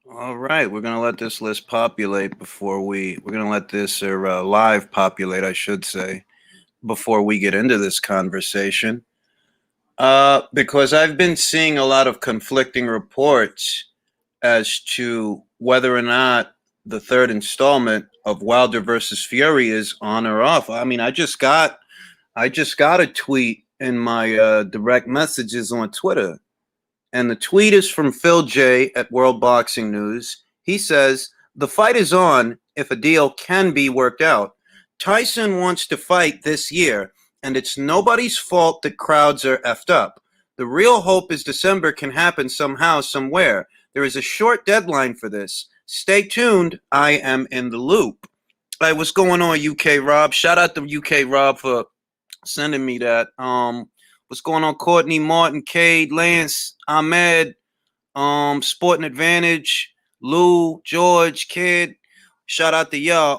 All right, we're gonna let this list populate before we're gonna let this live populate, I should say, before we get into this conversation. Because I've been seeing a lot of conflicting reports as to whether or not the third installment of Wilder versus Fury is on or off. I mean, I just got a tweet in my direct messages on Twitter, and the tweet is from Phil J at World Boxing News. He says, the fight is on if a deal can be worked out. Tyson wants to fight this year, and it's nobody's fault that crowds are effed up. The real hope is December can happen somehow, somewhere. There is a short deadline for this. Stay tuned. I am in the loop. Hey, what's going on, UK Rob? Shout out to UK Rob for sending me that. What's going on, Courtney, Martin, Cade, Lance, Ahmed, Sporting Advantage, Lou, George, Kid. Shout out to y'all.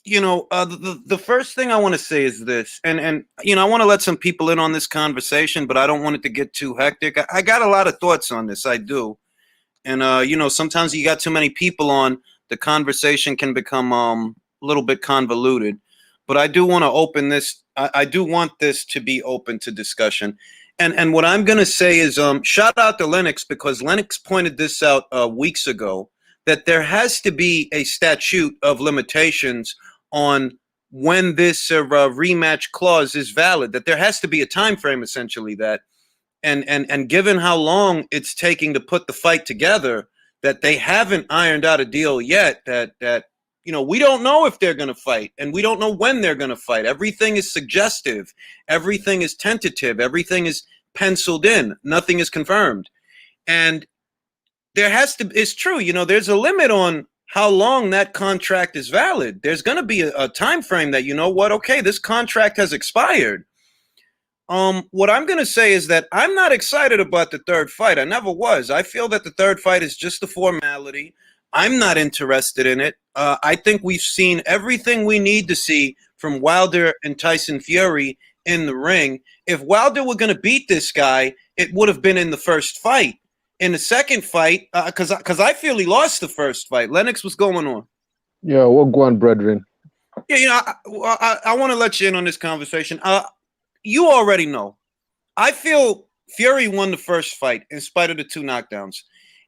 The first thing I want to say is this, and I want to let some people in on this conversation, but I don't want it to get too hectic. I got a lot of thoughts on this, I do, and sometimes you got too many people on, the conversation can become a little bit convoluted. But I do want to open this. I do want this to be open to discussion. And what I'm going to say is shout out to Lennox, because Lennox pointed this out weeks ago, that there has to be a statute of limitations on when this rematch clause is valid, that there has to be a time frame, essentially, that and given how long it's taking to put the fight together, that they haven't ironed out a deal yet, that we don't know if they're going to fight, and we don't know when they're going to fight. Everything is suggestive. Everything is tentative. Everything is penciled in. Nothing is confirmed. And it's true, there's a limit on how long that contract is valid. There's going to be a time frame that, okay, this contract has expired. What I'm going to say is that I'm not excited about the third fight. I never was. I feel that the third fight is just a formality. I'm not interested in it. I think we've seen everything we need to see from Wilder and Tyson Fury in the ring. If Wilder were going to beat this guy, it would have been in the first fight. In the second fight, because I feel he lost the first fight. Lennox, what's going on? Yeah, what going, brethren? Yeah, I want to let you in on this conversation. You already know. I feel Fury won the first fight in spite of the 2 knockdowns.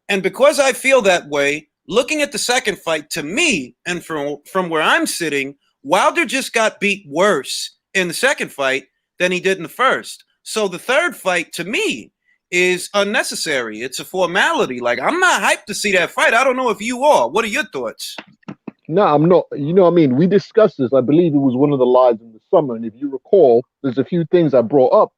And because I feel that way, looking at the second fight, to me, and from where I'm sitting, Wilder just got beat worse in the second fight than he did in the first. So the third fight, to me, is unnecessary. It's a formality. Like, I'm not hyped to see that fight. I don't know if you are. What are your thoughts? No, I'm not. We discussed this. I believe it was one of the lives in the summer. And if you recall, there's a few things I brought up.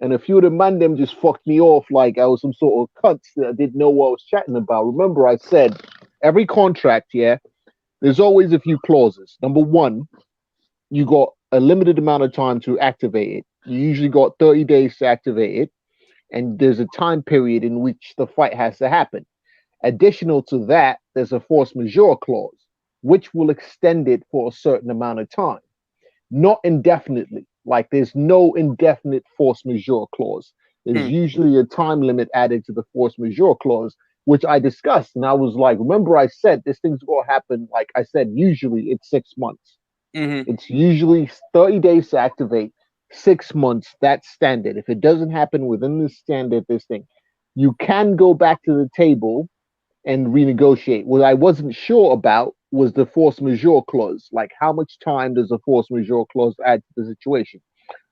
And a few of the man them just fucked me off like I was some sort of cunts that I didn't know what I was chatting about. Remember, I said every contract, there's always a few clauses. Number one, you got a limited amount of time to activate it. You usually got 30 days to activate it. And there's a time period in which the fight has to happen. Additional to that, there's a force majeure clause, which will extend it for a certain amount of time, not indefinitely. Like, there's no indefinite force majeure clause. There's usually a time limit added to the force majeure clause, which I discussed. And I was like, remember I said this thing's going to happen, like I said, usually it's 6 months. It's usually 30 days to activate, 6 months, that's standard. If it doesn't happen within this standard, this thing, you can go back to the table and renegotiate. What I wasn't sure about was the force majeure clause. Like, how much time does a force majeure clause add to the situation?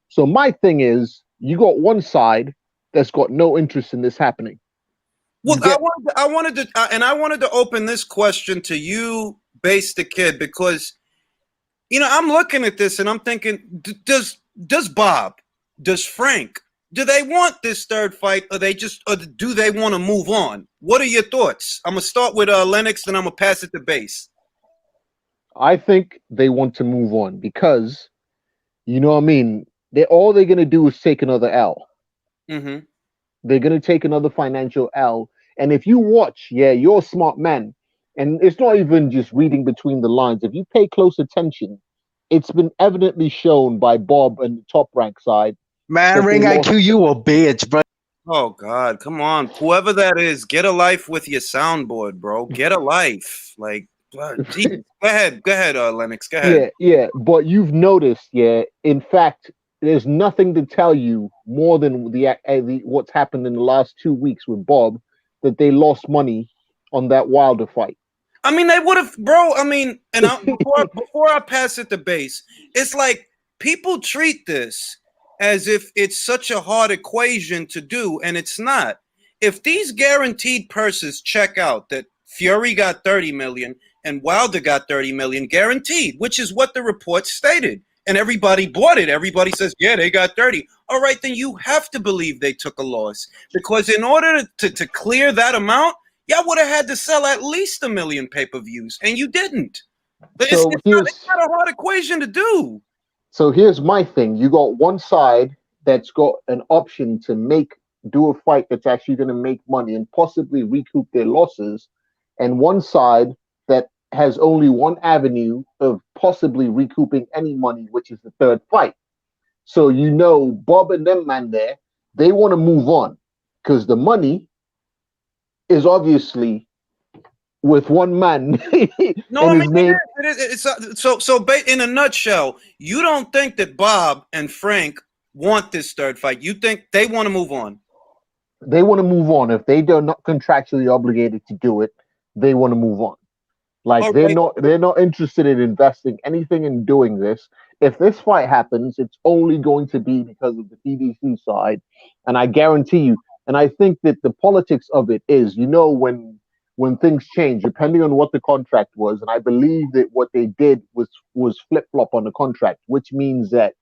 So my thing is, you got one side that's got no interest in this happening. Well, I wanted to open this question to you, Base the Kid, because I'm looking at this and I'm thinking, does Bob, does Frank, do they want this third fight, or do they want to move on? What are your thoughts? I'm gonna start with Lennox, then I'm gonna pass it to Base. I think they want to move on because, all they're gonna do is take another L. They're gonna take another financial L. And if you watch, you're a smart man, and it's not even just reading between the lines. If you pay close attention, it's been evidently shown by Bob and the Top Rank side. Man, ring IQ, you a bitch, bro. Oh God, come on. Whoever that is, get a life with your soundboard, bro. Get a life. Like, Jesus. Go ahead, Lennox. Go ahead. Yeah, yeah, but you've noticed, yeah. In fact, there's nothing to tell you more than the what's happened in the last 2 weeks with Bob that they lost money on that Wilder fight. I mean, they would have, bro. I mean, and before I pass it to base, it's like people treat this as if it's such a hard equation to do, and it's not. If these guaranteed purses check out, that Fury got 30 million and Wilder got 30 million guaranteed, which is what the report stated, and everybody bought it. Everybody says, yeah, they got 30. All right, then you have to believe they took a loss, because in order to clear that amount, y'all would have had to sell at least 1 million pay-per-views, and you didn't. So It's not a hard equation to do. so here's my thing. You got one side that's got an option to do a fight that's actually going to make money and possibly recoup their losses, and one side that has only one avenue of possibly recouping any money, which is the third fight. So Bob and them man there, they want to move on because the money is obviously with one man No, and I mean his name. in a nutshell, you don't think that Bob and Frank want this third fight. You think they want to move on. They want to move on. If they're not contractually obligated to do it, they want to move on. Like All right. they're not interested in investing anything in doing this. If this fight happens, it's only going to be because of the PBC side, and I guarantee you. And I think that the politics of it is, when things change, depending on what the contract was, and I believe that what they did was flip flop on the contract, which means that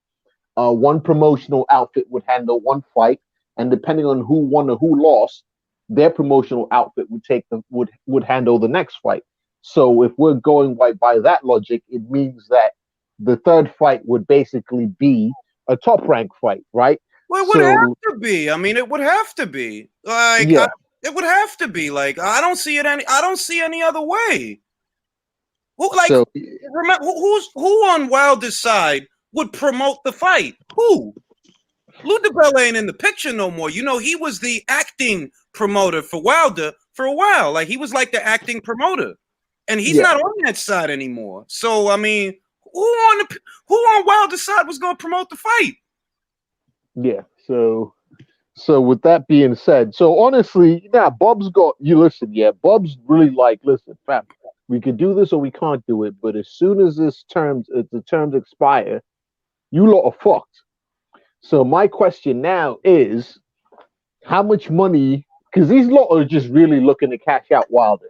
one promotional outfit would handle one fight, and depending on who won or who lost, their promotional outfit would handle the next fight. So if we're going by that logic, it means that the third fight would basically be a top rank fight, right? Well, it would have So to be. I mean, it would have to be. yeah, It would have to be. Like, I don't see it any. I don't see any other way. Who, like, so remember who on Wilder's side would promote the fight? Who? Lou DiBella ain't in the picture no more. You know, he was the acting promoter for Wilder for a while. Like, he was like the acting promoter, and he's yeah, not on that side anymore. So, I mean, who on Wilder's side was going to promote the fight? yeah. So with that being said, so honestly, yeah, Bob's got you. Listen, yeah, Bob's really like, listen, fam, we could do this or we can't do it. But as soon as the terms expire, you lot are fucked. So my question now is, how much money? Because these lot are just really looking to cash out Wilder.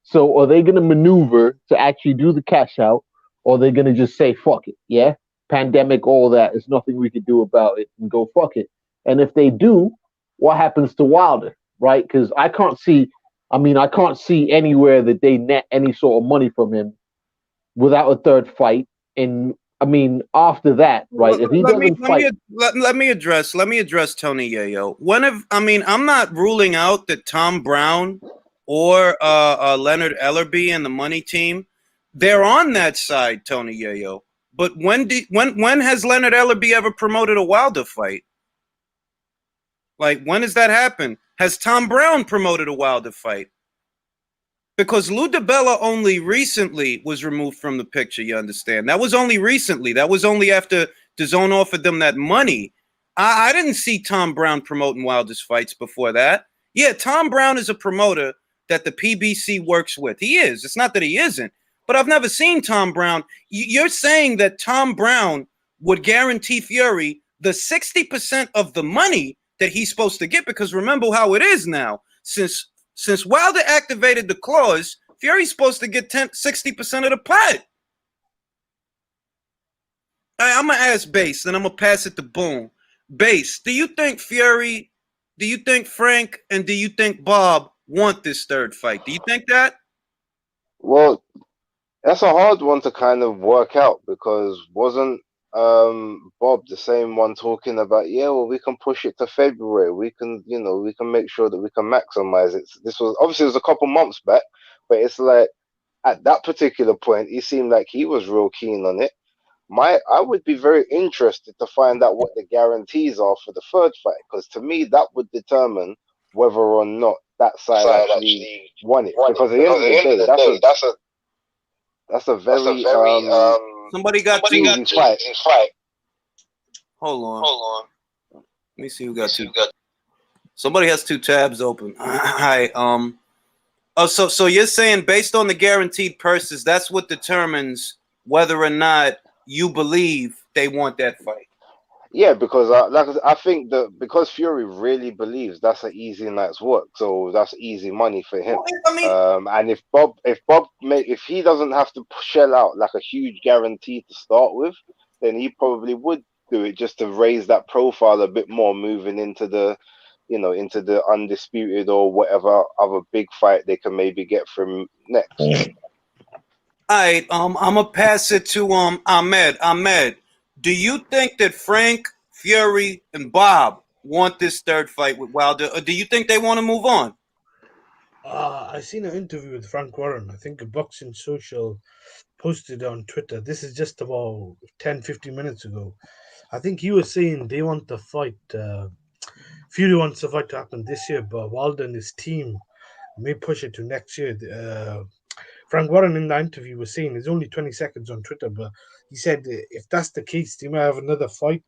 So are they going to maneuver to actually do the cash out, or are they going to just say fuck it? Yeah, pandemic, all that. There's nothing we can do about it, and go fuck it. And if they do, what happens to Wilder? Right? Because I can't see. I mean, I can't see anywhere that they net any sort of money from him without a third fight. And I mean, after that, right? If he doesn't fight, Let me address Tony Yayo. I'm not ruling out that Tom Brown or Leonard Ellerby and the money team, they're on that side, Tony Yayo. But when has Leonard Ellerby ever promoted a Wilder fight? Like, when has that happened? Has Tom Brown promoted a Wilder fight? Because Lou DiBella only recently was removed from the picture, you understand? That was only recently. That was only after DAZN offered them that money. I didn't see Tom Brown promoting Wilder's fights before that. Yeah, Tom Brown is a promoter that the PBC works with. He is. It's not that he isn't. But I've never seen Tom Brown. You're saying that Tom Brown would guarantee Fury the 60% of the money that he's supposed to get, because remember how it is now. Since Wilder activated the clause, Fury's supposed to get 60% of the pot. I'm going to ask Base, and I'm going to pass it to Boom. Base, do you think Frank, and do you think Bob want this third fight? Do you think that? Well, that's a hard one to kind of work out because wasn't Bob the same one talking about, yeah, well, we can push it to February. We can, we can make sure that we can maximize it. This was obviously, it was a couple months back, but it's like at that particular point, he seemed like he was real keen on it. I would be very interested to find out what the guarantees are for the third fight, because to me that would determine whether or not that side actually won it. Because at the end of the day, that's a very Somebody got two. easy fight. Hold on. Let me see who got two. Somebody has two tabs open. Hi. Oh, so you're saying based on the guaranteed purses, that's what determines whether or not you believe they want that fight. Yeah, because I think that because Fury really believes that's an easy night's work, so that's easy money for him. Well, I mean, And if he doesn't have to shell out like a huge guarantee to start with, then he probably would do it just to raise that profile a bit more, moving into the, into the undisputed or whatever other big fight they can maybe get from next. all right, I'm gonna pass it to Ahmed. Ahmed, do you think that Frank, Fury, and Bob want this third fight with Wilder, or do you think they want to move on? I seen an interview with Frank Warren. I think a Boxing Social posted on Twitter. This is just about 10-15 minutes ago. I think he was saying they want the fight. Fury wants the fight to happen this year, but Wilder and his team may push it to next year. Frank Warren in the interview was saying it's only 20 seconds on Twitter, but he said if that's the case, they might have another fight.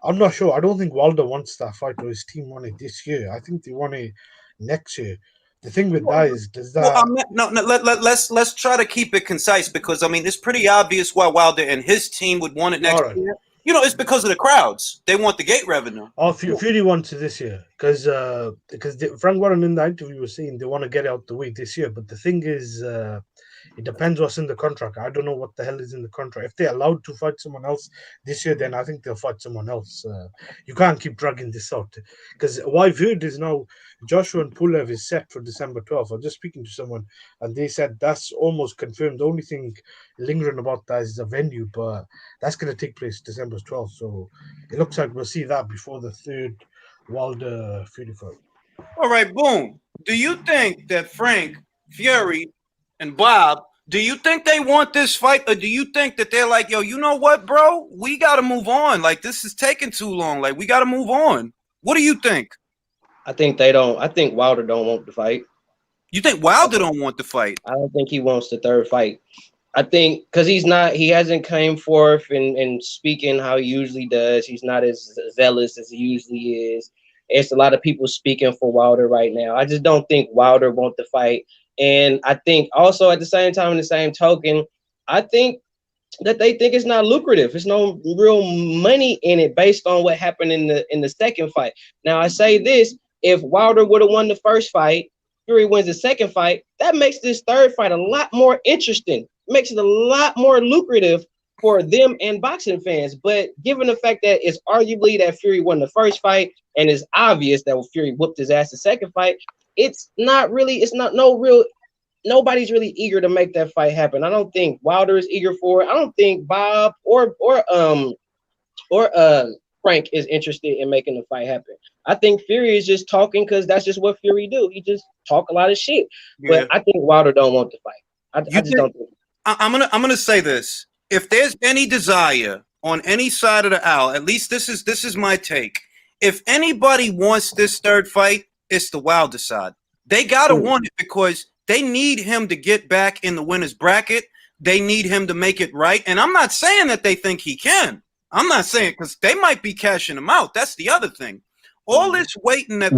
I'm not sure. I don't think Wilder wants that fight or his team want it this year. I think they want it next year. The thing with that is, does Well, that? no. Let's try to keep it concise because I mean it's pretty obvious why Wilder and his team would want it next All right. year. You know, it's because of the crowds. They want the gate revenue. Oh, Fury wants it this year because Frank Warren in the interview was saying they want to get it out the way this year. But the thing is, it depends what's in the contract. I don't know what the hell is in the contract. If they're allowed to fight someone else this year, then I think they'll fight someone else. You can't keep dragging this out because what I've heard is now Joshua and Pulev is set for December 12th. I was just speaking to someone and they said that's almost confirmed. The only thing lingering about that is the venue, but that's going to take place December 12th. So it looks like we'll see that before the third Wilder Fury fight. All right, boom. Do you think that Frank, Fury, and Bob, do you think they want this fight, or do you think that they're like, yo, you know what, bro? We got to move on. Like, this is taking too long. Like, we got to move on. What do you think? I think they don't. I think Wilder don't want the fight. You think Wilder don't want the fight? I don't think he wants the third fight. I think because he hasn't came forth and speaking how he usually does. He's not as zealous as he usually is. It's a lot of people speaking for Wilder right now. I just don't think Wilder want the fight. And I think also at the same time, in the same token, I think that they think it's not lucrative. There's no real money in it based on what happened in the second fight. Now I say this: if Wilder would have won the first fight, Fury wins the second fight, that makes this third fight a lot more interesting. Makes it a lot more lucrative for them and boxing fans. But given the fact that it's arguably that Fury won the first fight and it's obvious that Fury whooped his ass the second fight, nobody's really eager to make that fight happen. I don't think Wilder is eager for it. I don't think Bob or Frank is interested in making the fight happen. I think Fury is just talking because that's just what Fury do. He just talk a lot of shit. Yeah. But I think Wilder don't want the fight. I just don't think. I'm gonna say this. If there's any desire on any side of the aisle, at least this is my take. If anybody wants this third fight, it's the Wilder side. They gotta want it because they need him to get back in the winner's bracket. They need him to make it right. And I'm not saying that they think he can. I'm not saying because they might be cashing him out. That's the other thing. All this waiting that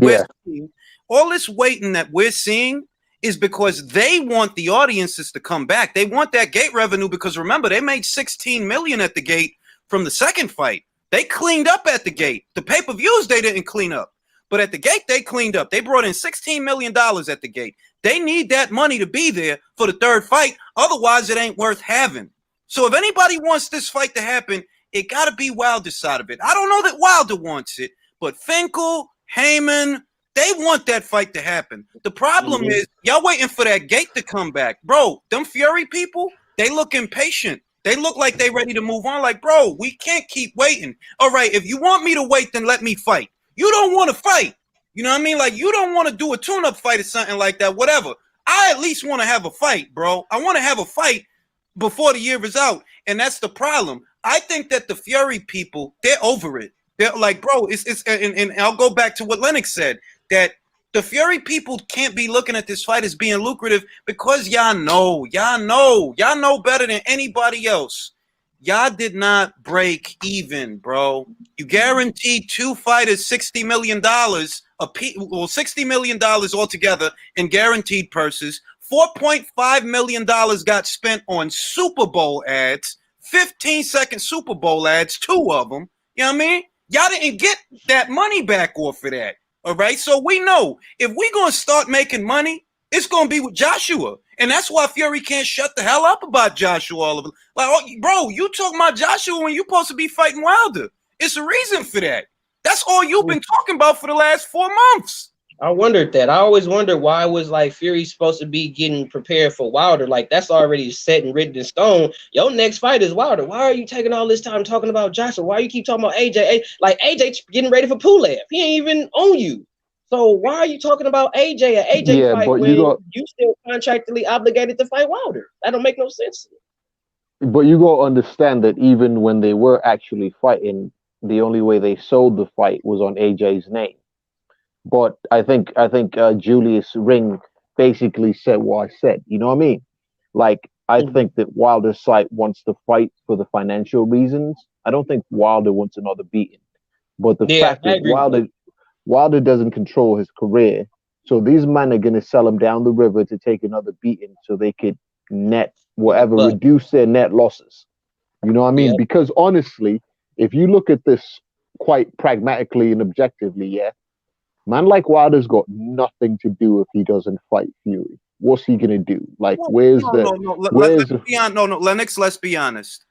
we're seeing is because they want the audiences to come back. They want that gate revenue because remember, they made $16 million at the gate from the second fight. They cleaned up at the gate. The pay-per-views they didn't clean up. But at the gate, they cleaned up. They brought in $16 million at the gate. They need that money to be there for the third fight. Otherwise, it ain't worth having. So if anybody wants this fight to happen, it got to be Wilder's side of it. I don't know that Wilder wants it, but Finkel, Heyman, they want that fight to happen. The problem is y'all waiting for that gate to come back. Bro, them Fury people, they look impatient. They look like they ready to move on. Like, bro, we can't keep waiting. All right, if you want me to wait, then let me fight. You don't want to fight. You know what I mean? Like, you don't want to do a tune-up fight or something like that, whatever. I at least want to have a fight, bro. I want to have a fight before the year is out, and that's the problem. I think that the Fury people, they're over it. They're like, bro, it's and I'll go back to what Lennox said, that the Fury people can't be looking at this fight as being lucrative because y'all know better than anybody else. Y'all did not break even, bro. You guaranteed two fighters $60 million $60 million altogether in guaranteed purses. $4.5 million got spent on Super Bowl ads, 15-second Super Bowl ads, 2 of them. You know what I mean? Y'all didn't get that money back off of that. All right. So we know if we're going to start making money, it's going to be with Joshua. And that's why Fury can't shut the hell up about Joshua all of it. Like, oh, bro, you talking about Joshua when you're supposed to be fighting Wilder. It's a reason for that. That's all you've been talking about for the last 4 months. I wondered that. I always wondered why was like Fury supposed to be getting prepared for Wilder? Like that's already set and written in stone. Your next fight is Wilder. Why are you taking all this time talking about Joshua? Why you keep talking about AJ? Like AJ getting ready for Pulev. He ain't even on you. So why are you talking about AJ and AJ fight when you still contractually obligated to fight Wilder? That don't make no sense. But you got to understand that even when they were actually fighting, the only way they sold the fight was on AJ's name. But I think Julius Ring basically said what I said. You know what I mean? Like I think that Wilder's side wants to fight for the financial reasons. I don't think Wilder wants another beating. But the fact that Wilder doesn't control his career, so these men are going to sell him down the river to take another beating, so they could net whatever, reduce their net losses. You know what I mean? Because honestly, if you look at this quite pragmatically and objectively, yeah. Man like Wilder's got nothing to do if he doesn't fight Fury. What's he gonna do? Like, Lennox, let's be honest.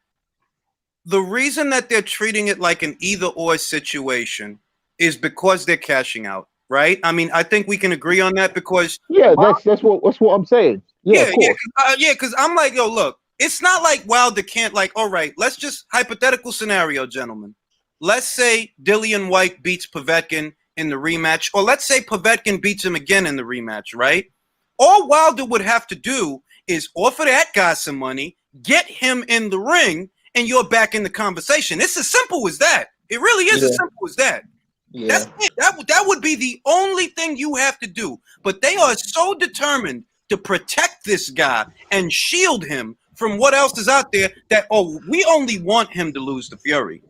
The reason that they're treating it like an either-or situation is because they're cashing out, right? I mean, I think we can agree on that because that's what I'm saying. Because I'm like, yo, look, it's not like Wilder can't, like, all right, let's just hypothetical scenario, gentlemen. Let's say Dillian White beats Povetkin in the rematch, or let's say Povetkin beats him again in the rematch, right? All Wilder would have to do is offer that guy some money, get him in the ring, and you're back in the conversation. It's as simple as that. It really is as simple as that. Yeah. That's it. That would be the only thing you have to do. But they are so determined to protect this guy and shield him from what else is out there that, we only want him to lose to Fury.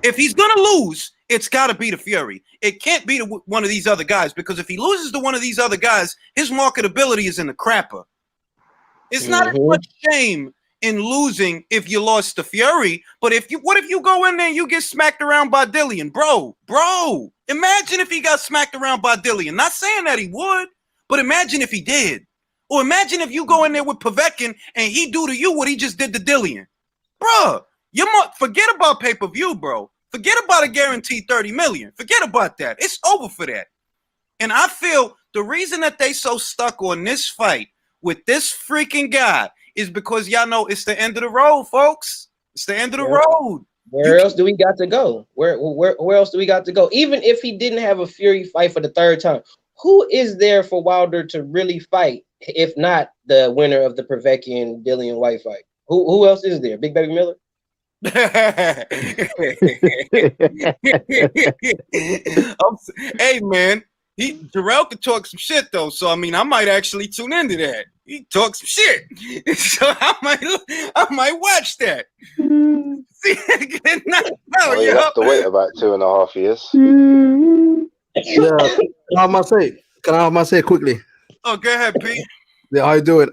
If he's going to lose, it's got to be the Fury. It can't be one of these other guys, because if he loses to one of these other guys, his marketability is in the crapper. It's not as much shame in losing if you lost to Fury, but what if you go in there and you get smacked around by Dillian? Bro, imagine if he got smacked around by Dillian. Not saying that he would, but imagine if he did. Or imagine if you go in there with Povetkin and he do to you what he just did to Dillian. Bro, forget about pay-per-view, bro. Forget about a guaranteed $30 million. Forget about that. It's over for that. And I feel the reason that they so stuck on this fight with this freaking guy is because y'all know it's the end of the road, folks. It's the end of the road. Where else do we got to go? Where else do we got to go? Even if he didn't have a Fury fight for the 3rd time, who is there for Wilder to really fight if not the winner of the Povetkin Dillian White fight? Who else is there? Big Baby Miller? Hey man, Jarrell could talk some shit though, so I mean I might actually tune into that. He talks some shit, so I might watch that. See, you have to wait about 2.5 years. Yeah, can I have my say quickly? Oh, go ahead, Pete. Yeah, how you doing?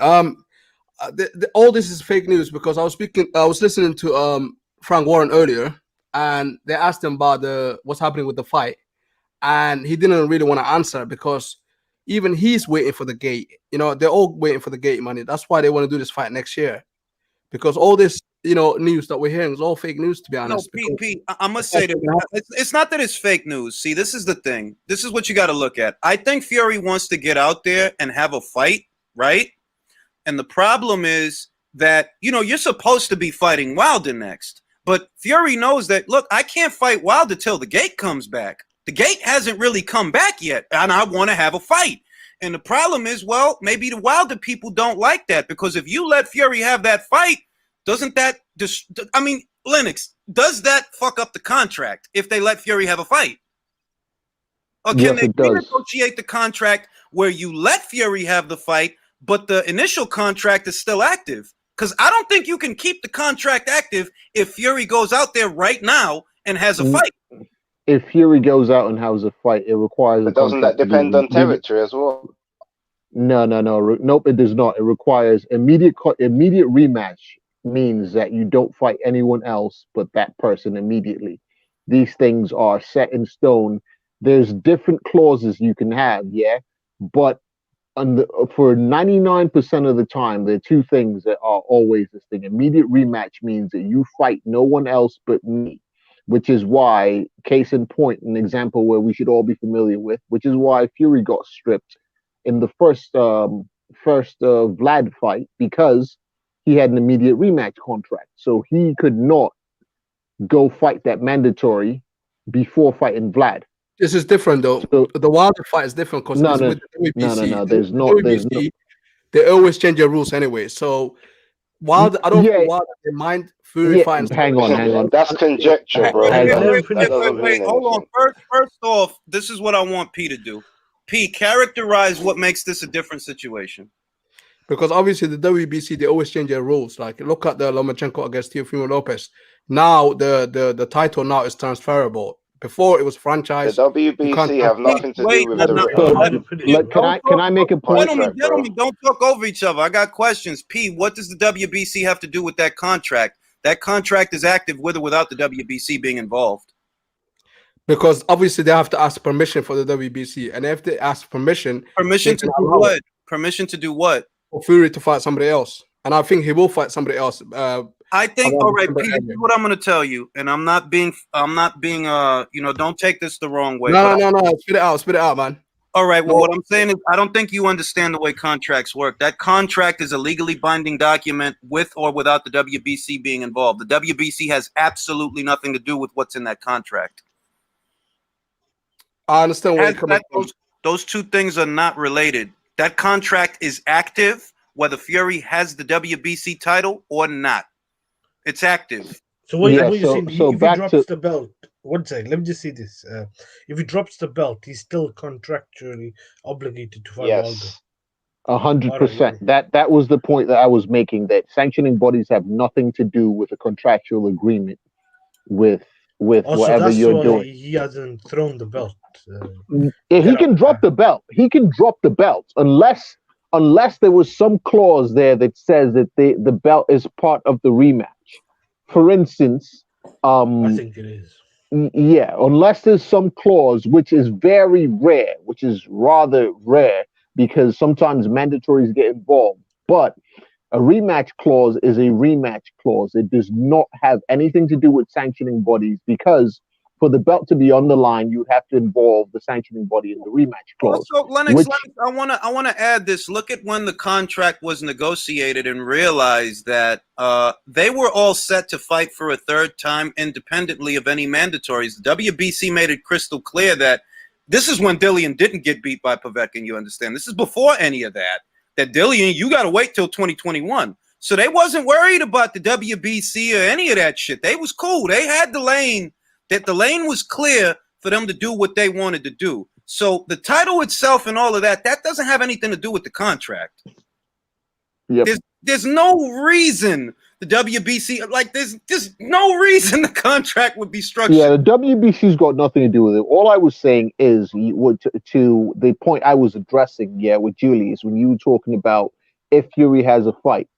All this is fake news because I was listening to Frank Warren earlier, and they asked him about what's happening with the fight, and he didn't really want to answer because even he's waiting for the gate. You know, they're all waiting for the gate money. That's why they want to do this fight next year, because all this news that we're hearing is all fake news, to be honest. No, Pete, I must say that it's not that it's fake news. See, this is the thing. This is what you got to look at. I think Fury wants to get out there and have a fight, right? And the problem is that, you're supposed to be fighting Wilder next. But Fury knows that, look, I can't fight Wilder till the gate comes back. The gate hasn't really come back yet, and I want to have a fight. And the problem is, well, maybe the Wilder people don't like that, because if you let Fury have that fight, doesn't that I mean, Lennox, does that fuck up the contract if they let Fury have a fight? Or can Yes, they it does. renegotiate the contract where you let Fury have the fight, but the initial contract is still active? Because I don't think you can keep the contract active if Fury goes out there right now and has a fight. If Fury goes out and has a fight, it requires But a doesn't that contract to depend be on territory as well? No. Nope, it does not. It requires immediate rematch means that you don't fight anyone else but that person immediately. These things are set in stone. There's different clauses you can have, yeah, but for 99% of the time, there are two things that are always this thing. Immediate rematch means that you fight no one else but me, which is why, case in point, an example where we should all be familiar with, which is why Fury got stripped in the first Vlad fight because he had an immediate rematch contract, so he could not go fight that mandatory before fighting Vlad. This is different though. So, the Wilder fight is different because no, it's no, with the WBC. no. The There's no. WBC, they always change their rules anyway. So Wilder, I don't Yeah, think Wilder they mind Fury yeah. fighting. Hang on. That's conjecture, bro. Hang on. That doesn't mean Hold on. anything. First off, this is what I want P to do. P, characterize what makes this a different situation. Because obviously the WBC they always change their rules. Like look at the Lomachenko against Teofimo Lopez. Now the title now is transferable. Before it was franchise. The WBC have nothing to do with Can I make a point? Gentlemen, don't talk over each other. I got questions. P, what does the WBC have to do with that contract? That contract is active with or without the WBC being involved. Because obviously they have to ask permission for the WBC, and if they ask permission to do what? Permission to do what? For Fury to fight somebody else, and I think he will fight somebody else. I think. All right, Pete. This is what I'm going to tell you, and I'm not being. Don't take this the wrong way. No. Spit it out, man. All right. Well, what I'm saying is, I don't think you understand the way contracts work. That contract is a legally binding document with or without the WBC being involved. The WBC has absolutely nothing to do with what's in that contract. I understand where you're coming from. Those two things are not related. That contract is active, whether Fury has the WBC title or not. It's active. So what you're saying, if he drops the belt, one second, let me just see this. If he drops the belt, he's still contractually obligated to fight Wilder. 100%. That was the point that I was making, that sanctioning bodies have nothing to do with a contractual agreement with whatever you're doing. He hasn't thrown the belt. He can drop the belt. He can drop the belt unless there was some clause there that says that the belt is part of the rematch. For instance, I think it is. Yeah, unless there's some clause, which is very rare, which is rather rare, because sometimes mandatories get involved. But a rematch clause is a rematch clause. It does not have anything to do with sanctioning bodies, because for the belt to be on the line, you would have to involve the sanctioning body in the rematch clause. Also, Lennox, I want to add this. Look at when the contract was negotiated and realize that they were all set to fight for a third time independently of any mandatories. The WBC made it crystal clear that this is when Dillian didn't get beat by Povetkin, you understand? This is before any of that. That Dillian, you got to wait till 2021. So they wasn't worried about the WBC or any of that shit. They was cool. They had the lane. That the lane was clear for them to do what they wanted to do. So the title itself and all of that doesn't have anything to do with the contract. Yep. There's no reason the WBC, there's just no reason the contract would be structured. Yeah, the WBC's got nothing to do with it. All I was saying is, to the point I was addressing, with Julius, when you were talking about if Fury has a fight.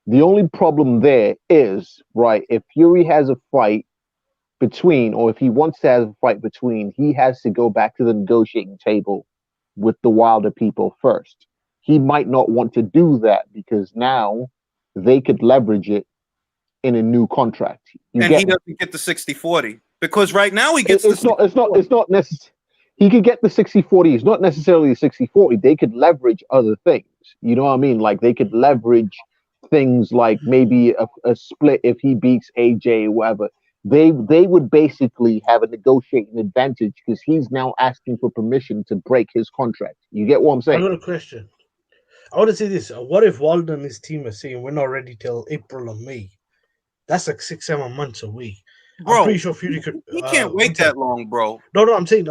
The only problem there is, right, if Fury has a fight, or if he wants to have a fight between, he has to go back to the negotiating table with the Wilder people first. He might not want to do that because now they could leverage it in a new contract. He doesn't get the 60-40 because right now he gets it's not necessary. He could get the 60-40. It's not necessarily the 60-40. They could leverage other things. You know what I mean? Like they could leverage things like maybe a split if he beats AJ or whatever. They would basically have a negotiating advantage because he's now asking for permission to break his contract. You get what I'm saying? I got a question. I want to say this. What if Wilder and his team are saying we're not ready till April or May? That's like 6-7 months away. Bro, I'm pretty sure Fury could. he can't wait that long, bro. No, I'm saying.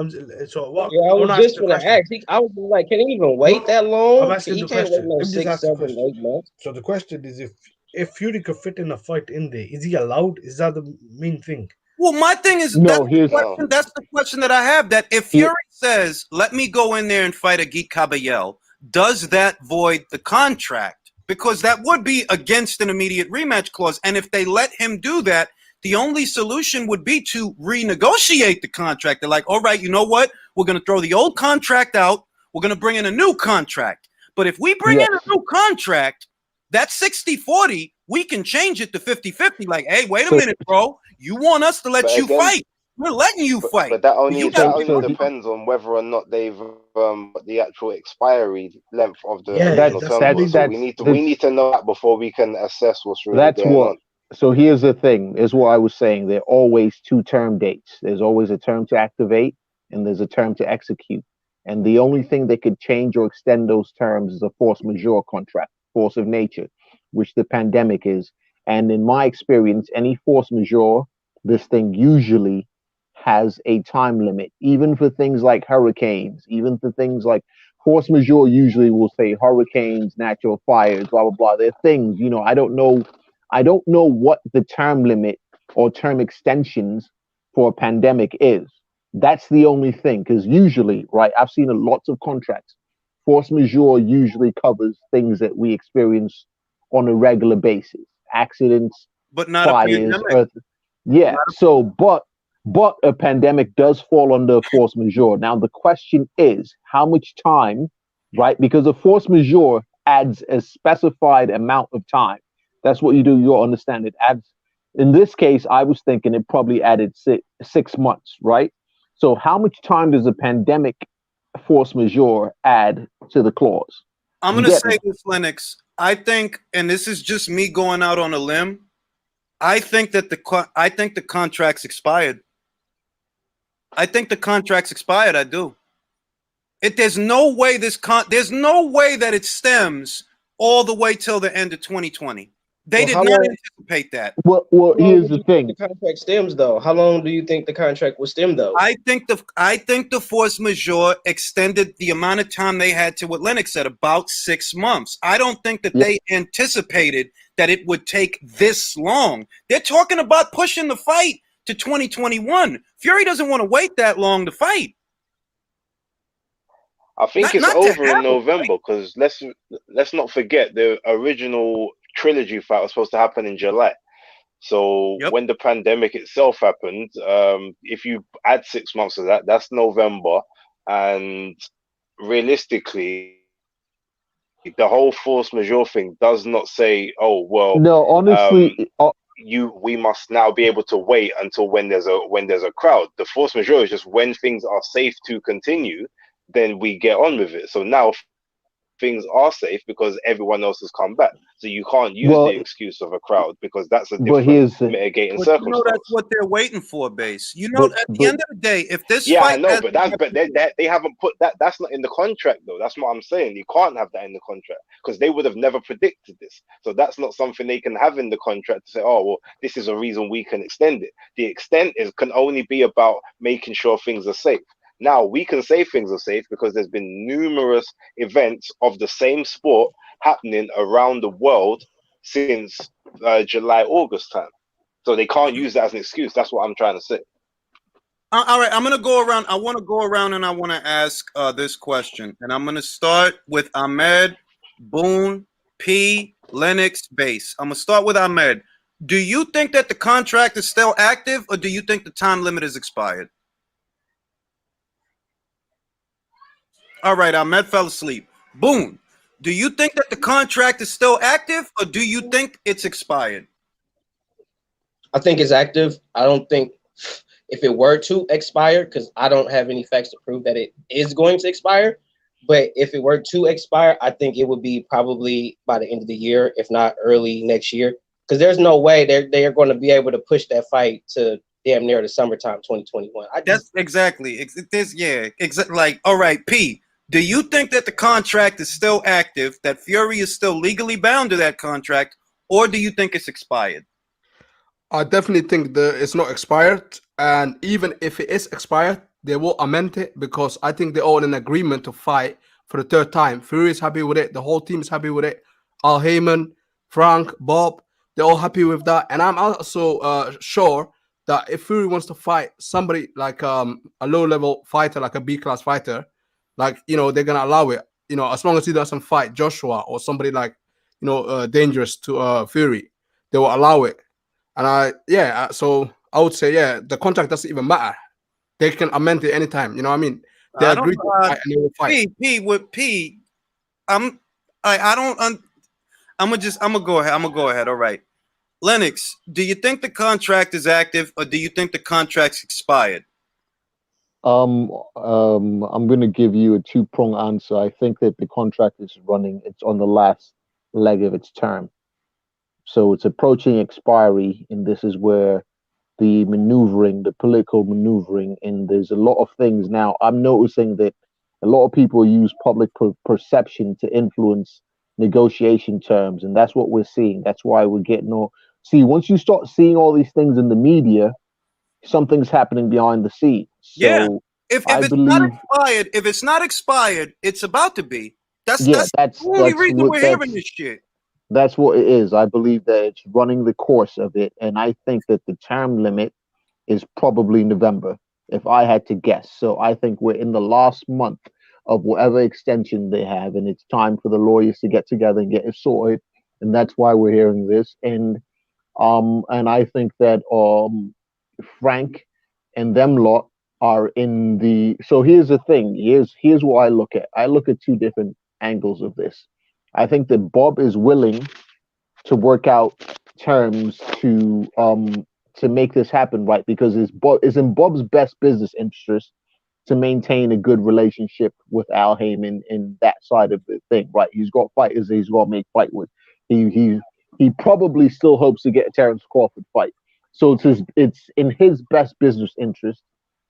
So what? Yeah, I I want was to ask just the gonna question. ask. I was like, can he even wait that I'm long? asking He the can't wait question. no Let me just 6, ask the 7, question. 8 months. So the question is, if Fury could fit in a fight in there, is he allowed? Is that the main thing? Well, my thing is No, here's that's the question that I have. That if Here- Fury says, "Let me go in there and fight a Geek Caballel," does that void the contract? Because that would be against an immediate rematch clause. And if they let him do that, the only solution would be to renegotiate the contract. They're like, all right, you know what? We're going to throw the old contract out. We're going to bring in a new contract. But if we bring in a new contract, that 60-40, we can change it to 50-50. Like, hey, wait a minute, bro. You want us to let But you again, fight. We're letting you fight. But that only You got depends on whether or not they've the actual expiry length of the Yeah, original that's term. the So thing. we need to know that before we can assess what's really that's going what. on. So here's the thing: is what I was saying. There are always two term dates. There's always a term to activate, and there's a term to execute. And the only thing that could change or extend those terms is a force majeure contract, force of nature, which the pandemic is. And in my experience, any force majeure, this thing usually has a time limit, even for things like hurricanes, even for things like force majeure usually will say hurricanes, natural fires, blah blah blah. They're things, I don't know what the term limit or term extensions for a pandemic is. That's the only thing, because usually, right, I've seen lots of contracts. Force majeure usually covers things that we experience on a regular basis, accidents, but not a fires, pandemic. earth. Yeah. So, but a pandemic does fall under force majeure. Now the question is, how much time, right? Because a force majeure adds a specified amount of time. That's what you do. You'll understand it adds. In this case, I was thinking it probably added 6 months, right? So, how much time does a pandemic force majeure add to the clause? I'm You going to get say me? this, Lennox. I think, and this is just me going out on a limb, I think the contract's expired. I think the contract's expired. I do. There's no way there's no way that it stems all the way till the end of 2020. They Well, did how not long? anticipate that. Well, How long here's would the you think thing. the contract stems though? How long do you think the contract will stem though? I think the force majeure extended the amount of time they had to what Lennox said, about 6 months. I don't think that Yeah. they anticipated that it would take this long. They're talking about pushing the fight to 2021. Fury doesn't want to wait that long to fight. I think it's Not to over in have a November because let's not forget the original trilogy fight was supposed to happen in July. So Yep. when the pandemic itself happened, if you add 6 months to that, that's November, and realistically, the whole force majeure thing does not say, "Oh well, No, honestly, we must now be able to wait until when there's a crowd." The force majeure is just when things are safe to continue, then we get on with it. So now things are safe because everyone else has come back. So you can't use well, the excuse of a crowd because that's a but different here's the, mitigating But you know that's circumstance. what they're waiting for, base. You know, but at the but end of the day, if this Yeah, I fight know, has but they haven't put that. That's not in the contract though. That's what I'm saying. You can't have that in the contract because they would have never predicted this. So that's not something they can have in the contract to say, oh well, this is a reason we can extend it. The extent is can only be about making sure things are safe. Now we can say things are safe because there's been numerous events of the same sport happening around the world since July, August time. So they can't use that as an excuse. That's what I'm trying to say. all right, I'm gonna go around. I want to go around and I want to ask this question, and I'm gonna start with Ahmed, Boone, P, Lennox, Base. I'm gonna start with Ahmed. Do you think that the contract is still active, or do you think the time limit is expired? All right, Ahmed fell asleep. Boone, do you think that the contract is still active, or do you think it's expired? I think it's active. I don't think if it were to expire, because I don't have any facts to prove that it is going to expire. But if it were to expire, I think it would be probably by the end of the year, if not early next year. Because there's no way they're going to be able to push that fight to damn near the summertime 2021. That's exactly. Like, all right, P. Do you think that the contract is still active? That Fury is still legally bound to that contract, or do you think it's expired? I definitely think it's not expired, and even if it is expired, they will amend it because I think they're all in agreement to fight for the third time. Fury is happy with it. The whole team is happy with it. Al Heyman, Frank, Bob, they're all happy with that. And I'm also sure that if Fury wants to fight somebody like a low-level fighter, like a B-class fighter, like, they're going to allow it, as long as he doesn't fight Joshua or somebody like, dangerous to Fury, they will allow it. And so I would say, the contract doesn't even matter. They can amend it anytime. You know what I mean? They I don't. agree to fight and they will fight. I don't. I'm gonna go ahead. All right, Lennox. Do you think the contract is active, or do you think the contract's expired? I'm going to give you a two-prong answer. I think that the contract is running. It's on the last leg of its term. So it's approaching expiry, and this is where the maneuvering, the political maneuvering, and there's a lot of things now. I'm noticing that a lot of people use public perception to influence negotiation terms, and that's what we're seeing. That's why we're getting all. See, once you start seeing all these things in the media, something's happening behind the scenes. Yeah. So If I it's not believe, expired, it's about to be. That's yeah, the only reason we're hearing this shit. that's what it is. I believe that it's running the course of it, and I think that the term limit is probably November, if I had to guess. So I think we're in the last month of whatever extension they have, and it's time for the lawyers to get together and get it sorted. And that's why we're hearing this. And I think that Frank and them lot are in the. So here's the thing. Here's what I look at. I look at two different angles of this. I think that Bob is willing to work out terms to make this happen, right? Because it's in Bob's best business interest to maintain a good relationship with Al Heyman in that side of the thing, right? He's got fighters that he's got to make fight with. He probably still hopes to get a Terrence Crawford fight. So it's in his best business interest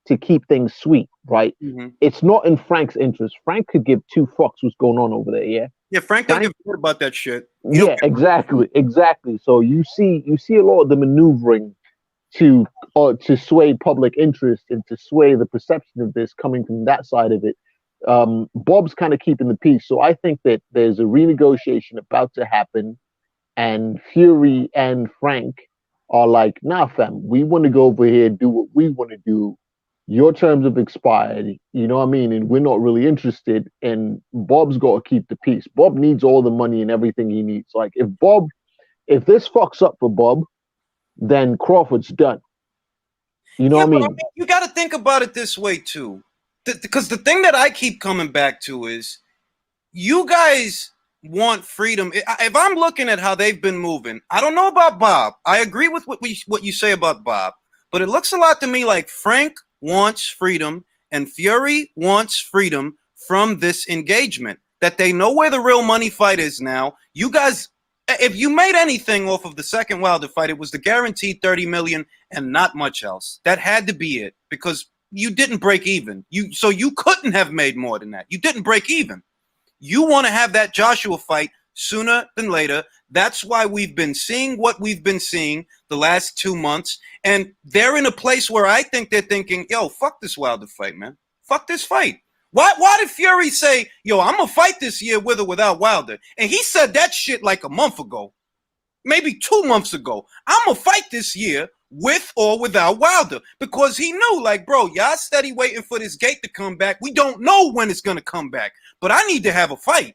to keep things sweet, right? Mm-hmm. It's not in Frank's interest. Frank could give two fucks what's going on over there, yeah? Yeah, Frank don't give a shit about that shit. Yeah, exactly. So you see a lot of the maneuvering to sway public interest and to sway the perception of this coming from that side of it. Bob's kind of keeping the peace. So I think that there's a renegotiation about to happen, and Fury and Frank are like, nah, fam, we want to go over here, do what we want to do. Your terms have expired, you know what I mean? And we're not really interested. And Bob's got to keep the peace. Bob needs all the money and everything he needs. Like if this fucks up for Bob, then Crawford's done. You know what I mean? You got to think about it this way too, because the thing that I keep coming back to is you guys want freedom. If I'm looking at how they've been moving, I don't know about Bob. I agree with what you say about Bob, but it looks a lot to me like Frank wants freedom and Fury wants freedom from this engagement. That they know where the real money fight is now. You guys. If you made anything off of the second Wilder fight, it was the guaranteed 30 million and not much else. That had to be it because you didn't break even. So you couldn't have made more than that. You didn't break even. You want to have that Joshua fight sooner than later. That's why we've been seeing what we've been seeing the last 2 months. And they're in a place where I think they're thinking, yo, fuck this Wilder fight, man. Fuck this fight. Why did Fury say, yo, I'm going to fight this year with or without Wilder? And he said that shit like a month ago, maybe 2 months ago. I'm going to fight this year with or without Wilder because he knew, like, bro, y'all steady waiting for this gate to come back. We don't know when it's going to come back, but I need to have a fight.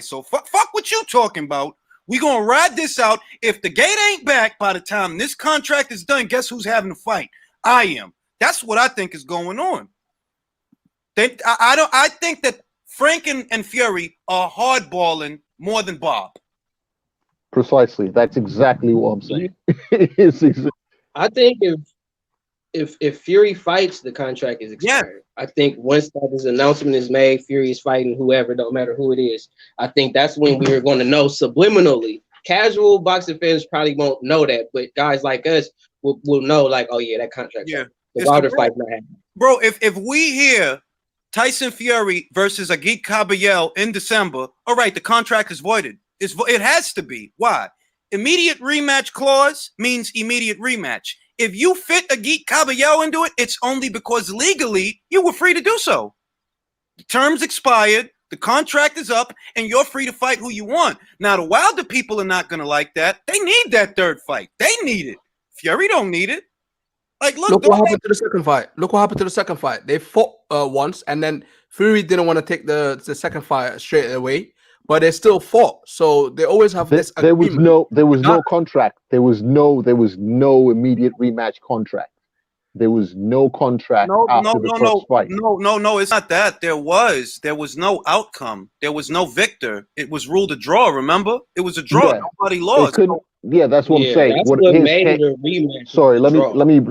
So fuck what you talking about. We going to ride this out. If the gate ain't back by the time this contract is done, guess who's having the fight? I am. That's what I think is going on. I think that Frank and Fury are hardballing more than Bob. Precisely. That's exactly what I'm saying. I think if Fury fights, the contract is expired. Yeah. I think once this announcement is made, Fury is fighting whoever, don't matter who it is. I think that's when we are going to know subliminally. Casual boxing fans probably won't know that, but guys like us will know, like, oh yeah, that contract. Yeah. The Wilder fight not happening. Bro, if we hear Tyson Fury versus Agit Kabayel in December, all right, the contract is voided. It has to be. Why? Immediate rematch clause means immediate rematch. If you fit a Geek Caballero into it, it's only because legally you were free to do so. The terms expired, the contract is up, and you're free to fight who you want. Now, the Wilder people are not going to like that. They need that third fight. They need it. Fury don't need it. Like, look what happened to the second fight. Look what happened to the second fight. They fought once, and then Fury didn't want to take the second fight straight away, but they still fought. So they always have this agreement. There was no contract. There was no immediate rematch contract. There was no contract after the first fight. No, it's not that. There was no outcome. There was no victor. It was ruled a draw, remember? It was a draw. Yeah. Nobody lost. Yeah, that's what I'm saying. That's what made the rematch. Sorry, let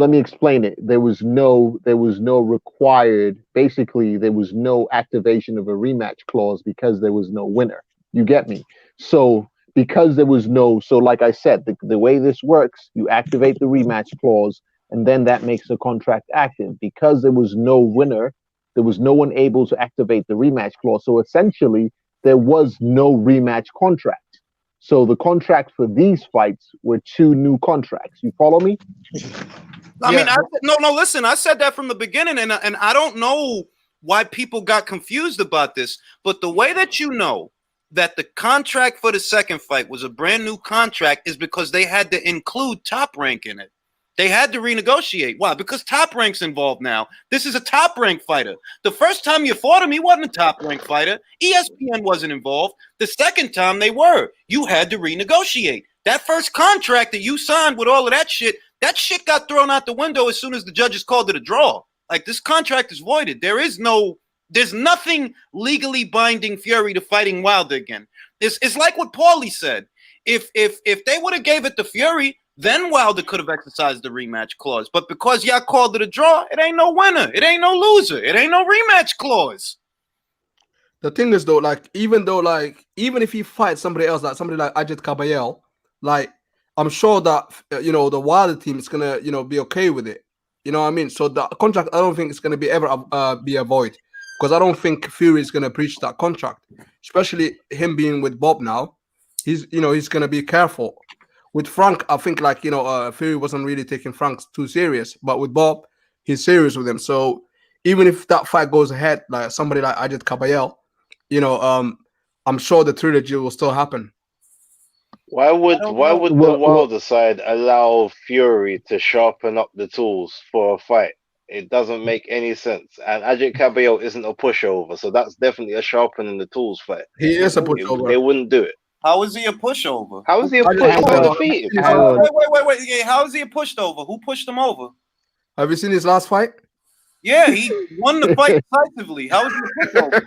me explain it. There was no required, basically there was no activation of a rematch clause because there was no winner. You get me? So because there was like I said, the way this works, you activate the rematch clause, and then that makes the contract active. Because there was no winner, there was no one able to activate the rematch clause. So essentially, there was no rematch contract. So the contract for these fights were 2 new contracts. You follow me? Listen, I said that from the beginning, and I don't know why people got confused about this, but the way that you know that the contract for the second fight was a brand new contract is because they had to include Top Rank in it. They had to renegotiate. Why? Because Top Rank's involved now. This is a Top Rank fighter. The first time you fought him, he wasn't a Top Rank fighter. ESPN wasn't involved. The second time they were. You had to renegotiate. That first contract that you signed with all of that shit got thrown out the window as soon as the judges called it a draw. Like, this contract is voided. There's nothing legally binding Fury to fighting Wilder again. It's like what Paulie said. If they would have gave it to Fury, then Wilder could have exercised the rematch clause. But because y'all called it a draw, it ain't no winner. It ain't no loser. It ain't no rematch clause. The thing is, though, even if he fights somebody else, like somebody like Ajit Kabayel, I'm sure that, the Wilder team is going to, be okay with it. You know what I mean? So the contract, I don't think it's going to be ever be a void, because I don't think Fury is going to breach that contract, especially him being with Bob now. He's going to be careful. With Frank, I think Fury wasn't really taking Frank too serious, but with Bob, he's serious with him. So even if that fight goes ahead, like somebody like Ajit Kabayel, I'm sure the trilogy will still happen. Why would the Wilder side allow Fury to sharpen up the tools for a fight? It doesn't make any sense. And Ajit Kabayel isn't a pushover, so that's definitely a sharpening the tools fight. He is a pushover. They wouldn't do it. How is he a pushover? How is he a pushover? Wait. Yeah, how is he a pushover? Who pushed him over? Have you seen his last fight? Yeah, he won the fight decisively. How is he a pushover?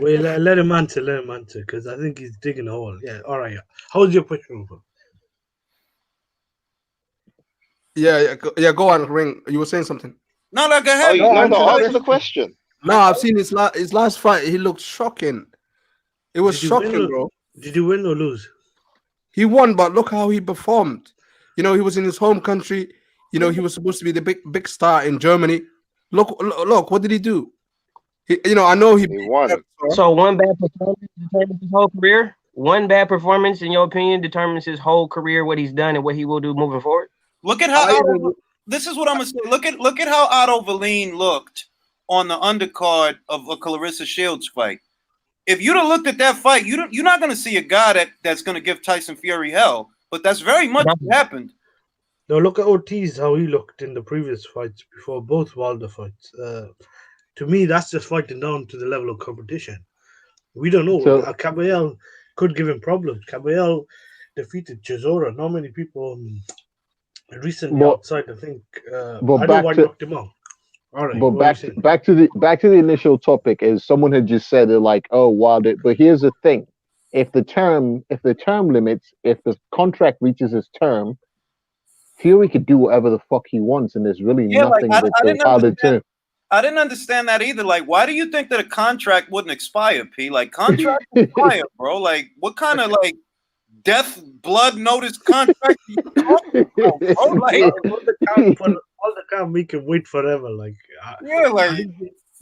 Wait, let him answer, because I think he's digging a hole. Yeah, all right. Yeah. How is your pushover? Yeah, go on, Ring. You were saying something. No, go ahead. Answer the question. No, I've seen his last fight. He looked shocking. It was shocking, bro. Did you win or lose? He won, but look how he performed. He was in his home country. He was supposed to be the big star in Germany. Look, what did he do? I know he won. So one bad performance determines his whole career? One bad performance, in your opinion, determines his whole career, what he's done and what he will do moving forward? Look at how this is what I'm gonna say. Look at how Otto Verleen looked on the undercard of a Clarissa Shields fight. If you'd have looked at that fight, you're not going to see a guy that's going to give Tyson Fury hell. But that's very much what happened. Now look at Ortiz, how he looked in the previous fights before both Wilder fights. To me, that's just fighting down to the level of competition. We don't know. So, Caballel could give him problems. Caballel defeated Chisora. Not many people recently outside, I think. I know why knocked him out. All right, but back to the initial topic, is someone had just said it like, oh, Wilder. But here's the thing: if the term limits, if the contract reaches its term, Fury could do whatever the fuck he wants, and there's really nothing that's the Wilder term. I didn't understand that either. Like, why do you think that a contract wouldn't expire, P? Like, contract expire, bro. Like, what kind of death blood notice contract? All the time we can wait forever.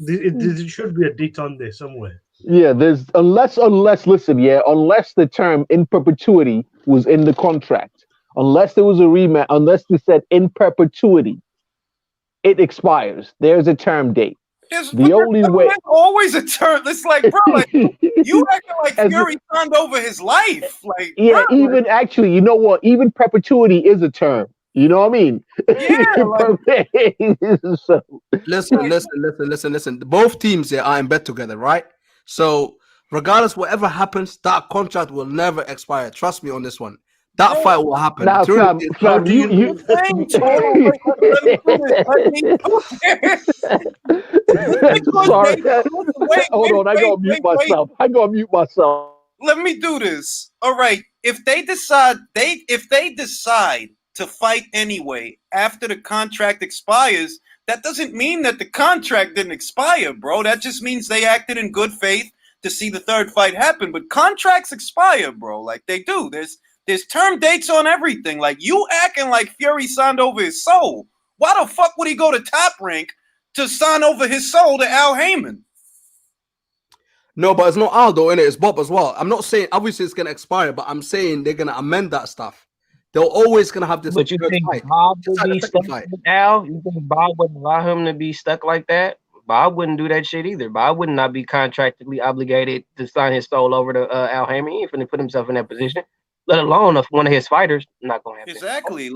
It should be a date on there somewhere. Yeah, there's unless listen, yeah, unless the term in perpetuity was in the contract, unless there was a rematch, unless they said in perpetuity, it expires. There's a term date. But The only way, there's always a turn. It's like, bro, like you acting like as Fury signed over his life. Like, bro, yeah, like, even actually, you know what? Even perpetuity is a term. You know what I mean? yeah, like, So, Listen. Both teams here are in bed together, right? So regardless, whatever happens, that contract will never expire. Trust me on this one. That bro, fight will happen. The now, trilogy fam, is How over. fam, do you know you, the thing, total. Let me do this. Let me do this. Because sorry. Hold on, I gotta mute wait. myself. I gotta mute myself. Let me do this. All right. If they decide to fight anyway after the contract expires, that doesn't mean that the contract didn't expire, bro. That just means they acted in good faith to see the third fight happen. But contracts expire, bro. Like they do. There's term dates on everything. Like you acting like Fury signed over his soul. Why the fuck would he go to Top Rank to sign over his soul to Al Heyman? No, but it's not Aldo in it. It's Bob as well. I'm not saying obviously it's gonna expire, but I'm saying they're gonna amend that stuff. They're always gonna have this But you third think fight. Bob Just would like be the stuck second fight. with Al? You think Bob would allow him to be stuck like that? Bob wouldn't do that shit either. Bob would not be contractually obligated to sign his soul over to Al Heyman. He ain't finna put himself in that position, let alone if one of his fighters not gonna happen. Exactly.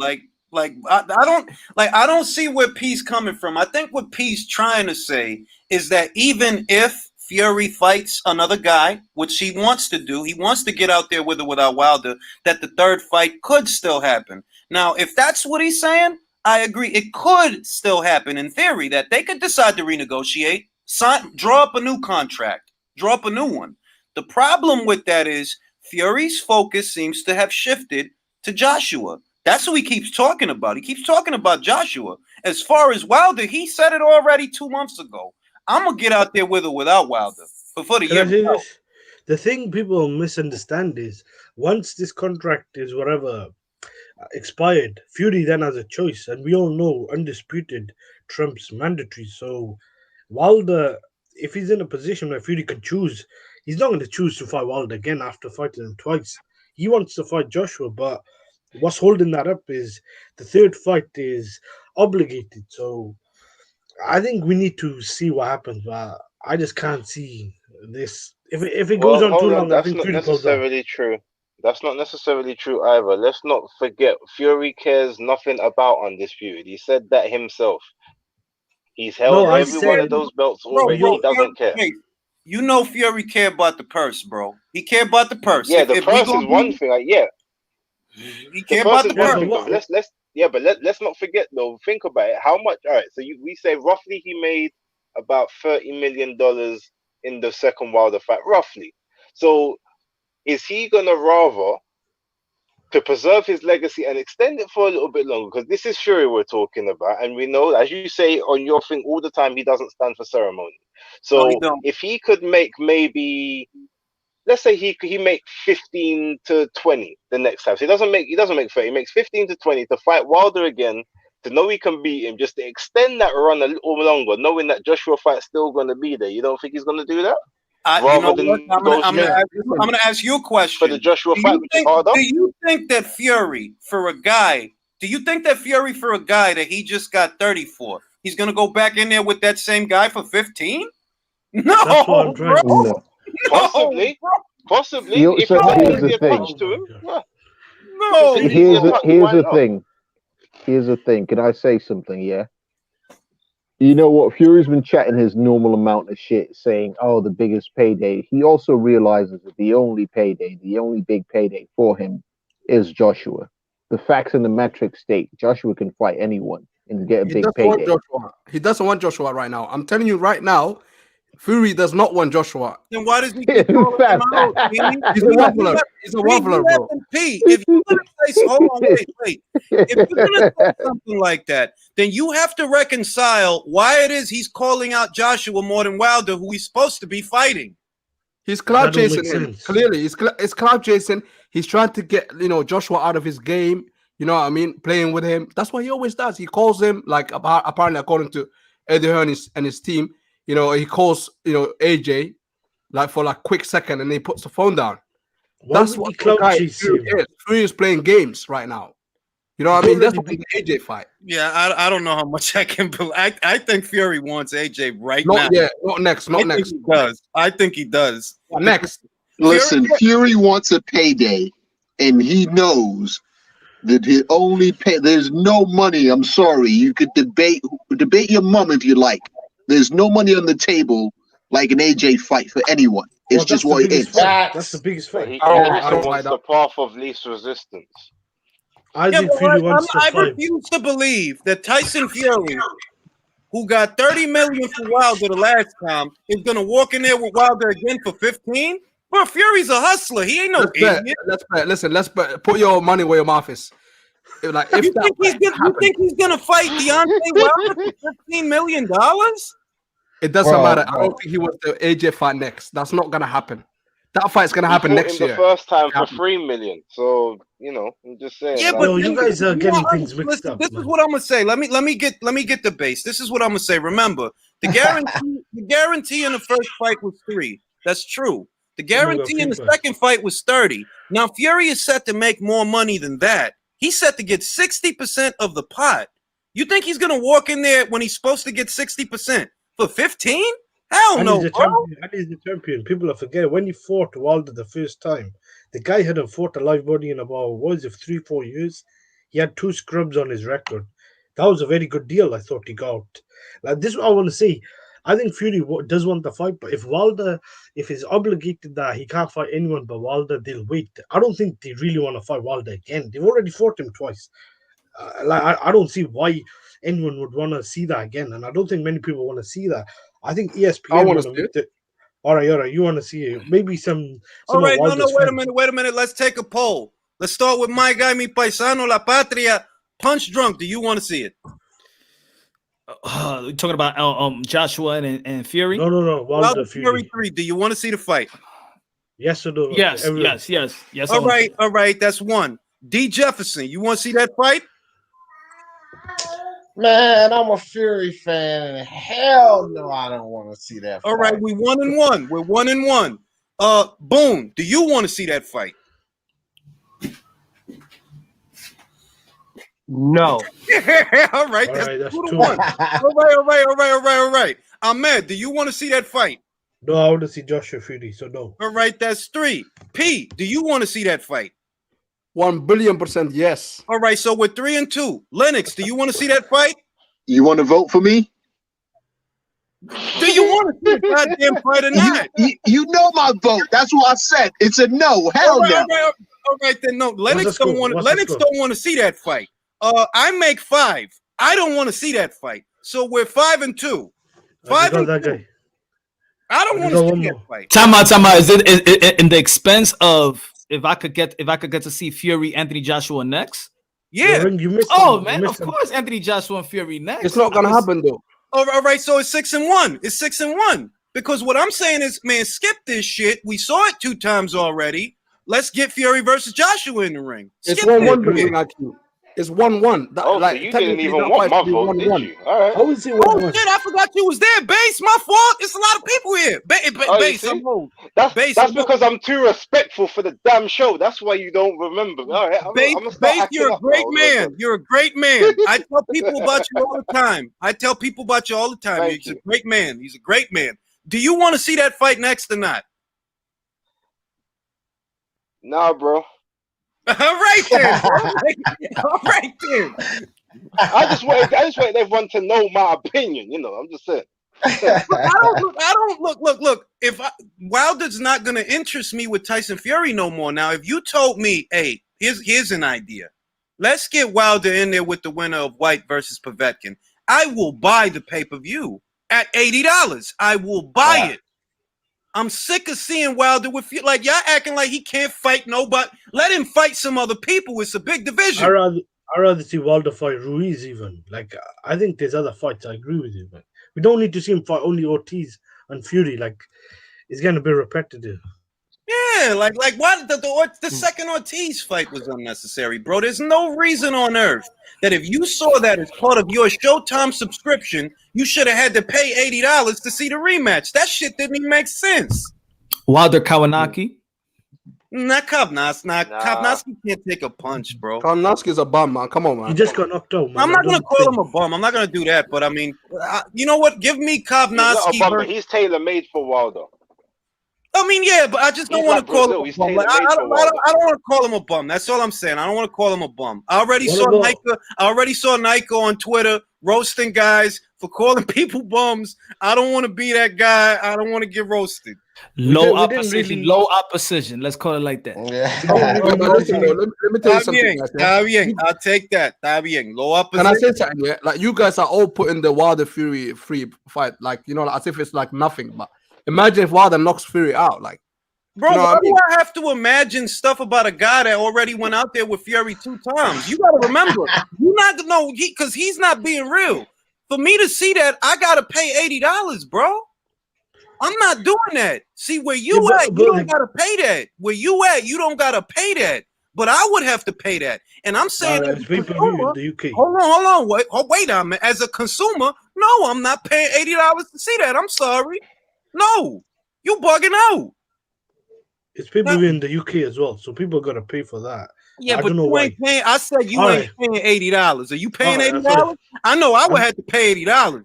I don't see where P's coming from. I think what P's trying to say is that even if Fury fights another guy, which he wants to do, he wants to get out there with or without Wilder, that the third fight could still happen. Now, if that's what he's saying, I agree. It could still happen in theory that they could decide to renegotiate, draw up a new contract, draw up a new one. The problem with that is Fury's focus seems to have shifted to Joshua. That's who he keeps talking about. He keeps talking about Joshua. As far as Wilder, he said it already 2 months ago. I'm gonna get out there with or without Wilder before the Can year I is say out. this? The thing people misunderstand is once this contract is whatever expired, Fury then has a choice, and we all know undisputed Trump's mandatory. So Wilder, if he's in a position where Fury can choose, he's not going to choose to fight Wilder again after fighting him twice. He wants to fight Joshua, but what's holding that up is the third fight is obligated. So I think we need to see what happens, but I just can't see this. If it goes Well, on too hold on. long, I That's think not Fury pulls out. necessarily true. That's not necessarily true either. Let's not forget, Fury cares nothing about Undisputed. He said that himself. He's held No, I Fury every one said, of cared, those belts bro, already. bro. He doesn't care. Hey, you know Fury care about the purse, bro. He care about the purse. Yeah, the If we purse gonna is one be, thing. Like, yeah, he the care purse about is the yeah, one purse. but thing. But what? let's not forget though. Think about it. How much? All right. So we say roughly he made about $30 million in the second Wilder fight, roughly. So is he gonna rather to preserve his legacy and extend it for a little bit longer? Because this is Fury we're talking about, and we know, as you say on your thing all the time, he doesn't stand for ceremony. No, he So don't. if he could make maybe, let's say he make 15 to 20 the next time. So he doesn't make 30. He makes 15 to 20 to fight Wilder again, to know he can beat him, just to extend that run a little longer, knowing that Joshua fight's still going to be there. You don't think he's going to do that You know rather what? than go straight I'm gonna ask you a for the question. Joshua Do fight, you which is think harder? do you think that Fury for a guy? Do you think that Fury for a guy that he just got 30 for, he's gonna go back in there with that same guy for 15? That's what I'm No, trying bro. to say. no. No, Possibly, bro. possibly. If So it's an here's the easier thing. touch Oh to my him, god. yeah. If it's an No, easier bro. touch, Here's why the not? thing. Here's the thing. Can I say something? Yeah. You know what? Fury's been chatting his normal amount of shit, saying, "Oh, the biggest payday." He also realizes that the only payday, the only big payday for him, is Joshua. The facts and the metrics state Joshua can fight anyone and get a He big doesn't want payday. Joshua. He doesn't want Joshua right now. I'm telling you right now, Fury does not want Joshua. Then why does he keep calling him Fam. out? He's a waffler. He's a waffler, bro. P. If you're gonna say, hold on, wait. If you're gonna say something like that, then you have to reconcile why it is he's calling out Joshua more than Wilder, who he's supposed to be fighting. He's cloud That don't make chasing him. sense. Clearly, it's cloud chasing. He's trying to get Joshua out of his game. You know what I mean? Playing with him. That's what he always does. He calls him, like, apparently according to Eddie Hearn and his team. He calls AJ like for like quick second, and he puts the phone down. Why That's would what he the clout guy chase Fury him? is. Fury is playing games right now. You know what I mean? That's what the AJ fight. Yeah, I don't know how much I can believe. I think Fury wants AJ right now. Not yet. Not next. Not next. Think he does. I think he does. Next. Listen, Fury wants a payday, and he knows that he only pay. There's no money. I'm sorry. You could debate your mom if you like. There's no money on the table like an AJ fight for anyone. It's just what it is. That's the biggest fight. He I also don't wants like the path of least resistance. I think Fury wants to I fight. refuse to believe that Tyson Fury, who got 30 million for Wilder the last time, is gonna walk in there with Wilder again for 15. Bro, Fury's a hustler. He ain't no idiot. Let's bet. Listen, let's bet. Put your money where your mouth is. Like, if You think he's gonna fight Deontay Wilder for $15 million? It doesn't Bro, matter. bro. I don't think he wants the AJ fight next. That's not gonna happen. That fight's gonna happen He fought next him year. the first time for 3 million. So I'm just saying. Yeah, like, but No, you guys are getting things mixed listen, up. this man. is what I'm gonna say. Let me get the base. This is what I'm gonna say. Remember, the guarantee in the first fight was 3. That's true. The guarantee in the second fight was 30. Now Fury is set to make more money than that. He's set to get 60% of the pot. You think he's gonna walk in there when he's supposed to get 60% for 15? Hell And no, he's the champion. People are forgetting when he fought Wilder the first time. The guy hadn't fought a live body in about 3-4 years. He had 2 scrubs on his record. That was a very good deal. I thought he got. Like, this is what I want to say. I think Fury does want the fight, but if he's obligated that he can't fight anyone but Wilder, they'll wait. I don't think they really want to fight Wilder again. They've already fought him twice. I don't see why anyone would want to see that again, and I don't think many people want to see that. I think ESPN I want to want see to make it. All right, you want to see it? Maybe some. All right, no, Wilder's wait a fans. minute. Let's take a poll. Let's start with my guy, mi paisano, La Patria, Punch Drunk. Do you want to see it? We're talking about Joshua and Fury. No. Wilder Fury. 3. Do you want to see the fight? Yes or no? Yes. All right. That's 1. D. Jefferson, you want to see that fight? Man, I'm a Fury fan, and hell no, I don't want to see that. All right, we 1-1. We're 1-1. Boone, do you want to see that fight? No. All right, All that's right, that's 2-1. All right. Ahmed, do you want to see that fight? No, I want to see Joshua Fury. So no. All right, that's 3. P, do you want to see that fight? 1,000,000,000% yes. All right, so we're 3-2. Lennox, do you want to see that fight? You want to vote for me? Do you want to see the goddamn fight or not? You know my vote. That's what I said. It's a no. Hell no. All right, then no. Lennox the don't score? want. What's the Lennox score? don't want to see that fight. I make 5. I don't want to see that fight. So we're 5-2. 5-2. That guy. I don't want to see that fight. Time out. Is it in the expense of if I could get to see Fury, Anthony Joshua next? Yeah. You missed Man, of course, Anthony Joshua and Fury next. It's not gonna happen though. All right, so it's 6-1. It's 6-1. Because what I'm saying is, man, skip this shit. We saw it 2 times already. Let's get Fury versus Joshua in the ring. It's Skip 1-1. It's 1-1. so you didn't even want my vote, did you? All right. How is it Oh 1-1? shit! I forgot you was there. Base, my fault. It's a lot of people here. Oh, you Base, see? I'm old. That's Base, because I'm too respectful for the damn show. That's why you don't remember. All right, I'm gonna start Base, acting you're a up great now. man. You're a great man. I tell people about you all the time. Thank He's you. a great man. He's a great man. Do you want to see that fight next or not? Nah, bro. All right then. All right then. I just want everyone to know my opinion. I'm just saying. Look. If Wilder's not gonna interest me with Tyson Fury no more. Now, if you told me, hey, here's an idea. Let's get Wilder in there with the winner of White versus Povetkin. I will buy the pay-per-view at $80. I will buy it. I'm sick of seeing Wilder with you. Like, y'all acting like he can't fight nobody. Let him fight some other people. It's a big division. I'd rather see Wilder fight Ruiz even. Like, I think there's other fights. I agree with you, man. We don't need to see him fight only Ortiz and Fury. Like, it's going to be repetitive. Yeah, like why the second Ortiz fight was unnecessary, bro. There's no reason on earth that if you saw that as part of your Showtime subscription, you should have had to pay $80 to see the rematch. That shit didn't even make sense. Wilder Kawanaki. Not Kovnowski. Nah. Kovnowski can't take a punch, bro. Karnowski's a bum, man. Come on, He man. just got knocked out, man. I'm not I gonna don't call think- him a bum. I'm not gonna do that. But I mean, you know what? Give me He's not a Kovnowski. bum, but he's tailor made for Wilder. I mean, yeah, but I just don't He's want like to call Brazil. him a He's bum. Like, tailor-made I for don't Wilder. want to call him a bum. That's all I'm saying. I don't want to call him a bum. I already What saw about- Nika. I already saw Nika on Twitter roasting guys for calling people bums. I don't want to be that guy. I don't want to get roasted. Low we didn't opposition. really- Low opposition. Let's call it like that. But listen, though, let me tell you something, guys. Yeah? Está bien. I'll take that. Está bien. Low Can I opposition. say something? Yeah, like you guys are all putting the Wilder Fury free fight, like as if it's like nothing. But imagine if Wilder knocks Fury out, like. Bro, You know why what I mean? do I have to imagine stuff about a guy that already went out there with Fury 2 times? You gotta remember, you not to know because he's not being real. For me to see that, I gotta pay $80, bro. I'm not doing that. See where you Yeah, at, but you don't gotta pay that. Where you at, you don't gotta pay that. But I would have to pay that. And I'm saying, as it's a pay-per-view in consumer, the UK. hold on, wait a minute. As a consumer, no, I'm not paying $80 to see that. I'm sorry. No, you bugging out. It's pay-per-view in the UK as well, so people got to pay for that. Yeah, I but don't know you why. ain't paying. I said you All ain't paying $80. Are you paying All right, $80? I know I would have to pay $80.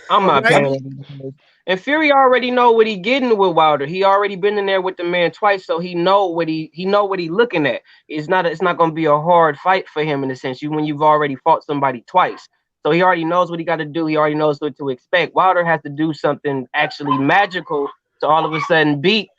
I'm not Right? paying. And Fury already know what he getting with Wilder. He already been in there with the man twice, so he know what he looking at. It's not going to be a hard fight for him in a sense. When you've already fought somebody twice, so he already knows what he got to do. He already knows what to expect. Wilder has to do something actually magical to all of a sudden beat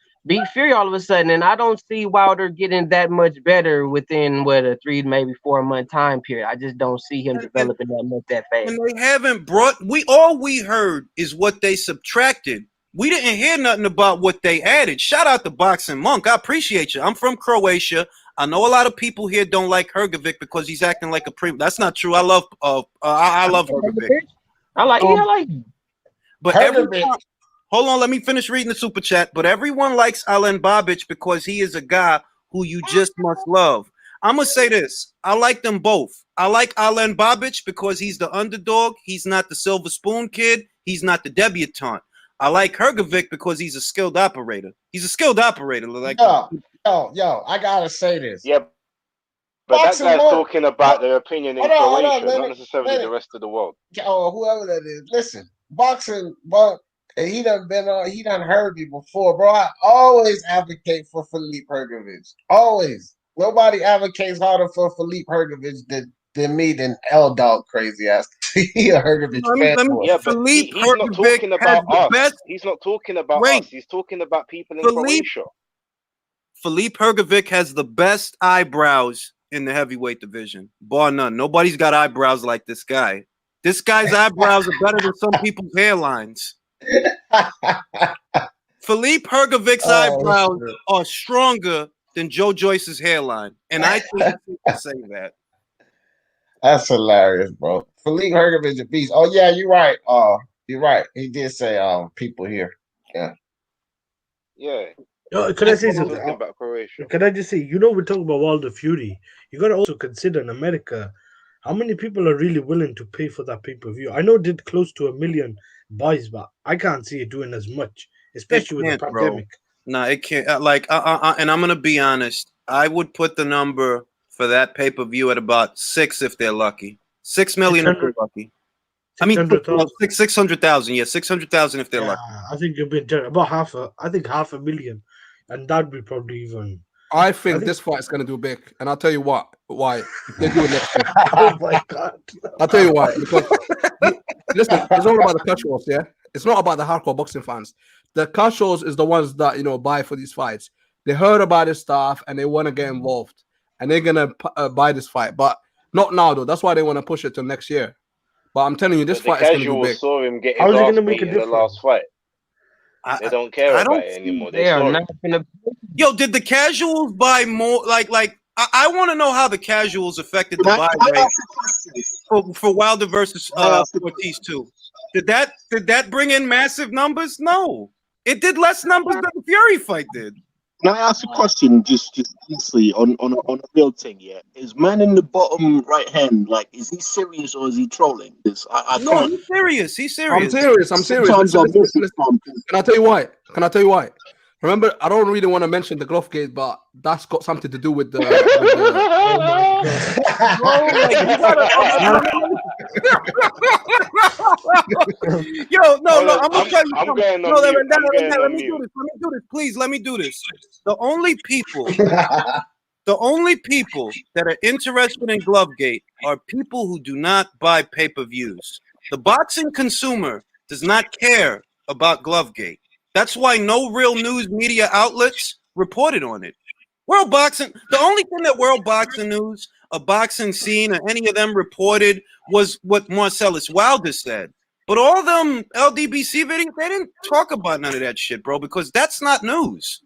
Fury all of a sudden, and I don't see Wilder getting that much better within a 3 maybe 4 month time period. I just don't see him developing that fast. And they haven't brought. All we heard is what they subtracted. We didn't hear nothing about what they added. Shout out to Boxing Monk. I appreciate you. I'm from Croatia. I know a lot of people here don't like Hrgovic because he's acting like a premium. That's not true. I love Hrgovic. I like him. But everyone, hold on, let me finish reading the super chat. But everyone likes Alen Babic because he is a guy who you just must love. I'm gonna say this. I like them both. I like Alen Babic because he's the underdog. He's not the silver spoon kid. He's not the debutante. I like Hrgovic because he's a skilled operator. He's a skilled operator. Like Yo, I gotta say this. Yeah, but Boxing that guy's Monk- talking about their opinion in Hold on, Croatia, not necessarily the rest of the world. Or whoever that is. Listen, Boxing Monk, and he done heard me before, bro. I always advocate for Philippe Hrgovic. Always. Nobody advocates harder for Philippe Hrgovic than me, than L Dog crazy ass. He a Hrgovic fan. Yeah, but he's not talking about us. He's not talking about us. He's talking about people in Croatia. Philippe Hrgovic has the best eyebrows in the heavyweight division, bar none. Nobody's got eyebrows like this guy. This guy's eyebrows are better than some people's hairlines. Philippe Hrgovic's eyebrows are stronger than Joe Joyce's hairline, and I think you can say that. That's hilarious, bro. Philippe Hrgovic a beast. Oh yeah, you're right. You're right. He did say people here. Yeah. Yeah. Can I say something? About Croatia. Can I just say, we're talking about Wilder Fury. You got to also consider in America, how many people are really willing to pay for that pay-per-view? I know it did close to 1 million buys, but I can't see it doing as much, especially with the pandemic. No, it can't. And I'm gonna be honest. I would put the number for that pay-per-view at about 6 if they're lucky. 6 million if they're lucky. I mean, 600,000. Yeah, 600,000 if they're lucky. I think you've been about half a million, and that'd be probably even. I think this fight is gonna do big, and I'll tell you why. If they do it next year. Oh my god! I'll tell you why. Because listen, it's all about the casuals, yeah. It's not about the hardcore boxing fans. The casuals is the ones that buy for these fights. They heard about this stuff and they want to get involved, and they're gonna buy this fight. But not now, though. That's why they want to push it to next year. But I'm telling you, this fight is gonna do big. Saw him get his ass beat in the last fight. They don't care about it anymore. They are not gonna. Yo, did the casuals buy more? Like I want to know how the casuals affected the buy rate for Wilder versus Ortiz too. Did that bring in massive numbers? No, it did less numbers than the Fury fight did. Can I ask a question, just honestly, on a real thing? Yeah, is man in the bottom right hand, like, is he serious or is he trolling? This I No, can't. he's serious. He's I'm serious. serious. I'm serious. Sometimes Listen, I miss listen, it listen. Can I tell you why? Can I tell you why? Remember, I don't really want to mention the glove gate, but that's got something to do with the. Oh my god. Bro, like you gotta. Yo, no, Hold on, I'm gonna tell you I'm something. going No, on mute. I'm going let on me do mute. this. Let me do this. Please, let me do this. The only people that are interested in Glovegate are people who do not buy pay-per-views. The boxing consumer does not care about Glovegate. That's why no real news media outlets reported on it. World Boxing, the only thing that World Boxing News, a boxing scene, or any of them reported was what Marcellus Wilder said. But all them LDBC videos, they didn't talk about none of that shit, bro, because that's not news.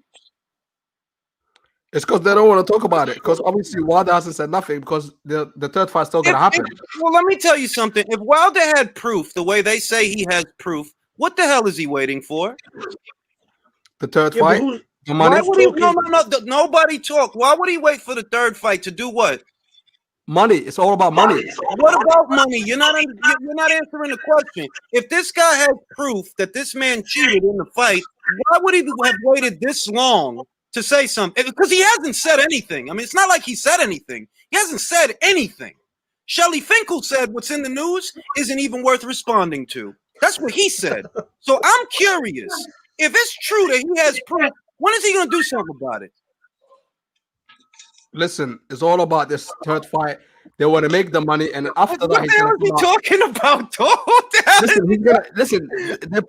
It's because they don't want to talk about it. Because obviously Wilder hasn't said nothing because the third fight's still gonna happen. Well, let me tell you something. If Wilder had proof, the way they say he has proof, what the hell is he waiting for? The third Yeah, but fight, who's the money, Why would he? talking? Nobody talk. Why would he wait for the third fight to do what? money. It's all about money. What about money? You're not answering the question. If this guy has proof that this man cheated in the fight, why would he have waited this long to say something? Because he hasn't said anything. I mean, it's not like he said anything. He hasn't said anything. Shelley Finkel said what's in the news isn't even worth responding to. That's what he said. So I'm curious. If it's true that he has proof, when is he going to do something about it? Listen, it's all about this third fight. They want to make the money, and after that, What he's the hell gonna is he come out. talking about, dog? What the hell Listen, he's gonna listen.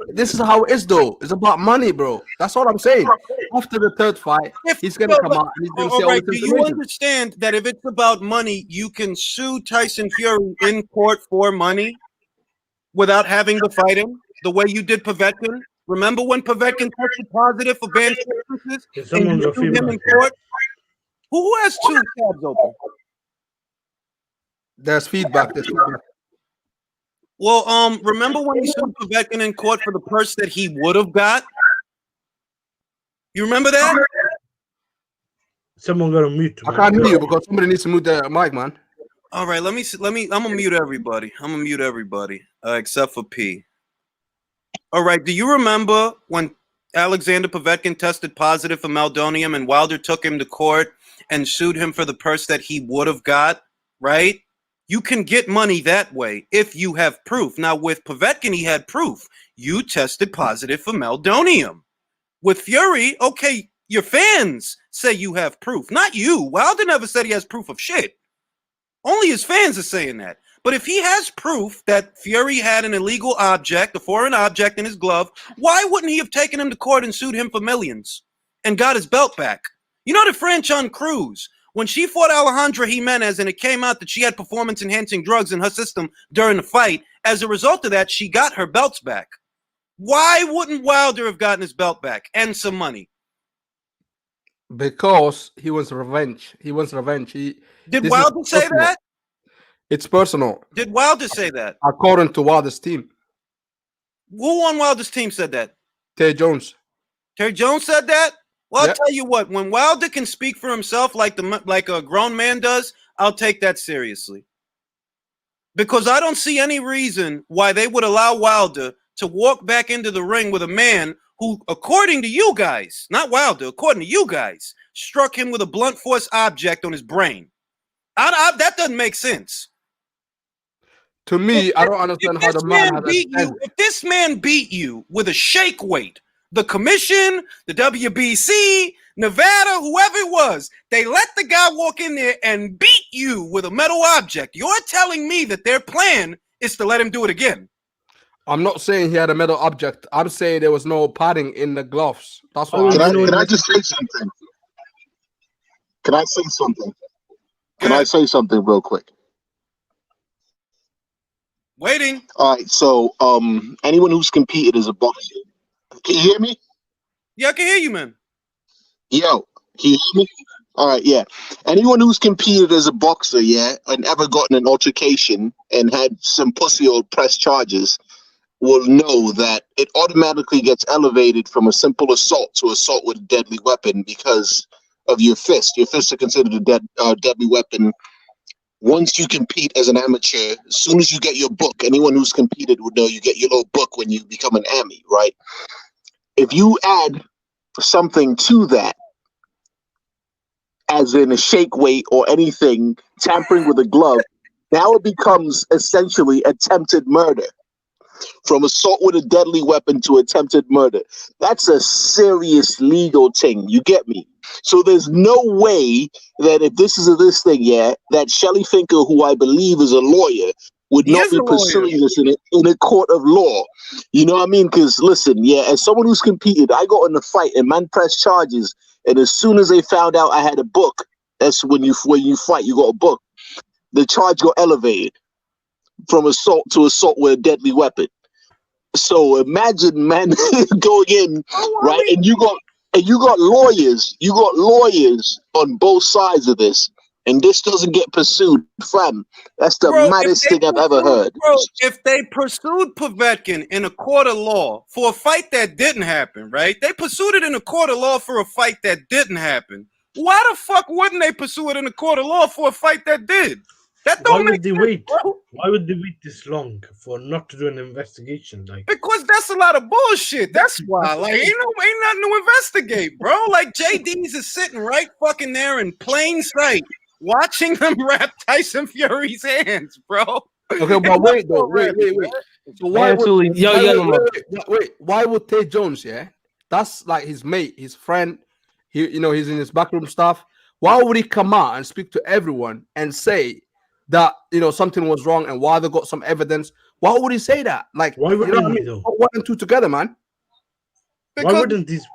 This is how it is, though. It's about money, bro. That's all I'm saying. After the third fight, he's gonna come out and he's gonna say all right, this do you information. understand that if it's about money, you can sue Tyson Fury in court for money without having to fight him, the way you did Povetkin? Remember when Povetkin tested positive for banned substances and Someone you got sued him feedback. in court? Who has two tabs open? There's feedback. There's feedback. Well, remember when he sued Povetkin in court for the purse that he would have got? You remember that? Someone got a mute. I Man. can't hear you because somebody needs to mute the mic, man. All right, let me. I'm gonna mute everybody. Except for P. All right. Do you remember when Alexander Povetkin tested positive for meldonium and Wilder took him to court and sued him for the purse that he would have got? Right. You can get money that way if you have proof. Now with Povetkin, he had proof. You tested positive for meldonium. With Fury, okay, your fans say you have proof, not you. Wilder never said he has proof of shit. Only his fans are saying that. But if he has proof that Fury had an illegal object, a foreign object in his glove, why wouldn't he have taken him to court and sued him for millions and got his belt back? You know that Franchon Cruz, when she fought Alejandra Jimenez and it came out that she had performance-enhancing drugs in her system during the fight, as a result of that, she got her belts back. Why wouldn't Wilder have gotten his belt back and some money? Because he wants revenge. He wants revenge. Did Wilder say that? It's personal. Did Wilder say that? According to Wilder's team. Who on Wilder's team said that? Terry Jones. Terry Jones said that? Well, Yeah. I'll tell you what. When Wilder can speak for himself like a grown man does, I'll take that seriously. Because I don't see any reason why they would allow Wilder to walk back into the ring with a man who, according to you guys, not Wilder, according to you guys, struck him with a blunt force object on his brain. That doesn't make sense. To me, I don't understand how the man beat you. If this man beat you with a shake weight, the commission, the WBC, Nevada, whoever it was, they let the guy walk in there and beat you with a metal object. You're telling me that their plan is to let him do it again. I'm not saying he had a metal object. I'm saying there was no padding in the gloves. That's what Can I just say something? Can I say something? Can I say something real quick? Waiting. All right. So, anyone who's competed as a boxer, can you hear me? Yeah, I can hear you, man. Yo, can you hear me? All right, yeah. Anyone who's competed as a boxer, yeah, and ever gotten an altercation and had some pussy or press charges, will know that it automatically gets elevated from a simple assault to assault with a deadly weapon because of your fist. Your fists are considered a deadly weapon. Once you compete as an amateur, as soon as you get your book, anyone who's competed would know you get your little book when you become an AMI, right? If you add something to that, as in a shake weight or anything, tampering with a glove, now it becomes essentially attempted murder. From assault with a deadly weapon to attempted murder. That's a serious legal thing. You get me? So there's no way that if this is this thing, that Shelley Finkel, who I believe is a lawyer, would He not is be a lawyer. pursuing this in a court of law. You know what I mean? Because listen, as someone who's competed, I got in a fight and man pressed charges, and as soon as they found out I had a book, that's when you fight, you got a book. The charge got elevated from assault to assault with a deadly weapon. So imagine, man, going in, right? And you got lawyers. You got lawyers on both sides of this, and this doesn't get pursued, fam. That's the maddest thing I've ever heard. Bro, if they pursued Povetkin in a court of law for a fight that didn't happen, right? They pursued it in a court of law for a fight that didn't happen. Why the fuck wouldn't they pursue it in a court of law for a fight that did? That don't make sense, bro. Why would they wait this long for not to do an investigation? Like, because that's a lot of bullshit. That's why. Like, ain't nothing to investigate, bro. Like, JD's is sitting right fucking there in plain sight, watching them wrap Tyson Fury's hands, bro. Okay, but wait. So why would Tate Jones? Yeah, that's like his mate, his friend. He's in his backroom stuff. Why would he come out and speak to everyone and say that something was wrong and why they got some evidence? Why would he say that? Like, why wouldn't he though? Put one and two together, man. Because, why wouldn't these?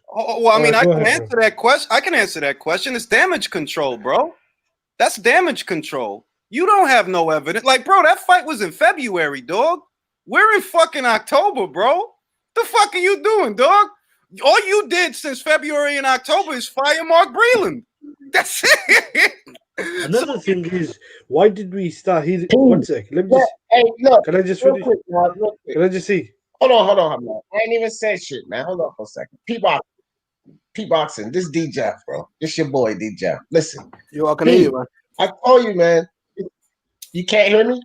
Well, I mean, I can answer that question. I can answer that question. It's damage control, bro. That's damage control. You don't have no evidence. Like, bro, that fight was in February, dog. We're in fucking October, bro. The fuck are you doing, dog? All you did since February and October is fire Mark Breland. That's it. Another thing is, why did we start here? 1 sec. Let me just. Hey, look. Can I just real finish? quick, man, real quick. Can I just see? Hold on, man. I ain't even said shit, man. Hold on for a second. P-Boxing. This D-Jeff, bro. This your boy, D-Jeff. Listen. Yo, I can hear you, man. I told you, man. You can't hear me?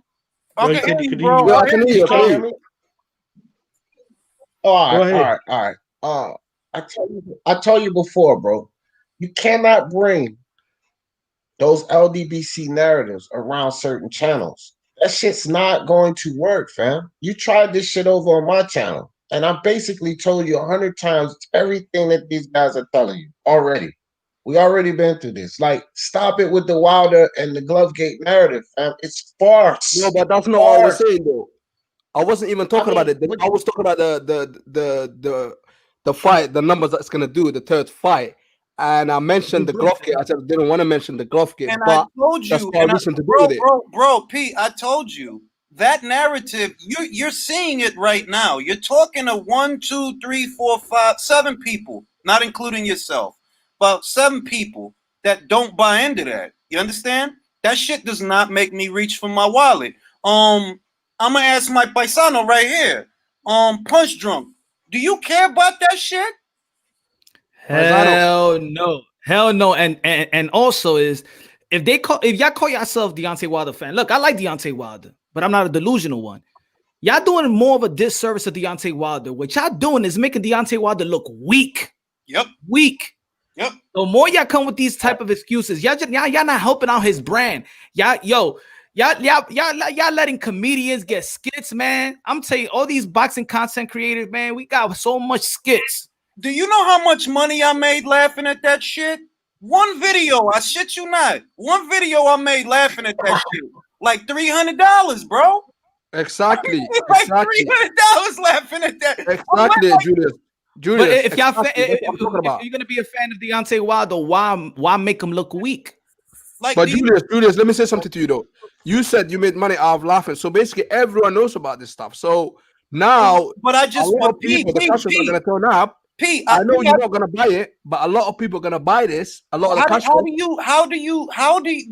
I can hear you, bro. I can hear you. You can't hear me? All right. I told you before, bro. You cannot bring those LDBC narratives around certain channels. That shit's not going to work, fam. You tried this shit over on my channel, and I basically told you 100 times everything that these guys are telling you already. We already been through this. Like, stop it with the Wilder and the Glovegate narrative, fam. It's farce. No, but that's not what I was saying, though. I wasn't even talking about it. I was talking about the fight, the numbers that's gonna do the third fight, and I mentioned the Glovegate. I said I didn't want to mention the Glovegate, and but I told you, bro, Pete, I told you that narrative. You're seeing it right now. You're talking to 1, 2, 3, 4, 5, 7 people, not including yourself. About 7 people that don't buy into that. You understand? That shit does not make me reach for my wallet. I'm gonna ask my paisano right here. Punch Drunk. Do you care about that shit? Hell no. And also is if y'all call yourself Deontay Wilder fan. Look, I like Deontay Wilder, but I'm not a delusional one. Y'all doing more of a disservice to Deontay Wilder. What y'all doing is making Deontay Wilder look weak. Yep. Weak. Yep. The more y'all come with these type of excuses, y'all not helping out his brand. Y'all letting comedians get skits, man. I'm telling you, all these boxing content creators, man, we got so much skits. Do you know how much money I made laughing at that shit? One video, I shit you not. One video I made laughing at that shit. Like $300, bro. Exactly. Like $300 laughing at that. Exactly, Julius. But if you're gonna be a fan of Deontay Wilder, why make him look weak? Like, but Julius, let me say something to you though. You said you made money out of laughing, so basically everyone knows about this stuff. So now, but I just want people, the customers are gonna turn up. Pete, I know you're not gonna buy it, but a lot of people are gonna buy this. A lot of the customers. How do you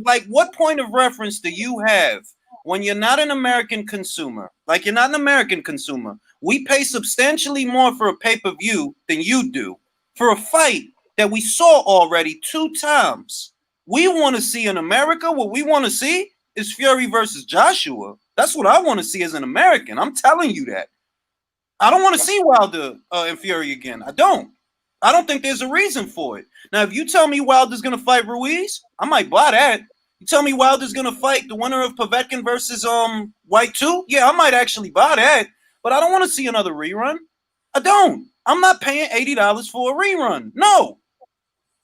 like? What point of reference do you have when you're not an American consumer, like you're not an American consumer, we pay substantially more for a pay-per-view than you do for a fight that we saw already 2 times. We want to see in America, what we want to see is Fury versus Joshua. That's what I want to see as an American. I'm telling you that. I don't want to see Wilder and Fury again. I don't think there's a reason for it. Now, if you tell me Wilder's going to fight Ruiz, I might buy that. You tell me Wilder's going to fight the winner of Povetkin versus White 2? Yeah, I might actually buy that. But I don't want to see another rerun. I don't. I'm not paying $80 for a rerun. No.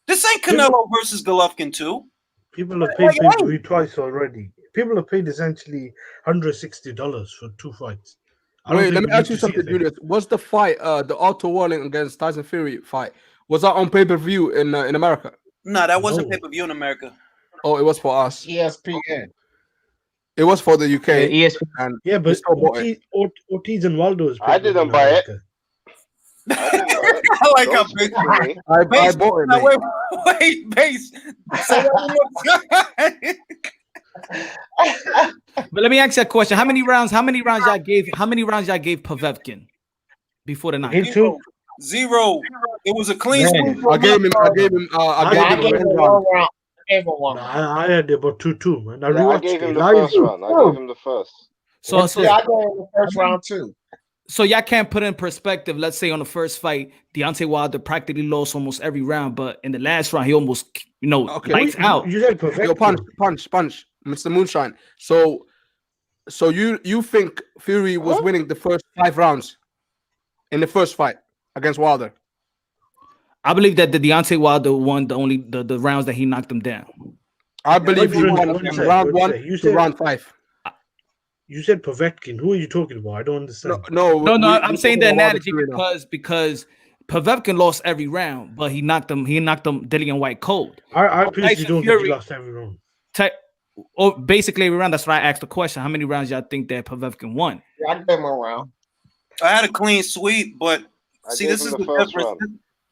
This ain't Canelo versus Golovkin 2. People have paid pay-per-view twice already. People have paid essentially $160 for 2 fights. Wait, let me ask you something, Julius. Was the fight, the Otto Warling against Tyson Fury fight, was that on pay-per-view in America? No, that wasn't pay-per-view in America. Oh, it was for us. ESPN. It was for the UK. Yeah, and yeah, but Ortiz and Waldo's. I didn't buy it. I like how big I bought it. No, wait, Base. Say that one more time. But let me ask you a question: How many rounds y'all gave Povetkin before the night? Zero. It was a clean sweep. I gave him one round. I had about 2-2, man. I gave him the first round. I gave him the first. So I gave him the first round too. So y'all can't put in perspective. Let's say on the first fight, Deontay Wilder practically lost almost every round, but in the last round, he almost, lights out. You said punch, Mr. Moonshine. So you think Fury was winning the first 5 rounds in the first fight against Wilder? I believe that the Deontay Wilder won the rounds that he knocked him down. I believe he won from round 1 to round 5. You said Povetkin. Who are you talking about? I don't understand. No. I'm saying the analogy because Povetkin lost every round, but he knocked him Dillian White cold. I personally don't think he lost every round. Basically every round. That's why I asked the question: How many rounds y'all think that Povetkin won? Yeah, I gave him a round. I had a clean sweep, but see, this is the difference.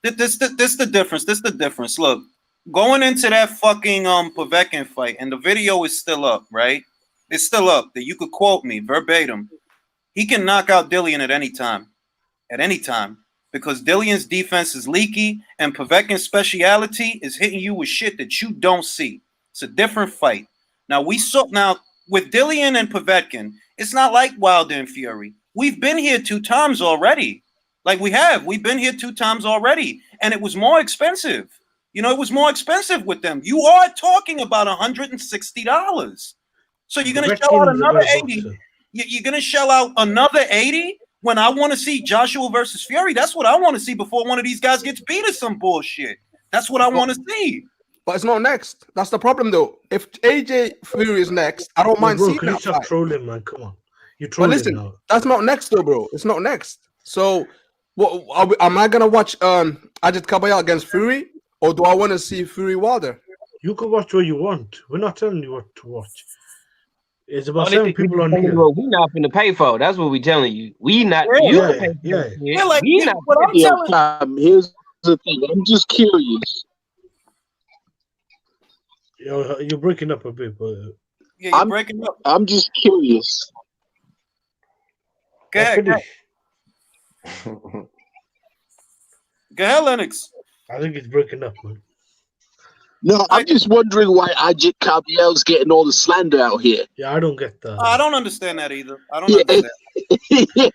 This the difference. This the difference. Look, going into that fucking Povetkin fight, and the video is still up, right? It's still up that you could quote me verbatim. He can knock out Dillian at any time, because Dillian's defense is leaky and Povetkin's speciality is hitting you with shit that you don't see. It's a different fight. Now with Dillian and Povetkin, it's not like Wilder and Fury. We've been here 2 times already. We've been here 2 times already, and it was more expensive. It was more expensive with them. You are talking about $160. So you're gonna shell out another 80. You're gonna shell out another 80 when I want to see Joshua versus Fury. That's what I want to see before one of these guys gets beat or some bullshit. That's what I want to see. But it's not next. That's the problem, though. If AJ Fury is next, I don't mind seeing that. Stop trolling, man. Come on, you trolling. But listen, now. That's not next, though, bro. It's not next. So, am I gonna watch Ajit Kabaya against Fury, or do I want to see Fury Wilder? You can watch what you want. We're not telling you what to watch. It's about 7 people on here. We not finna pay for. That's what we telling you. We not. Here's the thing. I'm just curious. You're breaking up a bit, but you're breaking up. I'm just curious. Go ahead, Lennox. I think it's breaking up, man. No, I'm just wondering why Ajit Kabiel's getting all the slander out here. Yeah, I don't get that. I don't understand that either. I don't understand.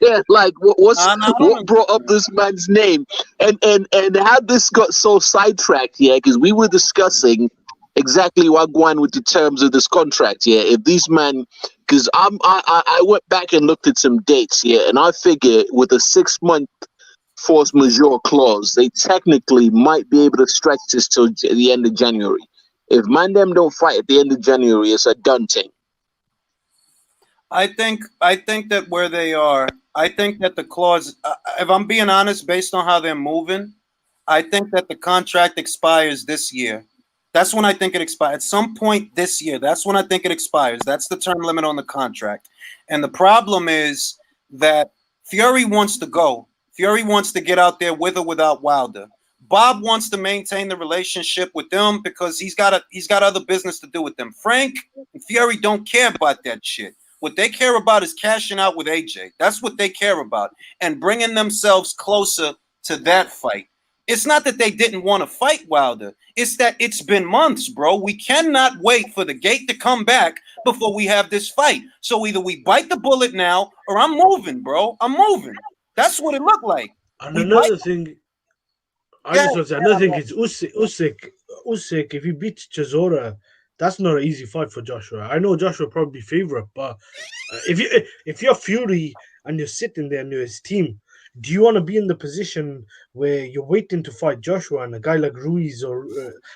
Yeah, like what brought up this man's name, and how this got so sidetracked? Yeah, because we were discussing exactly what going with the terms of this contract. Yeah, if these men, because I went back and looked at some dates. Yeah, and I figure with a 6-month force majeure clause, they technically might be able to stretch this till the end of January. If Mandem don't fight at the end of January, it's a done thing. I think that where they are, I think that the clause, if I'm being honest, based on how they're moving, I think that the contract expires this year. That's when I think it expires. At some point this year, that's when I think it expires. That's the term limit on the contract. And the problem is that Fury wants to go. Fury wants to get out there with or without Wilder. Bob wants to maintain the relationship with them because he's got other business to do with them. Frank and Fury don't care about that shit. What they care about is cashing out with AJ. That's what they care about, and bringing themselves closer to that fight. It's not that they didn't want to fight Wilder. It's that it's been months, bro. We cannot wait for the gate to come back before we have this fight. So either we bite the bullet now, or I'm moving, bro. I'm moving. That's what it looked like. And another thing, I just want to say, another thing is Usyk, if he beats Chisora, that's not an easy fight for Joshua. I know Joshua probably favorite, but if you're Fury and you're sitting there and you're his team, do you want to be in the position where you're waiting to fight Joshua and a guy like Ruiz or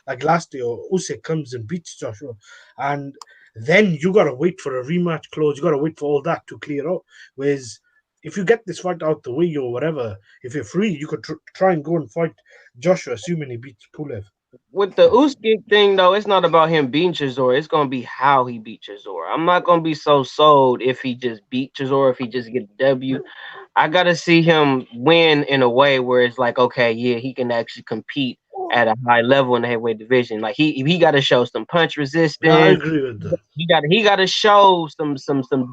like last year or Usyk comes and beats Joshua, and then you gotta wait for a rematch clause, you gotta wait for all that to clear out. Whereas if you get this fight out the way or whatever, if you're free, you could try and go and fight Joshua, assuming he beats Pulev. With the Usyk thing, though, it's not about him beating Chisora. It's going to be how he beat Chisora. I'm not going to be so sold if he just beat Chisora, if he just get a W. I got to see him win in a way where it's like, okay, yeah, he can actually compete at a high level in the heavyweight division. Like he got to show some punch resistance. Yeah, I agree with that. He got to show some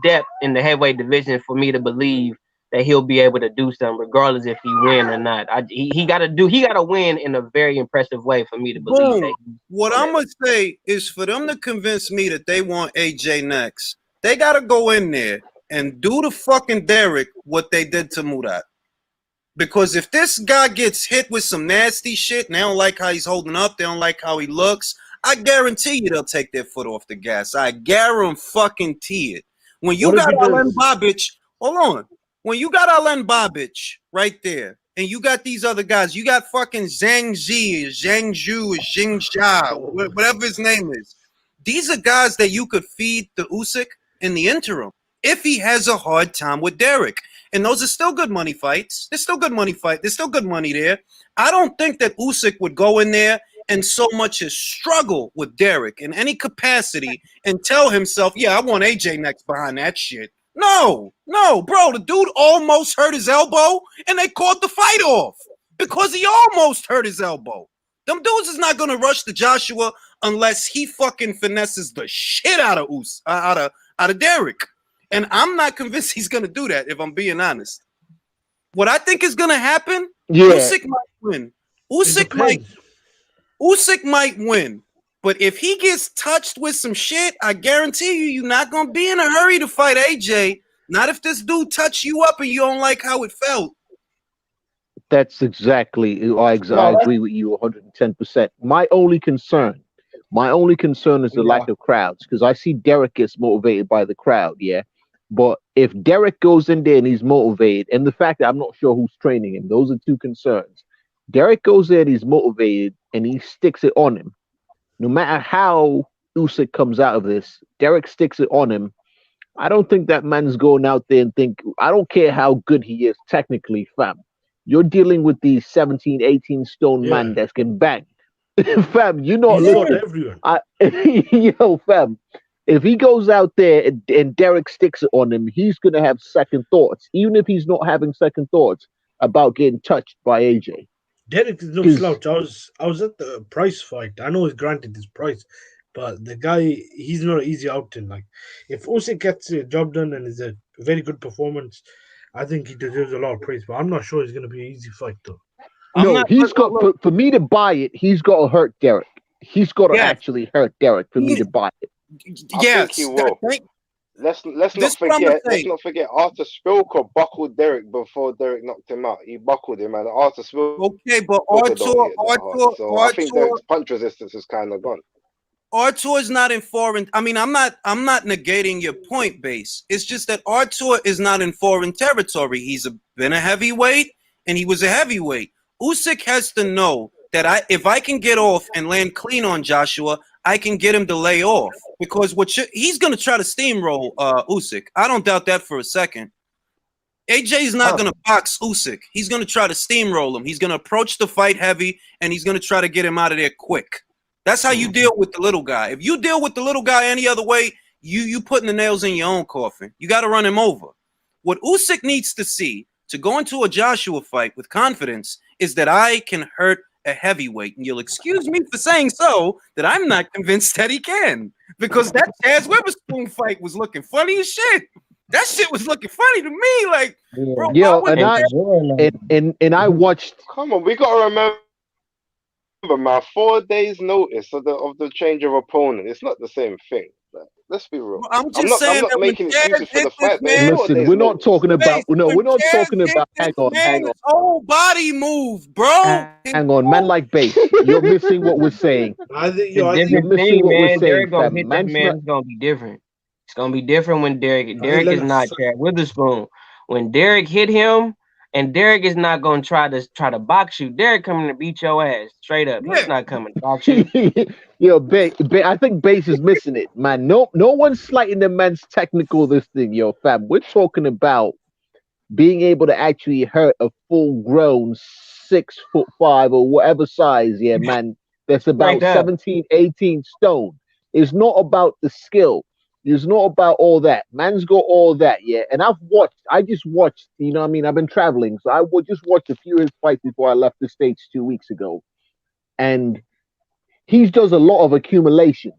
depth in the heavyweight division for me to believe that he'll be able to do something, regardless if he win or not. He got to win in a very impressive way for me to believe that. What I'm gonna say is, for them to convince me that they want AJ next, they gotta go in there and do to fucking Derek what they did to Murat. Because if this guy gets hit with some nasty shit, and they don't like how he's holding up, they don't like how he looks, I guarantee you they'll take their foot off the gas. I guarantee it. When you got Alen Babic, hold on. When you got Alen Babic right there, and you got these other guys, you got fucking Zhang Ji, Zhang Zhu, Xing Jia, whatever his name is. These are guys that you could feed to Usyk in the interim if he has a hard time with Derek. And those are still good money fights. There's still good money fight. There's still good money there. I don't think that Usyk would go in there and so much as struggle with Derek in any capacity and tell himself, yeah, I want AJ next behind that shit. No, bro, the dude almost hurt his elbow and they called the fight off because he almost hurt his elbow. Them dudes is not going to rush to Joshua unless he fucking finesses the shit out of Derek. And I'm not convinced he's going to do that, if I'm being honest. What I think is going to happen, Usyk might win. Usyk might win. But if he gets touched with some shit, I guarantee you're not going to be in a hurry to fight AJ. Not if this dude touch you up and you don't like how it felt. That's exactly, I agree with you 110%. My only concern is the lack of crowds, because I see Derek gets motivated by the crowd, yeah? But if Derek goes in there and he's motivated, and the fact that I'm not sure who's training him, those are two concerns. Derek goes there and he's motivated and he sticks it on him. No matter how Usyk comes out of this, Derek sticks it on him. I don't think that man's going out there and think, I don't care how good he is technically, fam. You're dealing with these 17, 18 stone man that's getting banged. Fam, you're not looking. Yo, fam, if he goes out there and Derek sticks it on him, he's going to have second thoughts, even if he's not having second thoughts about getting touched by AJ. Derek is no slouch. I was at the Price fight. I know he's granted his price, but the guy, he's not an easy outing. Like, if Usyk gets a job done and is a very good performance, I think he deserves a lot of praise. But I'm not sure it's going to be an easy fight, though. No, he's got for me to buy it. He's got to hurt Derek. He's got to actually hurt Derek for me to buy it. I think he will. Let's not forget Arthur Spilker buckled Derek before Derek knocked him out. He buckled him, and Arthur Spilker. Okay, but I think Derek's punch resistance is kind of gone. Artur is not in foreign. I mean, I'm not negating your point, Base. It's just that Artur is not in foreign territory. He's been a heavyweight, and he was a heavyweight. Usyk has to know that if I can get off and land clean on Joshua, I can get him to lay off, because he's going to try to steamroll Usyk. I don't doubt that for a second. AJ's not going to box Usyk. He's going to try to steamroll him. He's going to approach the fight heavy, and he's going to try to get him out of there quick. That's how you deal with the little guy. If you deal with the little guy any other way, you putting the nails in your own coffin. You got to run him over. What Usyk needs to see to go into a Joshua fight with confidence is that I can hurt a heavyweight. And you'll excuse me for saying so, that I'm not convinced that he can. because that Chaz Witherspoon fight was looking funny as shit. That shit was looking funny to me. Like, bro, why Yo, would and I watched. Come on, we gotta remember, man. 4 days notice of the change of opponent. It's not the same thing. Like, let's be real. I'm just saying I'm not that when making Chaz excuses for hit the this fight, but it's man, 4 Listen, days we're not notice. talking about. No, when we're not Chaz talking hit about. this Hang on, man, hang on. his whole body moved, bro. Hang on, man, like base. You're missing what we're saying. It's a You're different missing thing, what we're man. saying, Derek gonna fam. hit this man. It's gonna be different. It's gonna be different when Derek is not Chad Witherspoon. When Derek hit him, and Derek is not gonna try to box you. Derek coming to beat your ass straight up. He's not coming to box you. Yo, I think Base is missing it, man. No one's slighting the man's technical this thing, yo, fam. We're talking about being able to actually hurt a full-grown 6'5" or whatever size, yeah, man. That's about Straight up. 17, 18 stone. It's not about the skill. It's not about all that. Man's got all that, yeah. And I just watched, you know what I mean? I've been traveling, so I would just watch a few of his fights before I left the States 2 weeks ago. And he does a lot of accumulation.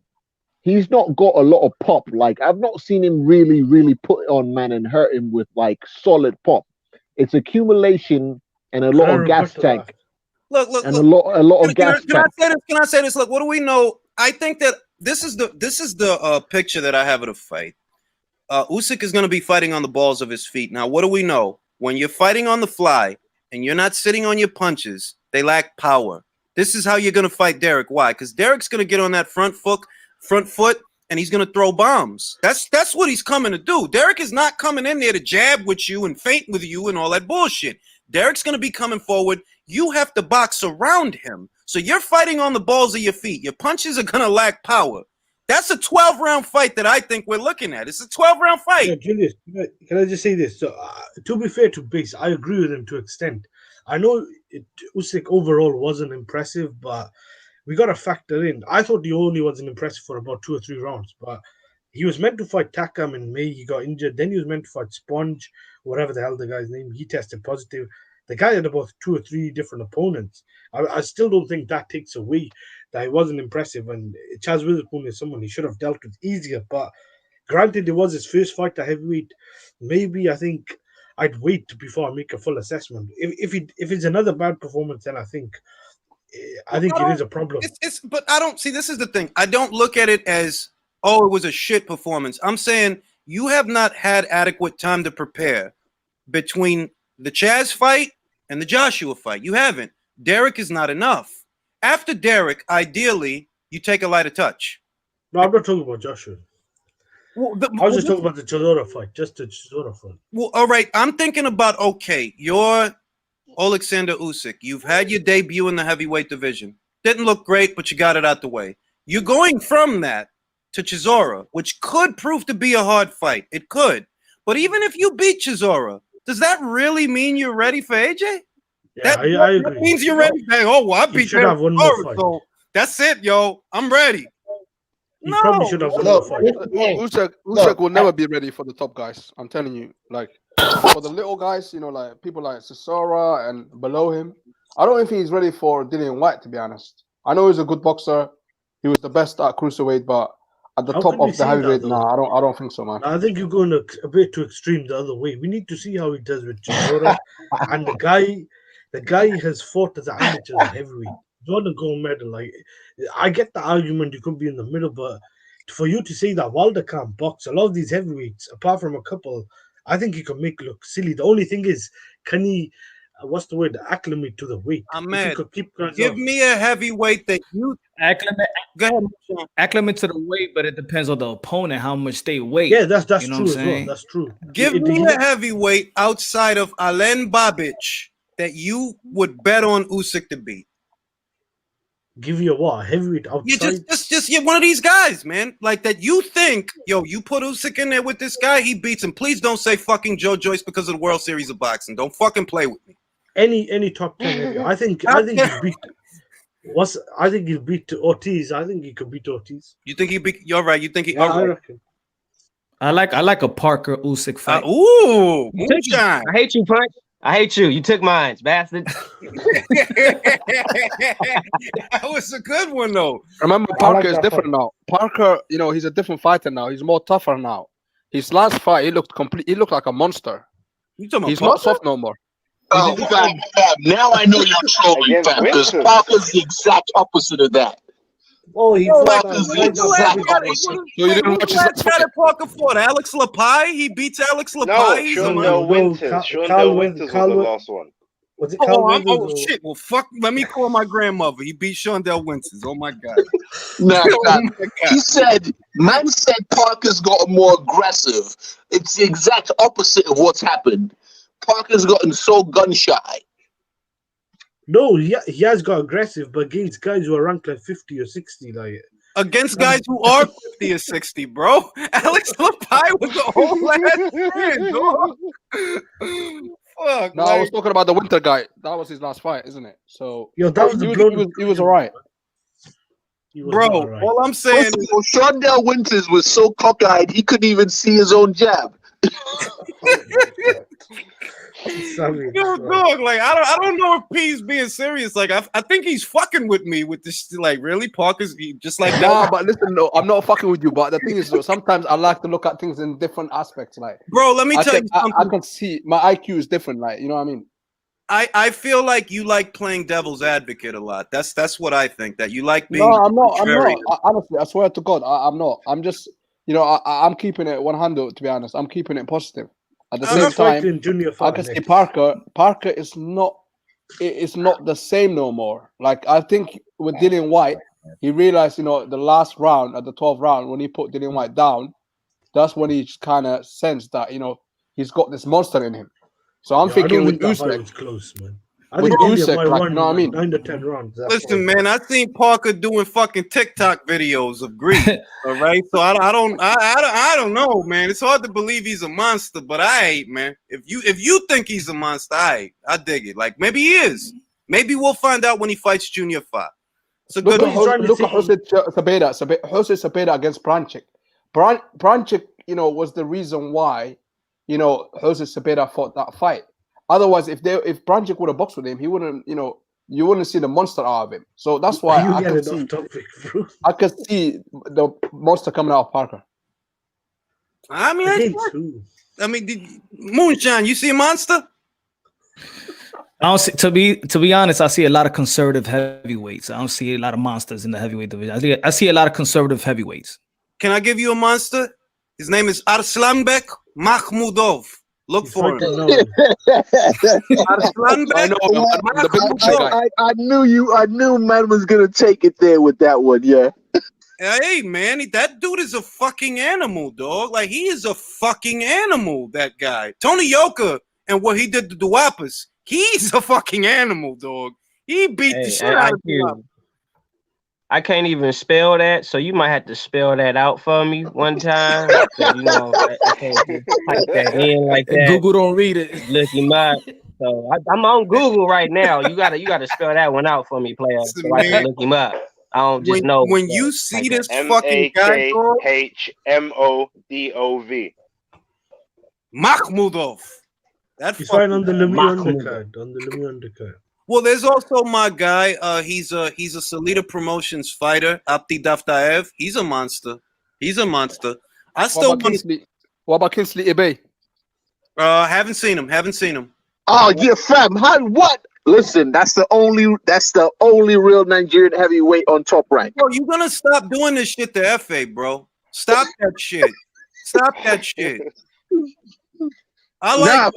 He's not got a lot of pop. Like, I've not seen him really, really put it on man and hurt him with like solid pop. It's accumulation and a lot of gas tank. Look, and a lot of gas tank. Can I say this? Look, what do we know? I think that this is the picture that I have of the fight. Usyk is going to be fighting on the balls of his feet. Now, what do we know? When you're fighting on the fly and you're not sitting on your punches, they lack power. This is how you're going to fight Derek. Why? Because Derek's going to get on that front foot, and he's going to throw bombs. That's what he's coming to do. Derek is not coming in there to jab with you and feint with you and all that bullshit. Derek's going to be coming forward. You have to box around him. So you're fighting on the balls of your feet. Your punches are going to lack power. That's a 12-round fight that I think we're looking at. It's a 12-round fight. Yeah, Julius, can I just say this? So, to be fair to Base, I agree with him to an extent. I know Usyk overall wasn't impressive, but we got to factor in. I thought he only wasn't impressive for about 2 or 3 rounds, but he was meant to fight Takam in May. He got injured. Then he was meant to fight Sponge, whatever the hell the guy's name. He tested positive. The guy had about 2 or 3 different opponents. I still don't think that takes away that he wasn't impressive. And Chaz Witherspoon is someone he should have dealt with easier. But granted, it was his first fight at heavyweight. Maybe I think I'd wait before I make a full assessment. If it's another bad performance, then I think it is a problem. But I don't see. This is the thing. I don't look at it as, oh, it was a shit performance. I'm saying you have not had adequate time to prepare between the Chaz fight and the Joshua fight. You haven't. Derek is not enough. After Derek, ideally, you take a lighter touch. No, I'm not talking about Joshua. Well, I was just talking about the Chisora fight, just the Chisora fight. Well, all right. I'm thinking about, okay, you're Alexander Usyk. You've had your debut in the heavyweight division. Didn't look great, but you got it out the way. You're going from that to Chisora, which could prove to be a hard fight. It could. But even if you beat Chisora, does that really mean you're ready for AJ? Yeah, I agree. That means you're ready. Oh, well, I beat Chisora, so that's it, yo. I'm ready. You probably should have won the fight. Usyk will never be ready for the top guys. I'm telling you. Like, for the little guys, like people like Chisora and below him, I don't think he's ready for Dillian White, to be honest. I know he's a good boxer. He was the best at cruiserweight, but at the top of the heavyweight, I don't think so, man. I think you're going a bit too extreme the other way. We need to see how he does with Chisora. And the guy has fought as an amateur at heavyweight. Won a gold medal. Like, I get the argument you could be in the middle, but for you to say that Wilder can't box, a lot of these heavyweights, apart from a couple, I think he can make look silly. The only thing is, can he, what's the word, acclimate to the weight? Ahmed, give me a heavyweight that you acclimate. Go ahead. Acclimate to the weight, but it depends on the opponent how much they weigh. Yeah, that's you true as well. That's true. Give me a heavyweight outside of Alen Babic that you would bet on Usyk to beat. Give you a heavyweight outside? Just one of these guys, man. Like that you think, yo, you put Usyk in there with this guy, he beats him. Please don't say fucking Joe Joyce because of the World Series of Boxing. Don't fucking play with me. Any top 10. I think he'll beat. I think he'll beat Ortiz. I think he could beat Ortiz. You think he beat? You're right. You think he? Yeah, I reckon. I like a Parker Usyk fight. Ooh, I hate you, Punch. I hate you. You took mine, bastard. That was a good one though. Remember, I Parker like is that different now. Parker, he's a different fighter now. He's more tougher now. His last fight, he looked like a monster. You talking He's about not soft no more. Oh, fam. Now I know you're trolling, Against fam, because Winston. Parker's the exact opposite of that. Oh, he Yo, fought Parker's the right who's the now. last exact guy? opposite. So you didn't Who's watch the his last last guy fight? that Parker fought? Alex Lapai? He beats Alex Lapai. No, He's a Shondell Winters. Shondell Winters was the last one. Was it Carl Weathers? Oh shit! Well, fuck. Let me call my grandmother. He beat Shondell Winters. Oh my god. Nah, Oh fam. my He god. man said Parker's gotten more aggressive. It's the exact opposite of what's happened. Parker's gotten so gun shy. No, he has got aggressive, but against guys who are ranked like 50 or 60, like Against guys who are 50 or 60, bro. Alex Lapai was the whole last man, dog. Fuck. No, I was talking about the Winter guy. That was his last fight, isn't it? So yo, that was he was all right. Bro, all I'm saying is Shondell Winters was so cockeyed he couldn't even see his own jab. yo, dog, like I don't know if P's being serious. Like I think he's fucking with me with this. Like really, Parker's just like Nah, that. but listen, no, I'm not fucking with you. But the thing is, though, sometimes I like to look at things in different aspects. Like, Bro, let me tell you something. I can see my IQ is different. Like, you know what I mean? I feel like you like playing devil's advocate a lot. That's what I think. That you like being. No, I'm not. contrarian. Honestly, I swear to God, I'm not. I'm just, I'm keeping it 100. To be honest, I'm keeping it positive. At the same time, I can see Parker is not. It's not the same no more. Like I think with Dillian White, he realized, the last round at the 12th round when he put Dillian White down, that's when he kind of sensed that he's got this monster in him. So I'm thinking with Usyk, was close, man. With Usyk, like, you know what I mean? 9 to 10 rounds. Listen, man, I seen Parker doing fucking TikTok videos of Greek. All right, so I don't know, man. It's hard to believe he's a monster, but I ain't, man. If you think he's a monster, I dig it. Like maybe he is. Maybe we'll find out when he fights Junior 5. It's a good. Look at Jose Cepeda against Pranchik. Pranchik, was the reason why, Jose Cepeda fought that fight. Otherwise, if Pranchik would have boxed with him, he wouldn't, you wouldn't see the monster out of him. So that's why I can see the monster coming out of Parker. I mean, Moonshine, you see a monster? I don't see, to be honest, I see a lot of conservative heavyweights. I don't see a lot of monsters in the heavyweight division. I see a lot of conservative heavyweights. Can I give you a monster? His name is Arslanbek Makhmudov. Look for him. I knew man was gonna take it there with that one, yeah. Hey man, that dude is a fucking animal, dog. Like he is a fucking animal, that guy. Tony Yoka and what he did to Duapas, he's a fucking animal, dog. He beat the shit out of him. I can't even spell that, so you might have to spell that out for me one time. I can't just type that in like that. Google don't read it. Look him up. So I'm on Google right now. You gotta spell that one out for me, player, so I can look him up. I don't just know. When you see this fucking guy, Makhmudov. Makhmudov. He's fighting on the Lemieux undercard. Well, there's also my guy. He's a Salida Promotions fighter, Abdi Daftaev. He's a monster. I still want Kinsley. What about Kinsley Ebay? Haven't seen him. Oh yeah, fam. What? Listen, that's the only real Nigerian heavyweight on Top Rank. Bro, you gonna stop doing this shit to FA, bro? Stop that shit.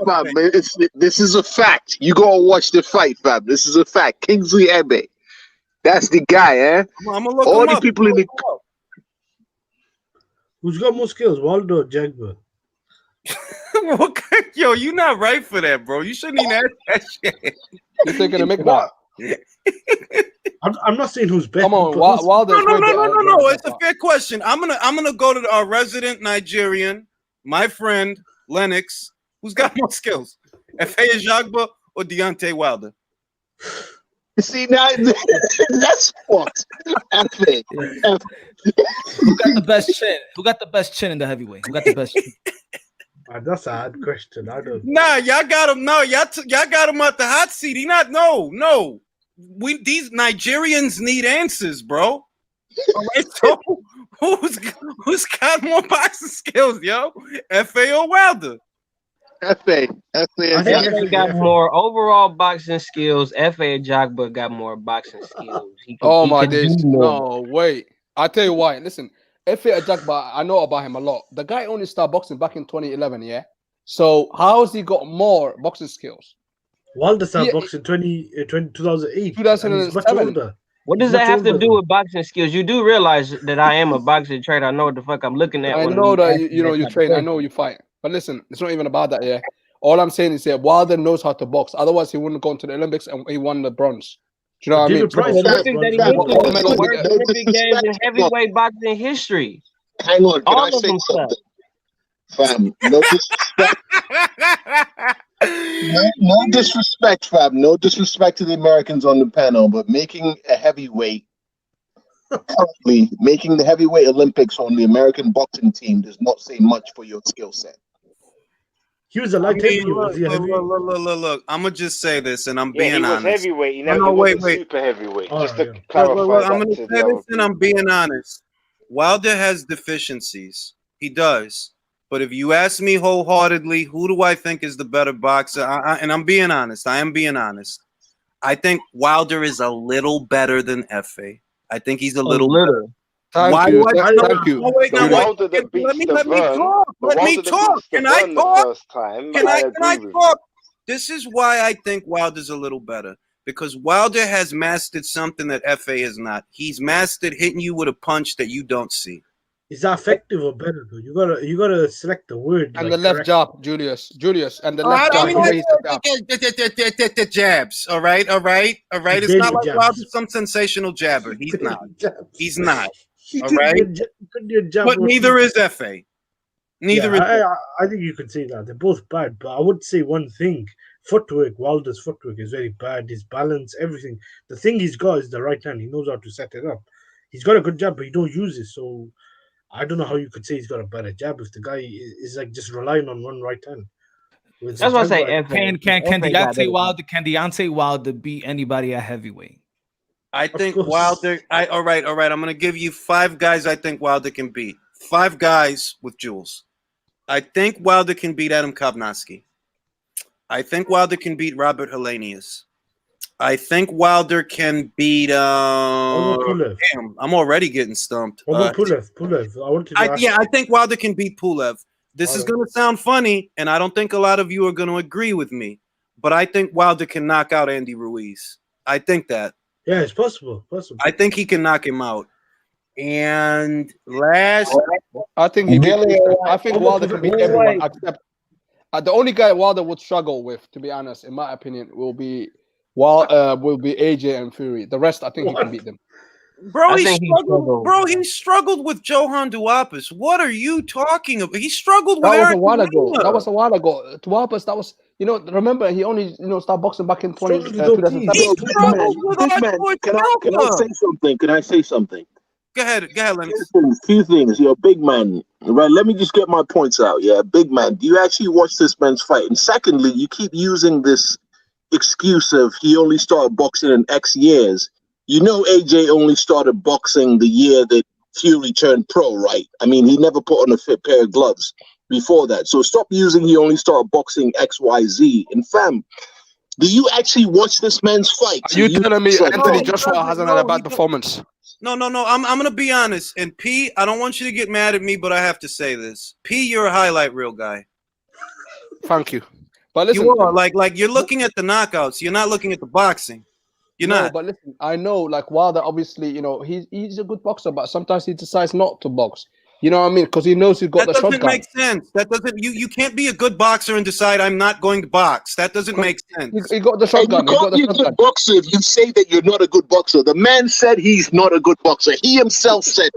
Fam, this is a fact. You gotta watch the fight, fam. This is a fact. Kingsley Ebe. That's the guy, eh? I'm gonna look all him the up. people in the Who's got more skills, Waldo or Jagba? Yo, you not right for that, bro. You shouldn't even ask that shit. You're taking a make that. I'm not saying who's better. Come on, No. It's a fair question. I'm gonna go to our resident Nigerian, my friend Lennox. Who's got more skills, F.A. Jagba or Deontay Wilder? See, now that's fucked. F.A. Who got the best chin? Who got the best chin in the heavyweight? Who got the best chin? That's a hard question. I don't. Nah, y'all got him. No, y'all got him at the hot seat. He not. No. These Nigerians need answers, bro. All right, so who's got more boxing skills, yo? FA or Wilder? FA. I think FA got more overall boxing skills. FA Jogba got more boxing skills. Oh my can do days! more. No, wait. I'll tell you why. Listen, F.A. Ajagba, I know about him a lot. The guy only started boxing back in 2011, yeah? So how has he got more boxing skills? Wilder started boxing 2008. 2007. And he's much older. What does that have to do with boxing skills? You do realize that I am a boxing trainer. I know what the fuck I'm looking at. I know that you train. I know you fight. But listen, it's not even about that, yeah? All I'm saying is that Wilder knows how to box. Otherwise, he wouldn't have gone to the Olympics and he won the bronze. Do you know what I mean? The worst Olympic games in heavyweight boxing history. Hang on, can All I of say them something? Fam, no disrespect. No disrespect, fam. No disrespect to the Americans on the panel, but making a heavyweight, currently making the heavyweight Olympics on the American boxing team does not say much for your skill set. He was a light heavyweight. Look. I'm gonna just say this, and I'm being honest. He was heavyweight. He No, wasn't wait. super heavyweight. Oh, just to Look, clarify I'm that gonna to say the other this, and I'm being honest. Wilder has deficiencies. He does. But if you ask me wholeheartedly, who do I think is the better boxer? And I'm being honest. I am being honest. I think Wilder is a little better than F.A. I think he's a little better. Thank you. Thank you. Wait, Wilder that beats let me talk. Let me talk. Can I talk? Can I talk? This is why I think Wilder's a little better. Because Wilder has mastered something that F.A. has not. He's mastered hitting you with a punch that you don't see. Is that effective or better though? You gotta select the word. And the left jab, Julius, and the left jab. The jabs. All right. It's not like Wilder's some sensational jabber. He's not. He's not. All right. But neither is F.A. Neither is. I think you could say that they're both bad, but I would say one thing: footwork. Wilder's footwork is very bad. His balance, everything. The thing he's got is the right hand. He knows how to set it up. He's got a good jab, but he don't use it. So I don't know how you could say he's got a better jab if the guy is like just relying on one right hand. That's why I say F.A. Can Deontay Wilder beat anybody at heavyweight? I think Wilder. All right. I'm gonna give you 5 guys I think Wilder can beat. 5 guys with jewels. I think Wilder can beat Adam Kovnowski. I think Wilder can beat Robert Helenius. I think Wilder can beat. Damn, I'm already getting stumped. Pulev. I think Wilder can beat Pulev. This is gonna sound funny, and I don't think a lot of you are gonna agree with me, but I think Wilder can knock out Andy Ruiz. I think that. Yeah, it's possible. I think he can knock him out. And last, I think Wilder can beat everyone except the only guy Wilder would struggle with, to be honest, in my opinion, will be AJ and Fury. The rest, I think he can beat them. Bro, he struggled with Johan Duapis. What are you talking about? He struggled with That was a while ago. Duapis, that was, remember, he only, started boxing back in 2007. Can I say something? Go ahead, Lenny. Few things. You're a big man, right? Let me just get my points out. Yeah, big man. Do you actually watch this man's fight? And secondly, you keep using this excuse of he only started boxing in X years. AJ only started boxing the year that Fury turned pro, right? I mean, he never put on a fit pair of gloves before that. So stop using he only started boxing XYZ. And fam, do you actually watch this man's fights? Are you telling me Anthony Joshua hasn't had a bad performance? No. I'm gonna be honest. And P, I don't want you to get mad at me, but I have to say this. P, you're a highlight reel guy. Thank you. But listen, you are like you're looking at the knockouts. You're not looking at the boxing. You're not. But listen, I know like Wilder, obviously, he's a good boxer, but sometimes he decides not to box. You know what I mean? Because he knows he's got the shotgun. That doesn't make sense. That doesn't. You can't be a good boxer and decide I'm not going to box. That doesn't make sense. He got the shotgun. You can't be a good boxer if you say that you're not a good boxer. The man said he's not a good boxer. He himself said.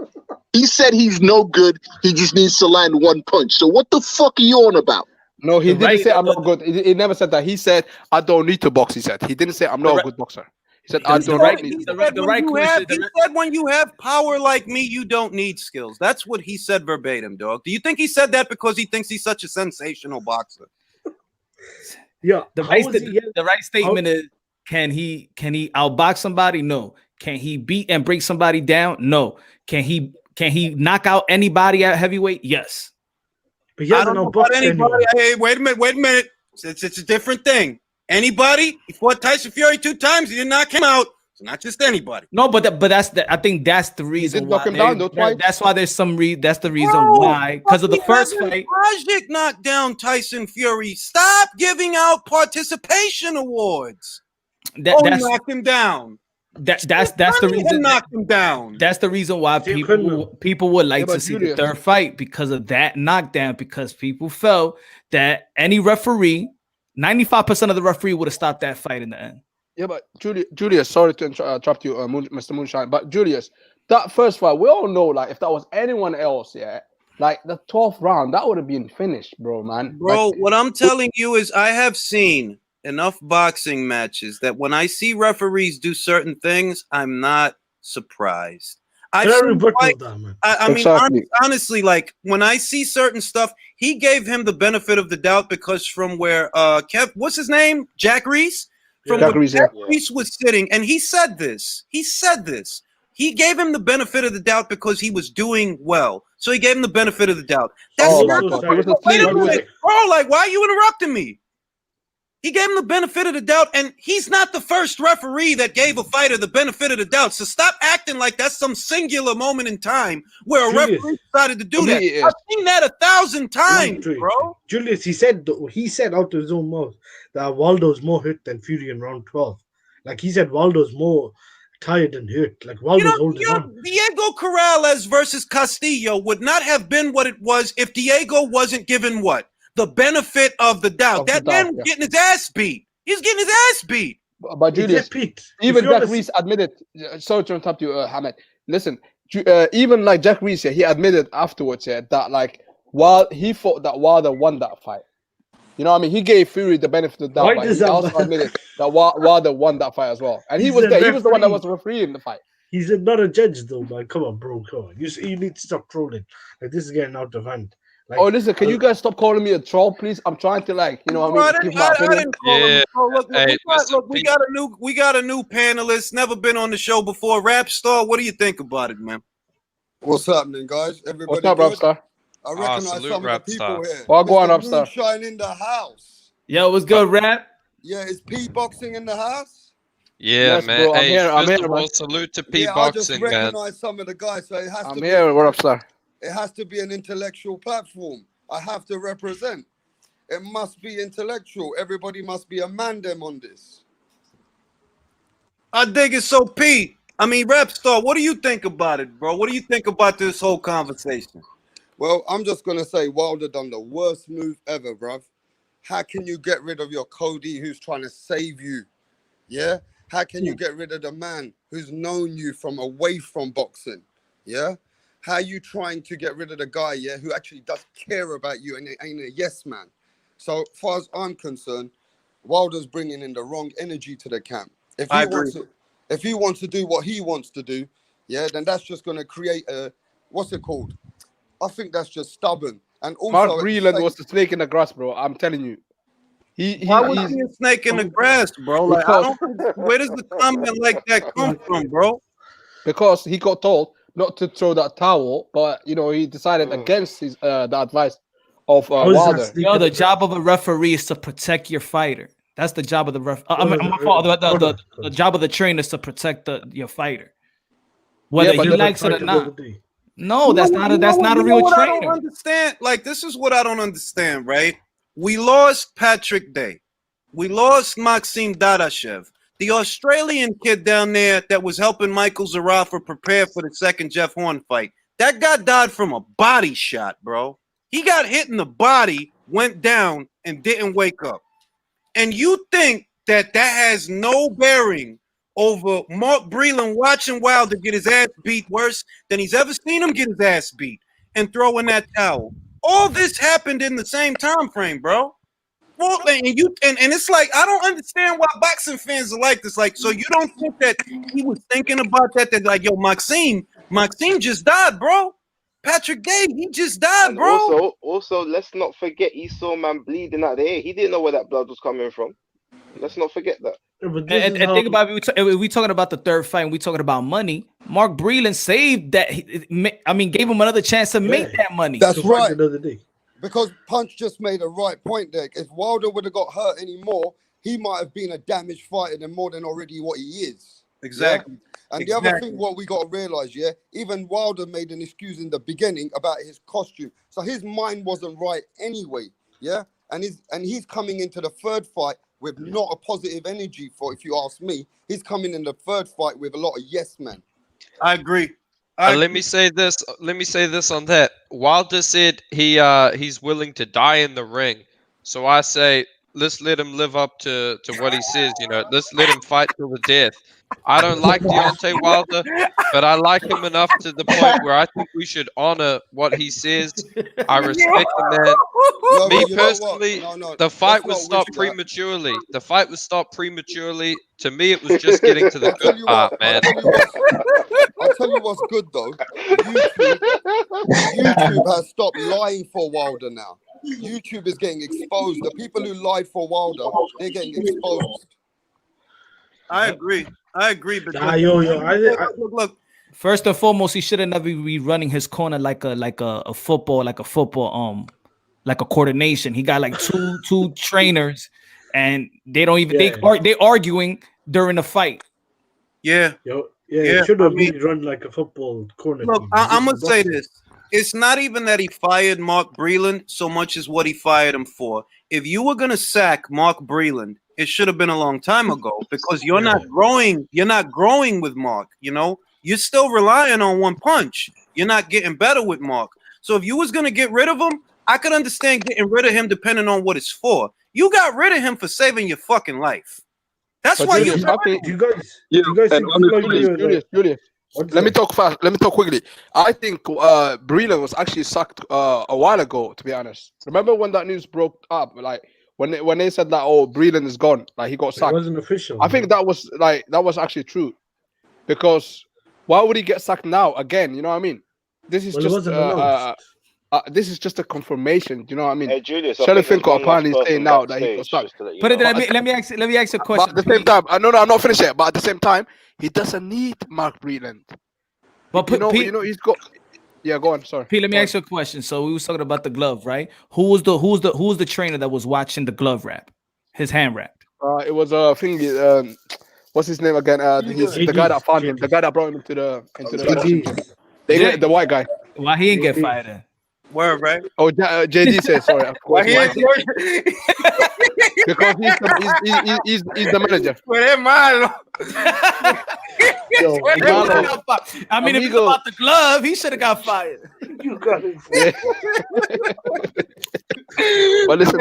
He said he's no good. He just needs to land one punch. So what the fuck are you on about? No, he didn't say I'm not good. He never said that. He said I don't need to box. He said he didn't say I'm not a good boxer. He said, The- "I the don't right- need He skills." the said the when right you question- have, the he right- said when you have power like me, you don't need skills. That's what he said verbatim, dog. Do you think he said that because he thinks he's such a sensational boxer? Yeah, The how right, was he? the right statement is: can he outbox somebody? No. Can he beat and break somebody down? No. Can he knock out anybody at heavyweight? Yes. But he I hasn't don't know about outboxed anybody. anyone. Hey, wait a minute. It's a different thing. Anybody? He fought Tyson Fury 2 times. He did knock him out. It's not just anybody. No, but that's I think that's the reason did knock why him down, though, twice. that's why there's some that's the reason Bro, why, because of the first fucking fight. Usyk knocked down Tyson Fury. Stop giving out participation awards. He knocked him down. That's the reason. Knocked him down. That's the reason why See, people would like Yeah, to but see Julius- the third fight, because of that knockdown, because people felt that any referee, 95% of the referee would have stopped that fight in the end. Yeah, but Julius, sorry to interrupt you, Mr. Moonshine, but Julius, that first fight, we all know, like, if that was anyone else, yeah, like the 12th round, that would have been finished, bro, man. Bro, Like, what I'm telling you is I have seen enough boxing matches that when I see referees do certain things, I'm not surprised. I've Very seen brittle, fights- that man. I mean, Exactly. honestly, like when I see certain stuff, he gave him the benefit of the doubt because from where what's his name? Jack Reese? From Yeah. where Jack Reese, Jack Reese was sitting, and he said this. He gave him the benefit of the doubt because he was doing well. So he gave him the benefit of the doubt. That's oh not my also God, he was started- Wait asleep. a He was, minute, bro. Like, why are you interrupting me? He gave him the benefit of the doubt, and he's not the first referee that gave a fighter the benefit of the doubt. So stop acting like that's some singular moment in time where a Julius. referee decided to do To me, that. it is. I've seen that 1,000 times, Wait. bro. Julius, he said out of his own mouth that Waldo's more hurt than Fury in round 12. Like he said, Waldo's more tired and hurt. Like Waldo's holding on. Diego Corrales versus Castillo would not have been what it was if Diego wasn't given what? The benefit of the doubt. Of the That doubt, man was yeah. getting his ass beat. He's getting his ass beat. but Julius, Pete, even if you Jack wanna Reese admitted. Sorry to interrupt you, Hamed. Listen, even like Jack Reese, he admitted afterwards, that like while he thought that Wilder won that fight, you know what I mean? He gave Fury the benefit of the doubt, Why but does he that also matter? admitted that Wilder won that fight as well, and he He's was a there. He was the one that was referee. refereeing the fight. He's not a judge though, man. Come on, bro. Come on. You need to stop trolling. Like this is getting out of hand. Like, Oh, listen, can you guys stop calling me a troll, please? I'm trying to, like, you know what I mean, give my I opinion. didn't call him. Yeah. Oh, look, Hey, listen, we got a new panelist. Never been on the show before. Rap Star. What do you think about it, man? What's happening, guys? Everybody What's up, good? Rapstar? I recognize salute some of the people Rapstar. here. Well, go on, Mr. Rapstar. Moonshine in the house. Yo, what's good, Rap? Yeah, is P boxing in the house? Yeah, Yes, man. bro, I'm Hey, here, I'm first here, of all, man. salute to P Yeah, I just Boxing, man. recognize some of the guys, so it has I'm to here, what up, sir? it has to be an intellectual platform. I have to represent. It must be intellectual. Everybody must be a man them on this. I dig it. So, Pete, I mean, Rap Star, what do you think about it, bro? What do you think about this whole conversation? Well, I'm just gonna say Wilder done the worst move ever, bruv. How can you get rid of your Cody who's trying to save you? Yeah? How can you get rid of the man who's known you from away from boxing? Yeah? How you trying to get rid of the guy, yeah, who actually does care about you and ain't a yes man? So far as I'm concerned, Wilder's bringing in the wrong energy to the camp. If I he agree. wants to do what he wants to do, yeah, then that's just gonna create a what's it called? I think that's just stubborn. And also Mark at the Breland same- was the snake in the grass, bro. I'm telling you. Why would he be a snake in the grass, bro? Like, I don't, where does the comment like that come from, bro? Because he got told not to throw that towel, but you know he decided against his the advice of Wilder. Yo, the job of a referee is to protect your fighter. That's the job of the ref. The job of the trainer is to protect your fighter, whether but he the- likes it or not. No, that's not a You real know what I don't trainer. understand. Like, this is what I don't understand, right? We lost Patrick Day. We lost Maxim Dadashev. The Australian kid down there that was helping Michael Zarafa prepare for the second Jeff Horn fight. That guy died from a body shot, bro. He got hit in the body, went down, and didn't wake up. And you think that has no bearing over Mark Breland watching Wilder get his ass beat worse than he's ever seen him get his ass beat and throw in that towel. All this happened in the same time frame, bro. Well, and it's like I don't understand why boxing fans are like this. Like, so you don't think that he was thinking about that? That like, yo, Maxime just died, bro. Patrick Day, he just died, And bro. also, let's not forget he saw man bleeding out the ear. He didn't know where that blood was coming from. Let's not forget that. Yeah, but this And, is and how think about it. We talking about the third fight. And we talking about money. Mark Breland saved that. I mean, gave him another chance to make that money. That's to fight right. another day. Because Punch just made a right point there. If Wilder would have got hurt anymore, he might have been a damaged fighter than more than already what he is. Exactly. Yeah? And the other thing, what we got to realize, yeah, even Wilder made an excuse in the beginning about his costume, so his mind wasn't right anyway. Yeah, and he's coming into the third fight with not a positive energy. For if you ask me, he's coming in the third fight with a lot of yes men. I agree. Let me say this. Let me say this on that. Wilder said he's willing to die in the ring. So I say let's let him live up to what he says. You know, let's let him fight till the death. I don't like Deontay Wilder, but I like him enough to the point where I think we should honor what he says. I respect the man. No, Me but you know what? personally, No, the fight let's was not stopped wish that. prematurely. The fight was stopped prematurely. To me, it was just getting to the I'll tell good you part, what. man. I'll tell you what's good though. YouTube has stopped lying for Wilder now. YouTube is getting exposed. The people who lied for Wilder, they're getting exposed. I agree. Because Look. First and foremost, he should have never be running his corner like a football, like a coordination. He got like two trainers, and they don't even they arguing during the fight. Yeah. It should have been run like a football corner. Look, I'm gonna say this. It's not even that he fired Mark Breland so much as what he fired him for. If you were gonna sack Mark Breland, it should have been a long time ago because you're not growing. You're not growing with Mark. You know, you're still relying on one punch. You're not getting better with Mark. So if you was gonna get rid of him, I could understand getting rid of him depending on what it's for. You got rid of him for saving your fucking life. That's why Julius, you got rid of him. You guys think Julius. Let me talk fast. Let me talk quickly. I think Breland was actually sacked a while ago. To be honest, remember when that news broke up? Like when they said that, oh, Breland is gone, like he got sacked. It wasn't official. I think that was actually true, because why would he get sacked now again? You know what I mean? This is this is just a confirmation. You know what I mean? Hey, Julius, Shelefinko apparently is saying now that he got sacked. But let me ask you a question. But at the same time, no, I'm not finished yet. But at the same time, he doesn't need Mark Breland. But you know he's got. Yeah, go on. Sorry. Pete, let me ask you a question. So we was talking about the glove, right? Who was the trainer that was watching the glove wrap, his hand wrap? It was a thing. What's his name again? He's the guy that found him. The guy that brought him into the white guy. Why he didn't get fired then? Word, right? Oh, JD says sorry. Why he ain't because he's the manager. I mean, if it's about the glove, he should have got fired. You got it. But listen.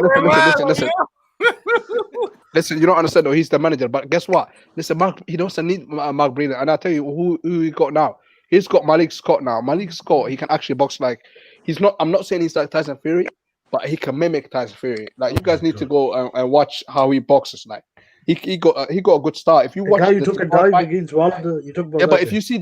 Listen, you don't understand though. He's the manager, but guess what? Listen, Mark, he doesn't need Mark Breland, and I'll tell you who he got now. He's got Malik Scott now. Malik Scott, he can actually box like he's not. I'm not saying he's like Tyson Fury, but he can mimic Tyson Fury. Like you guys need to go and watch how he boxes. Like he got a good start. If you watch, you took a dive against Wilder. You talk about but if you see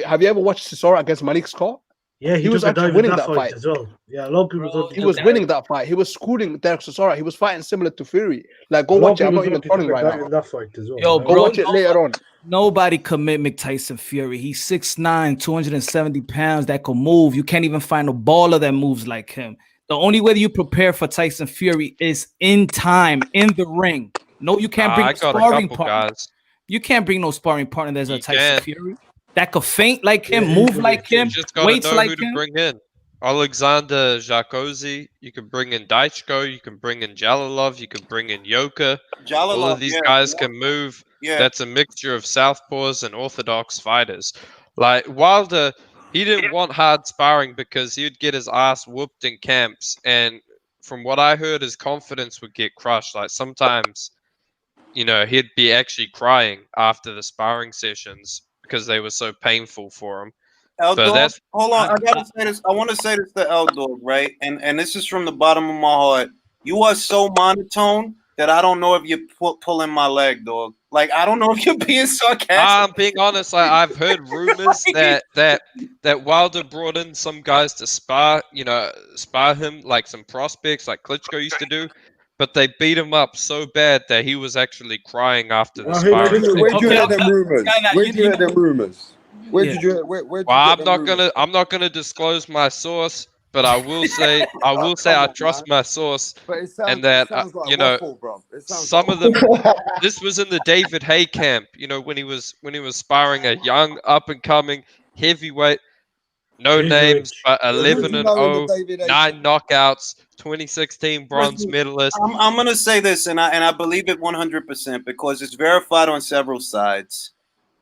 have you ever watched Chisora against Malik Scott? Yeah, he was actually winning that fight as well. Yeah, a lot of people thought he was winning that fight. He was schooling Derek Chisora. He was fighting similar to Fury. Like, go watch it. I'm not even trolling right now. That fight as well. Yo, go watch it later on. Nobody can mimic Tyson Fury. He's 6'9", 270 pounds that can move. You can't even find a baller that moves like him. The only way you prepare for Tyson Fury is in time, in the ring. No, you can't bring a sparring partner. You can't bring no sparring partner that's a Tyson Fury. That could feint like him, move like him, weights like him. Bring in Alexander Jacozy. You can bring in Daichko. You can bring in Jalalov. You can bring in Yoka. All of these guys can move. Yeah. That's a mixture of southpaws and orthodox fighters. Like Wilder, he didn't want hard sparring because he'd get his ass whooped in camps. And from what I heard, his confidence would get crushed. Like sometimes, he'd be actually crying after the sparring sessions because they were so painful for him. Hold on, I want to say this to Eldor, right? And this is from the bottom of my heart. you are so monotone that I don't know if you're pulling my leg, dog. Like, I don't know if you're being sarcastic. I'm being honest. I've heard rumors that Wilder brought in some guys to spar him, like some prospects, like Klitschko used to do, but they beat him up so bad that he was actually crying after the sparring. Where did you hear them Okay. rumors? Where did you hear them rumors? Where did you? Where did you Well, get them rumors? I'm not gonna disclose my source, but I will say Come I on, trust man. my source, But it and sounds that like waffle, bro. It sounds some like of them. This was in the David Hay camp, when he was sparring a young up and coming heavyweight, no He's names, rich. but Who do 11 you and know in the 0, David A 9 camp? knockouts, 2016 bronze Listen, medalist. I'm gonna say this, and I believe it 100% because it's verified on several sides.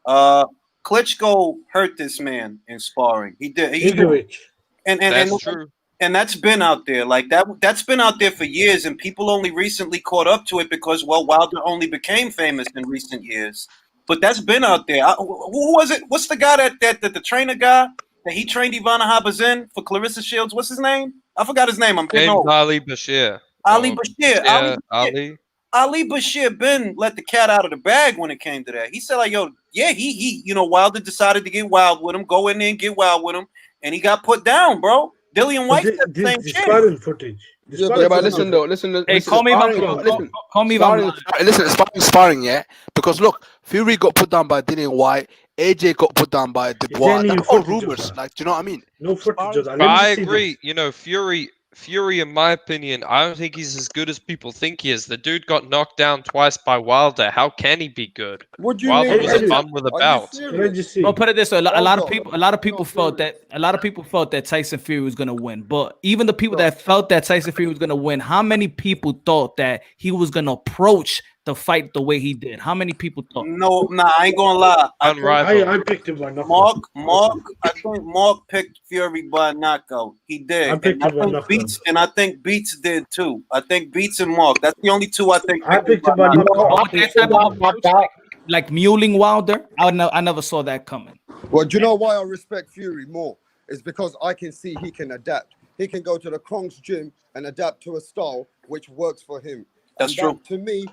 Klitschko hurt this man in sparring. He did. He He's did. rich. That's true. And that's been out there. Like that's been out there for years, and people only recently caught up to it because, well, Wilder only became famous in recent years. But that's been out there. Who was it? What's the guy that the trainer guy that he trained Ivana Habazin for Clarissa Shields? What's his name? I forgot his name. I'm getting James old. Ali Bashir. Ali Or Bashir. Ali. Ali Bashir Ben let the cat out of the bag when it came to that. He said, like, yo, yeah, he Wilder decided to get wild with him, go in there and get wild with him, and he got put down, bro. Dillian White said the same The shit. sparring footage. Yeah, but listen though, listen. Hey, call me if I'm sparring, wrong. listen, Call me if I'm sparring, lying. listen, sparring, yeah. Because look, Fury got put down by Dillian White, AJ got put down by Is there Dubois. any That's all footage of rumors. that? Like, do you know what I mean? No footage of that. But Let me I see agree. this. Fury, in my opinion, I don't think he's as good as people think he is. The dude got knocked down twice by Wilder. How can he be good? What do you Wilder mean? was Are a you, bum with a are you belt. Can I serious? just see? Well, put it this way: a lot Hold of on. people, a lot of people felt that Tyson Fury was going to win. But even the people that felt that Tyson Fury was going to win, how many people thought that he was going to approach the fight the way he did? How many people thought? No, nah, I ain't gonna lie. I picked him by knockout. I think Mark picked Fury by knockout. He did, I picked him by knockout. I think Beats did too. I think Beats and Mark. That's the only two I think. I picked him by knockout. But with that type of approach, like muling Wilder, I never saw that coming. Well, do you know why I respect Fury more? It's because I can see he can adapt. He can go to the Kronk's gym and adapt to a style which works for him. That's true. To me,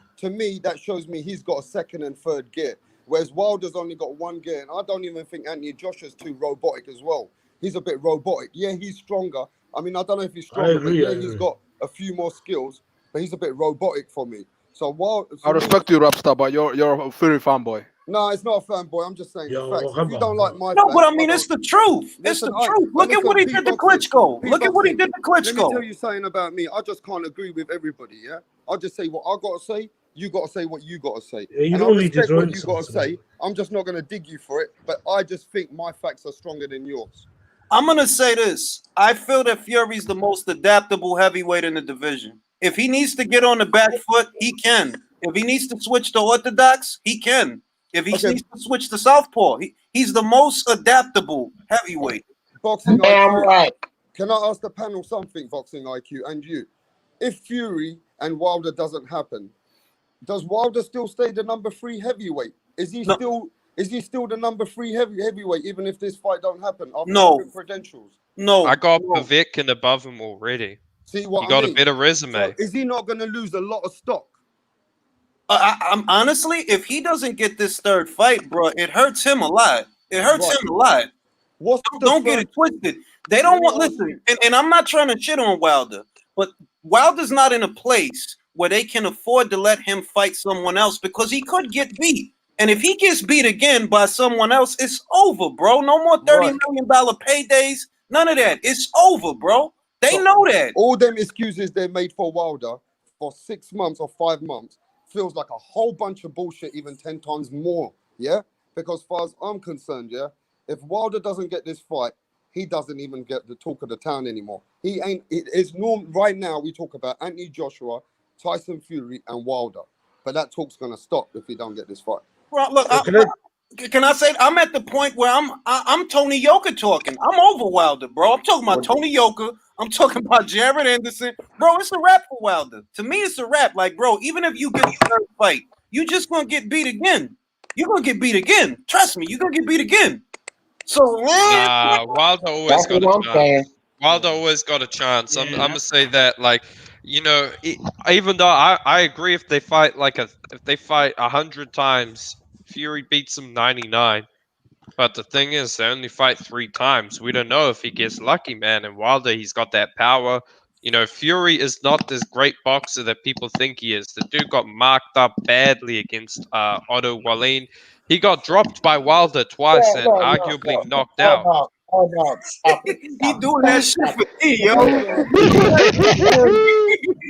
that shows me he's got a second and third gear. Whereas Wilder's only got one gear. And I don't even think Anthony Joshua's too robotic as well. He's a bit robotic. Yeah, he's stronger. I mean, I don't know if he's stronger, but yeah, he's got a few more skills. But he's a bit robotic for me. So I respect you, Rapstar, but you're a Fury fanboy. No, it's not a fanboy. I'm just saying the facts. If you don't like my No, facts, but I mean, it's the truth. It's the truth. Look at what he did to Klitschko. Look at what he did to Let me tell Klitschko. you something about me. I just can't agree with everybody, yeah? I'll just say what I got to say. You got to say what you got to say. Yeah, you and I don't need to respect what join you got to something. say. I'm just not going to dig you for it. But I just think my facts are stronger than yours. I'm gonna say this. I feel that Fury's the most adaptable heavyweight in the division. If he needs to get on the back foot, he can. If he needs to switch to orthodox, he can. If he needs to switch to southpaw, he's the most adaptable heavyweight. Boxing IQ. Can I ask the panel something, Boxing IQ, and you? If Fury and Wilder doesn't happen, does Wilder still stay the number 3 heavyweight? Is he still the number 3 heavyweight even if this fight don't happen? No. Credentials. No. I got Povetkin above him already. See what he got I mean? a better resume. So is he not going to lose a lot of stock? I'm honestly, if he doesn't get this third fight, bro, it hurts him a lot. It hurts him a lot. Don't get it twisted. They don't want listen, and I'm not trying to shit on Wilder, but Wilder's not in a place where they can afford to let him fight someone else because he could get beat. And if he gets beat again by someone else, it's over, bro. No more $30 million paydays. None of that. It's over, bro. They know that. All them excuses they made for Wilder for 6 months or 5 months feels like a whole bunch of bullshit, even 10 times more. Yeah? Because as far as I'm concerned, yeah, if Wilder doesn't get this fight, he doesn't even get the talk of the town anymore. He ain't. It's normal right now. We talk about Anthony Joshua, Tyson Fury, and Wilder, but that talk's gonna stop if he don't get this fight. Bro, look, can I say I'm at the point where I'm Tony Yoka talking. I'm over Wilder, bro. I'm talking about Tony Yoka. I'm talking about Jared Anderson, bro. It's a wrap for Wilder. To me, it's a wrap. Like, bro, even if you get the third fight, you just gonna get beat again. You're gonna get beat again. Trust me, you're gonna get beat again. So Wilder always got a chance. Wilder always got a chance. I'm gonna say that. Like, you know, even though I agree if they fight if they fight 100 times, Fury beats them 99. But the thing is, they only fight 3 times. We don't know if he gets lucky, man. And Wilder, he's got that power. You know, Fury is not this great boxer that people think he is. The dude got marked up badly against Otto Wallin. He got dropped by Wilder twice and arguably knocked out. Hold on, stop it. He doing that shit for me, yo.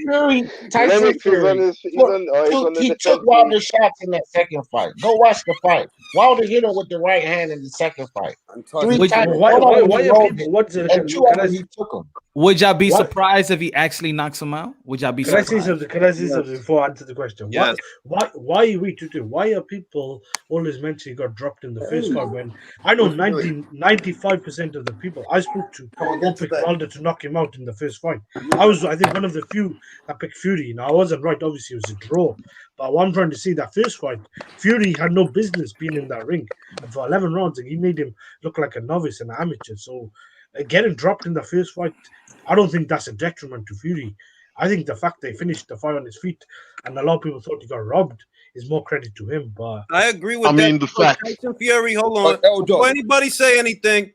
Fury, Tyson Lennox is on Fury. his. He's on the He defense. took Wilder shots in that second fight. Go watch the fight. Wilder hit him with the right hand in the second fight. And 3 Tyson, times. Why One of them he are rolled people? it, What's and 2 of them he took him. Would y'all be What? surprised if he actually knocks him out? Would y'all be Can I surprised? say something? Can I say something before I answer the question? Yes. Why are we to why are people always mentioning he got dropped in the first fight when I know 95% of the people I spoke to picked Wilder to knock him out in the first fight. I think one of the few that picked Fury. Now I wasn't right, obviously it was a draw. But what I'm trying to see, that first fight, Fury had no business being in that ring. And for 11 rounds, he made him look like a novice and an amateur. So getting dropped in the first fight, I don't think that's a detriment to Fury. I think the fact they finished the fight on his feet and a lot of people thought he got robbed is more credit to him. But I agree with I that. mean, the But fact. Tyson Fury, hold on. Before anybody say anything,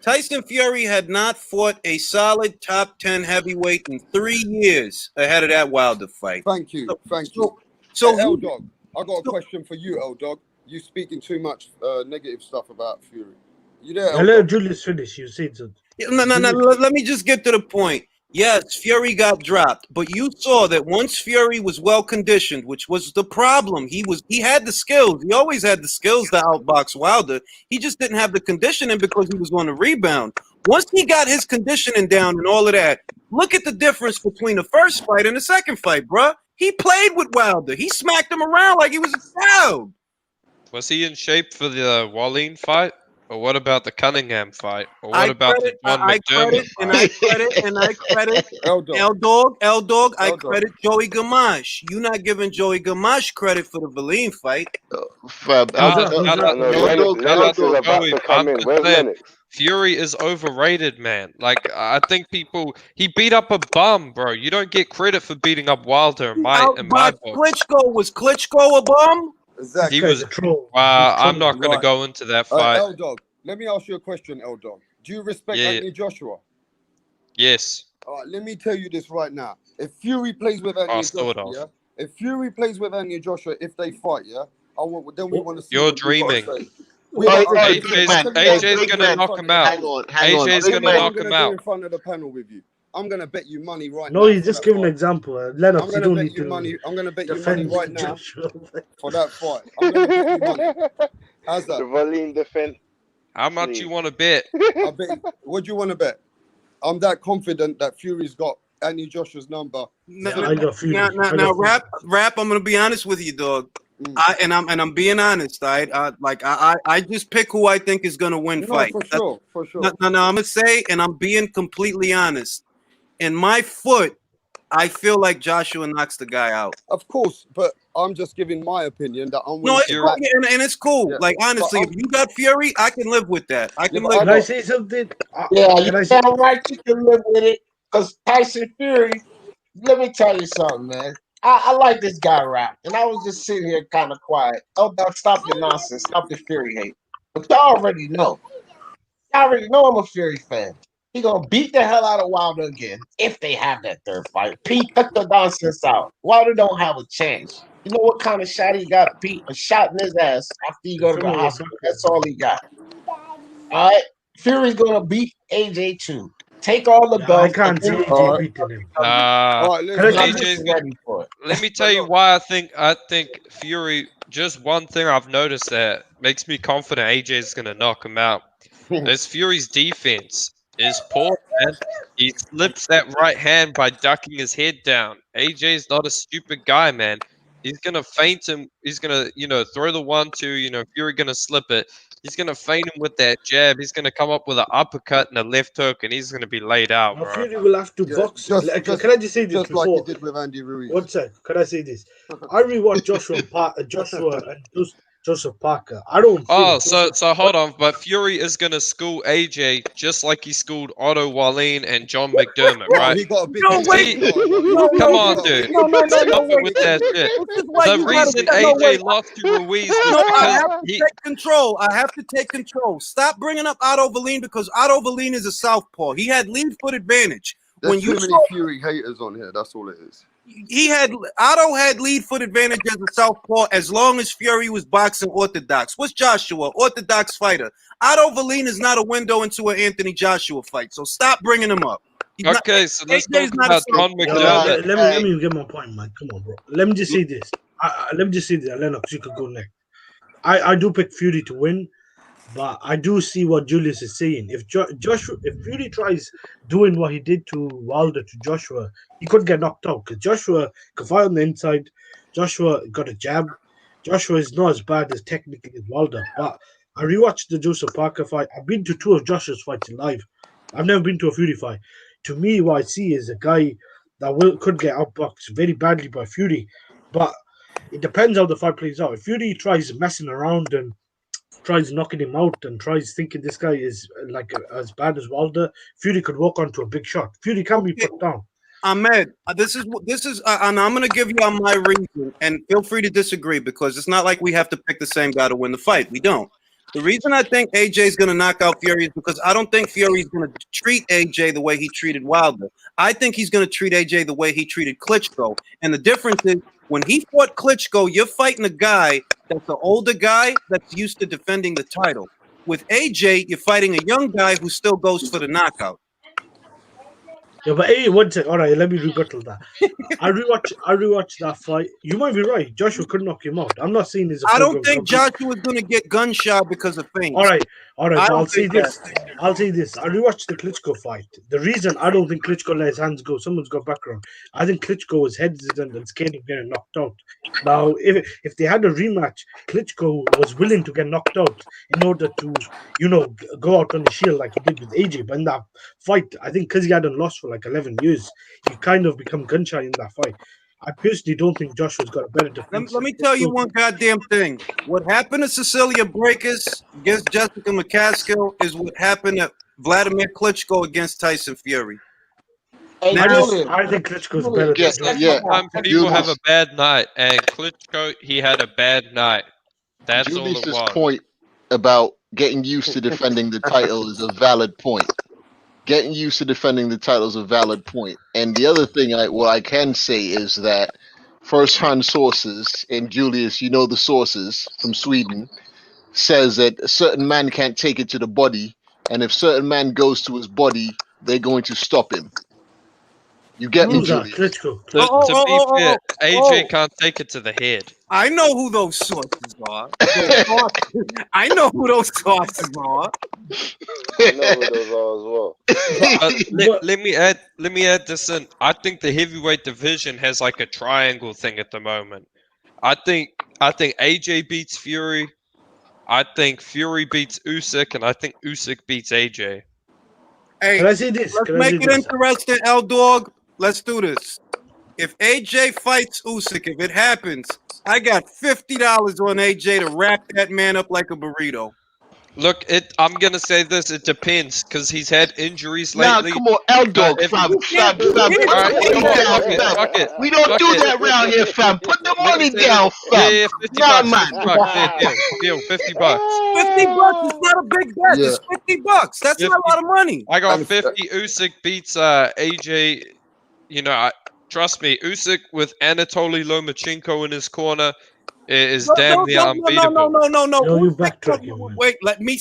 Tyson Fury had not fought a solid top 10 heavyweight in 3 years ahead of that Wilder fight. Thank you. So L Dog, I got a question for you, L Dog. You speaking too much negative stuff about Fury. You there? L let Dog? Julius finish. You said something. No. Let me just get to the point. Yes, Fury got dropped, but you saw that once Fury was well conditioned, which was the problem. He had the skills. He always had the skills to outbox Wilder. He just didn't have the conditioning because he was going to rebound. Once he got his conditioning down and all of that, look at the difference between the first fight and the second fight, bruh. He played with Wilder. He smacked him around like he was a child. Was he in shape for the Wallin fight? Or what about the Cunningham fight? Or what about the John McDermott fight? I credit L Dog. I credit Joey Gamache. You're not giving Joey Gamache credit for the Valine fight. Lennox is about to come in. Where's Lennox? Fury is overrated, man. Like, I think he beat up a bum, bro. You don't get credit for beating up Wilder in my book. Klitschko. Was Klitschko a bum? Exactly. He was. I'm not going to go into that fight. L Dog, let me ask you a question, L Dog. Do you respect Anthony Joshua? Yes. All right, let me tell you this right now. If Fury plays with Anthony Joshua, if Fury plays with Anthony Joshua, if they fight, then we want to see. You're dreaming. AJ's going to knock him out. AJ's going to knock him out. In front of the panel with you. I'm going to bet you money right now. No, he's just giving an example. Lennox, I'm going to bet you money right now for that fight. I'm going to bet you money. How's that? The Valine defense. How much you want to bet? What do you want to bet? I'm that confident that Fury's got Anthony Joshua's number. Now, rap. I'm gonna be honest with you, dog. I'm being honest. I just pick who I think is gonna win fight. For sure. No, I'm gonna say, and I'm being completely honest. In my foot, I feel like Joshua knocks the guy out. Of course, but I'm just giving my opinion that I'm. No, it's cool, and it's cool. Yeah. Like honestly, if you got Fury, I can live with that. I can live. Can I say something? Yeah, you sound right. You can live with it because Tyson Fury. Let me tell you something, man. I like this guy rap, and I was just sitting here kind of quiet. Oh, dog, stop the nonsense, stop the Fury hate. But y'all already know. Y'all already know I'm a Fury fan. He gonna beat the hell out of Wilder again if they have that third fight. Pete, cut the nonsense out. Wilder don't have a chance. You know what kind of shot he got, Pete? A shot in his ass after he go to the hospital. That's all he got. All right, Fury's gonna beat AJ too. Take all the belts. I can't see AJ beating him. AJ's ready for it. Let me tell you why I think Fury. Just one thing I've noticed that makes me confident AJ is gonna knock him out. Is Fury's defense is poor, man. He slips that right hand by ducking his head down. AJ's not a stupid guy, man. He's gonna feint him. He's gonna, throw the 1-2. Fury gonna slip it. He's gonna feint him with that jab. He's gonna come up with an uppercut and a left hook, and he's gonna be laid out. Now, Fury will have to box. Can I just say this just before? like he did with Andy Ruiz. 1 sec. Can I say this? I rewatched Joshua and Joseph Parker. I don't. Oh, think so hold on, but Fury is gonna school AJ just like he schooled Otto Wallin and John McDermott, Bro, right? he got a big No, head. wait. He got a Wally. No, Come no, on, no, dude. no, no, Stop it wait. with that shit. This is why The you gotta reason no, wait. AJ lost to Ruiz was No, I because have to take control. I have to take control. Stop bringing up Otto Wallin because Otto Wallin is a southpaw. He had lead foot advantage. There's When you too many saw, Fury haters on here. That's all it is. Otto had lead foot advantage as a southpaw as long as Fury was boxing orthodox. What's Joshua? Orthodox fighter. Otto Wallin is not a window into an Anthony Joshua fight. So stop bringing him up. okay, so let's AJ's talk not a about John southpaw. McDermott. let me get my point, man. Come on, bro. Let me just say this. Let me just say this, Lennox. You could go next. I do pick Fury to win, but I do see what Julius is saying. If if Fury tries doing what he did to Wilder to Joshua, he could get knocked out because Joshua could fight on the inside. Joshua got a jab. Joshua is not as bad as technically as Wilder, but I rewatched the Joseph Parker fight. I've been to 2 of Joshua's fights live. I've never been to a Fury fight. To me, what I see is a guy that could get outboxed very badly by Fury, but it depends how the fight plays out. If Fury tries messing around and tries knocking him out and tries thinking this guy is like as bad as Wilder, Fury could walk onto a big shot. Fury can be put down. Ahmed, this is, and I'm going to give you my reason, and feel free to disagree because it's not like we have to pick the same guy to win the fight. We don't. The reason I think AJ is going to knock out Fury is because I don't think Fury is going to treat AJ the way he treated Wilder. I think he's going to treat AJ the way he treated Klitschko. And the difference is when he fought Klitschko, you're fighting a guy that's an older guy that's used to defending the title. With AJ, you're fighting a young guy who still goes for the knockout. Yeah, but hey, one sec. All right, let me rebuttal that. I rewatched that fight. You might be right. Joshua could knock him out. I'm not saying he's a I don't program think Joshua's going to get gunshot because of things. All right, but I'll say that. this. I rewatched the Klitschko fight. The reason I don't think Klitschko let his hands go, someone's got background. I think Klitschko was hesitant and scared of getting knocked out. Now, if they had a rematch, Klitschko was willing to get knocked out in order to, go out on the shield like he did with AJ. But in that fight, I think because he hadn't lost for like 11 years, he kind of become gun shy in that fight. I personally don't think Joshua's got a better defense. Let me tell you one goddamn thing. What happened to Cecilia Breakers against Jessica McCaskill is what happened to Vladimir Klitschko against Tyson Fury. Hey, I think Klitschko's better than Joshua. Sometimes people have a bad night, and Klitschko, he had a bad night. That's Julius's all it was. point about getting used to defending the title is a valid point. Getting used to defending the title is a valid point. And the other thing what I can say is that first-hand sources, and Julius, you know the sources from Sweden, says that a certain man can't take it to the body, and if certain man goes to his body, they're going to stop him. You get me, Julius? Klitschko. To be fair, AJ can't take it to the head. I know who those sources are. I know who those sources are. I know who those are as well. Let me add this in. I think the heavyweight division has like a triangle thing at the moment. I think AJ beats Fury. I think Fury beats Usyk, and I think Usyk beats AJ. Hey, Can I say this? Let's make it interesting, L Dog. Let's do this. If AJ fights Usyk, if it happens, I got $50 on AJ to wrap that man up like a burrito. Look, I'm gonna say this. It depends because he's had injuries Nah, lately. come on, L Dog, fam. We don't do that round here, fam. Put the money down, fam. Yeah, 50 nah, bucks. man. 50 bucks. Deal. 50 bucks. $50 is not a big bet. Yeah. It's $50. That's 50. not a lot of money. I got 50. Usyk beats AJ. Trust me, Usyk with Anatoly Lomachenko in his corner is damn near unbeatable. No. You backtracking, man. Wait, let me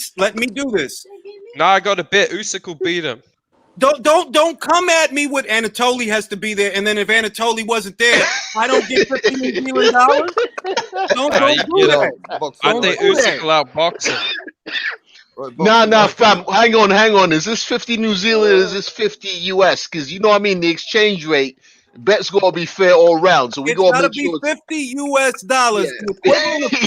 do this. No, I got a bet. Usyk will beat him. Don't come at me with Anatoly has to be there, and then if Anatoly wasn't there, I don't get $50 New Zealand dollars. Don't do that. I think Usyk will outbox him. Nah, fam. Hang on. Is this 50 New Zealand or is this 50 US? Because you know what I mean, the exchange rate, bet's gotta be fair all round. So we gotta make sure it's $50 US, the equivalent of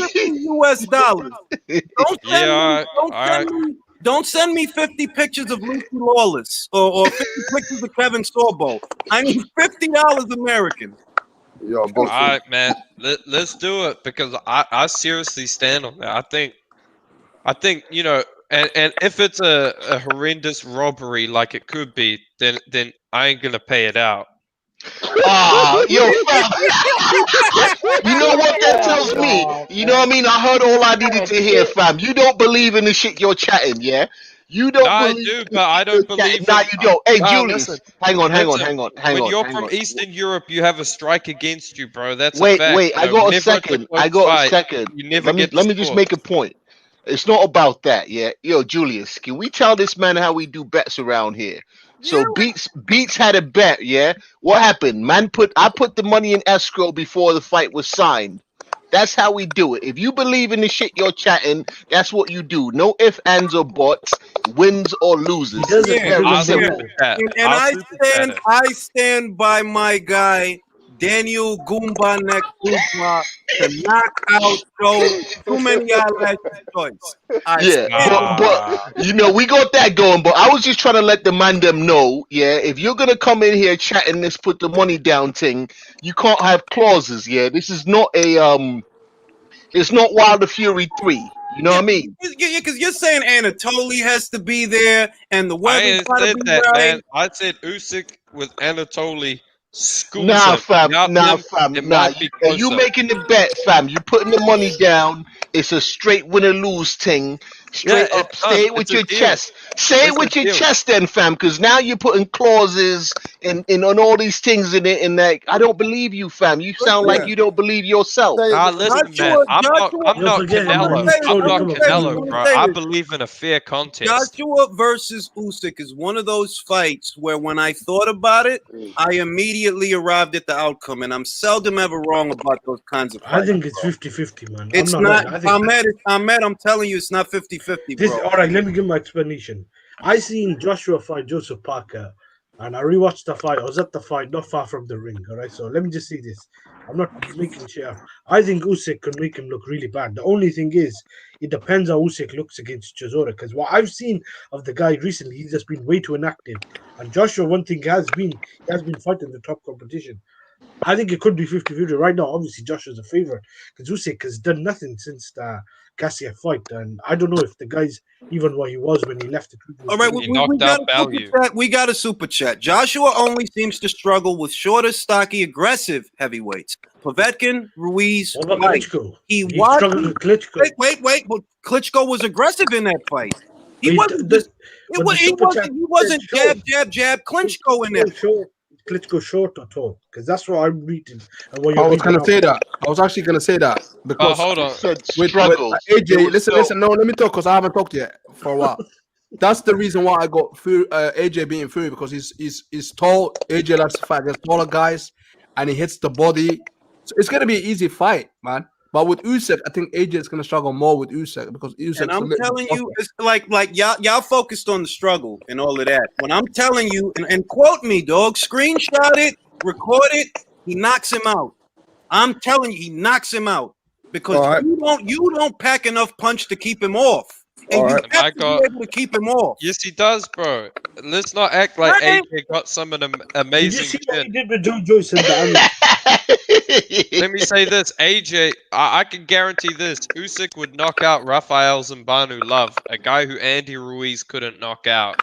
$50 US. Don't send me 50 pictures of Lucy Lawless or 50 pictures of Kevin Sorbo. I need $50 American. Yo, All boxing. right, man. Let's do it because I seriously stand on that. I think and if it's a horrendous robbery like it could be, then I ain't gonna pay it out. Yo, fam. You know what that tells me? You know what I mean? I heard all I needed to hear, fam. You don't believe in the shit you're chatting, yeah? You No, don't I believe do, in the but I shit you're don't chatting. believe Nah, in. you don't. Hey, Listen, Julius, hang on. listen. When you're from Eastern Europe, you have a strike against you, bro. That's a fact. Wait. I got a Whenever it's a second. close fight, you never Let get the me just score. make a point. It's not about that, yeah. Yo, Julius, can we tell this man how we do bets around here? So Beats had a bet, yeah. What happened? I put the money in escrow before the fight was signed. That's how we do it. If you believe in the shit you're chatting, that's what you do. No ifs, ands, or buts, wins or loses. He doesn't. It's very I'll simple. super chat. And I'll super chat it. I stand by my guy Daniel Goomba Neck Kuzma to knock out Joe. Too many eyelashes choice. Yeah, stand but you know we got that going. But I was just trying to let the man them know, yeah. If you're gonna come in here chatting this put the money down thing, you can't have clauses. Yeah, this is not it's not Wilder Fury 3. You know what I mean? Yeah, because you're saying Anatoly has to be there and the I weather's ain't got to said be that, right. man. I said Usyk with Anatoly schools Nah, him. fam. Without Nah, him, fam. it Nah. might be You closer. making the bet, fam. You putting the money down. It's a straight win or lose thing. Straight Yeah, up. it's Say done. it with It's a your deal. chest. Say it It's a with your deal. chest, then, fam. Because now you're putting clauses and on all these things in it. And like, I don't believe you, fam. You sound like Yeah. you don't believe yourself. Say it with Listen, your man. chest. I'm You're not forgetting, man. Canelo. He's I'm told him not come up. Canelo, bro. I believe in a fair contest. Joshua versus Usyk is one of those fights where when I thought about it, I immediately arrived at the outcome, and I'm seldom ever wrong about those kinds of fights. I think it's 50-50, man. It's I'm not. lying. I think Ahmed, I'm telling you, it's not 50-50, this. bro. All right, let me give my explanation. I seen Joshua fight Joseph Parker, and I rewatched the fight. I was at the fight, not far from the ring. All right, so let me just see this. I'm not making shit up. I think Usyk can make him look really bad. The only thing is, it depends how Usyk looks against Chisora. Because what I've seen of the guy recently, he's just been way too inactive. And Joshua, one thing he has been fighting the top competition. I think it could be 50-50 right now. Obviously, Joshua's a favorite because Usyk has done nothing since the Cassia fight, and I don't know if the guy's even what he was when he left the previous. All right, He knocked out value. we got a super chat. Joshua only seems to struggle with shorter, stocky, aggressive heavyweights. Povetkin, Ruiz, What about White. Klitschko? He struggled with Klitschko. Wait. But Klitschko was aggressive in that fight. He But wasn't the- just. but the super chat He wasn't said jab. Klitschko in there. Klitschko short or tall? Because that's what I'm reading and what I you're was reading. gonna say that. I was actually gonna say that because hold on. Said with struggle. AJ, listen. No, let me talk because I haven't talked yet for a while. That's the reason why I got AJ being Fury because he's tall. AJ likes to fight against taller guys, and he hits the body. So it's gonna be an easy fight, man. But with Usyk, I think AJ is gonna struggle more with Usyk because Usyk's And I'm telling you, it's like y'all focused on the struggle and all of that. When I'm telling you, and quote me, dog, screenshot it, record it, he knocks him out. I'm telling you, he knocks him out because you don't pack enough punch to keep him off. And you have to be able to keep him off. Yes, he does, bro. Let's not act like AJ got some of them amazing. Did you see what he did with Joe Joyce and the Let me say this, AJ. I can guarantee this: Usyk would knock out Rafael Zambanu Love, a guy who Andy Ruiz couldn't knock out.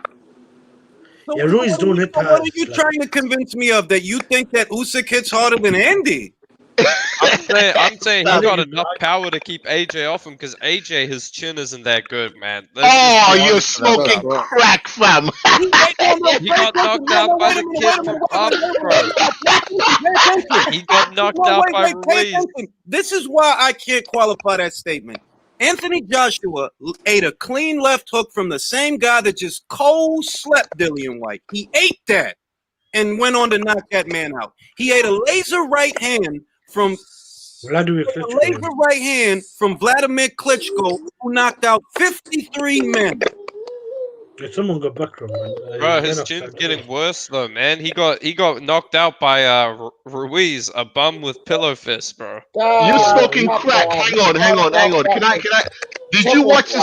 So Yeah, Ruiz don't hit what hard. are you trying to convince me of? That you think that Usyk hits harder than Andy? I'm saying he got enough power to keep AJ off him because AJ, his chin isn't that good, man. You're smoking crack, fam. He got knocked out by the kid from up, bro. He got knocked out by Ruiz. This is why I can't qualify that statement. Anthony Joshua ate a clean left hook from the same guy that just cold slept Dillian White. He ate that and went on to knock that man out. He ate a laser right hand from Vladimir Klitschko, who knocked out 53 men. Someone got back from man. Bro, his chin's getting worse though, man. He got knocked out by Ruiz, a bum with pillow fists, bro. You smoking crack? Hang on. Can I? Did you watch the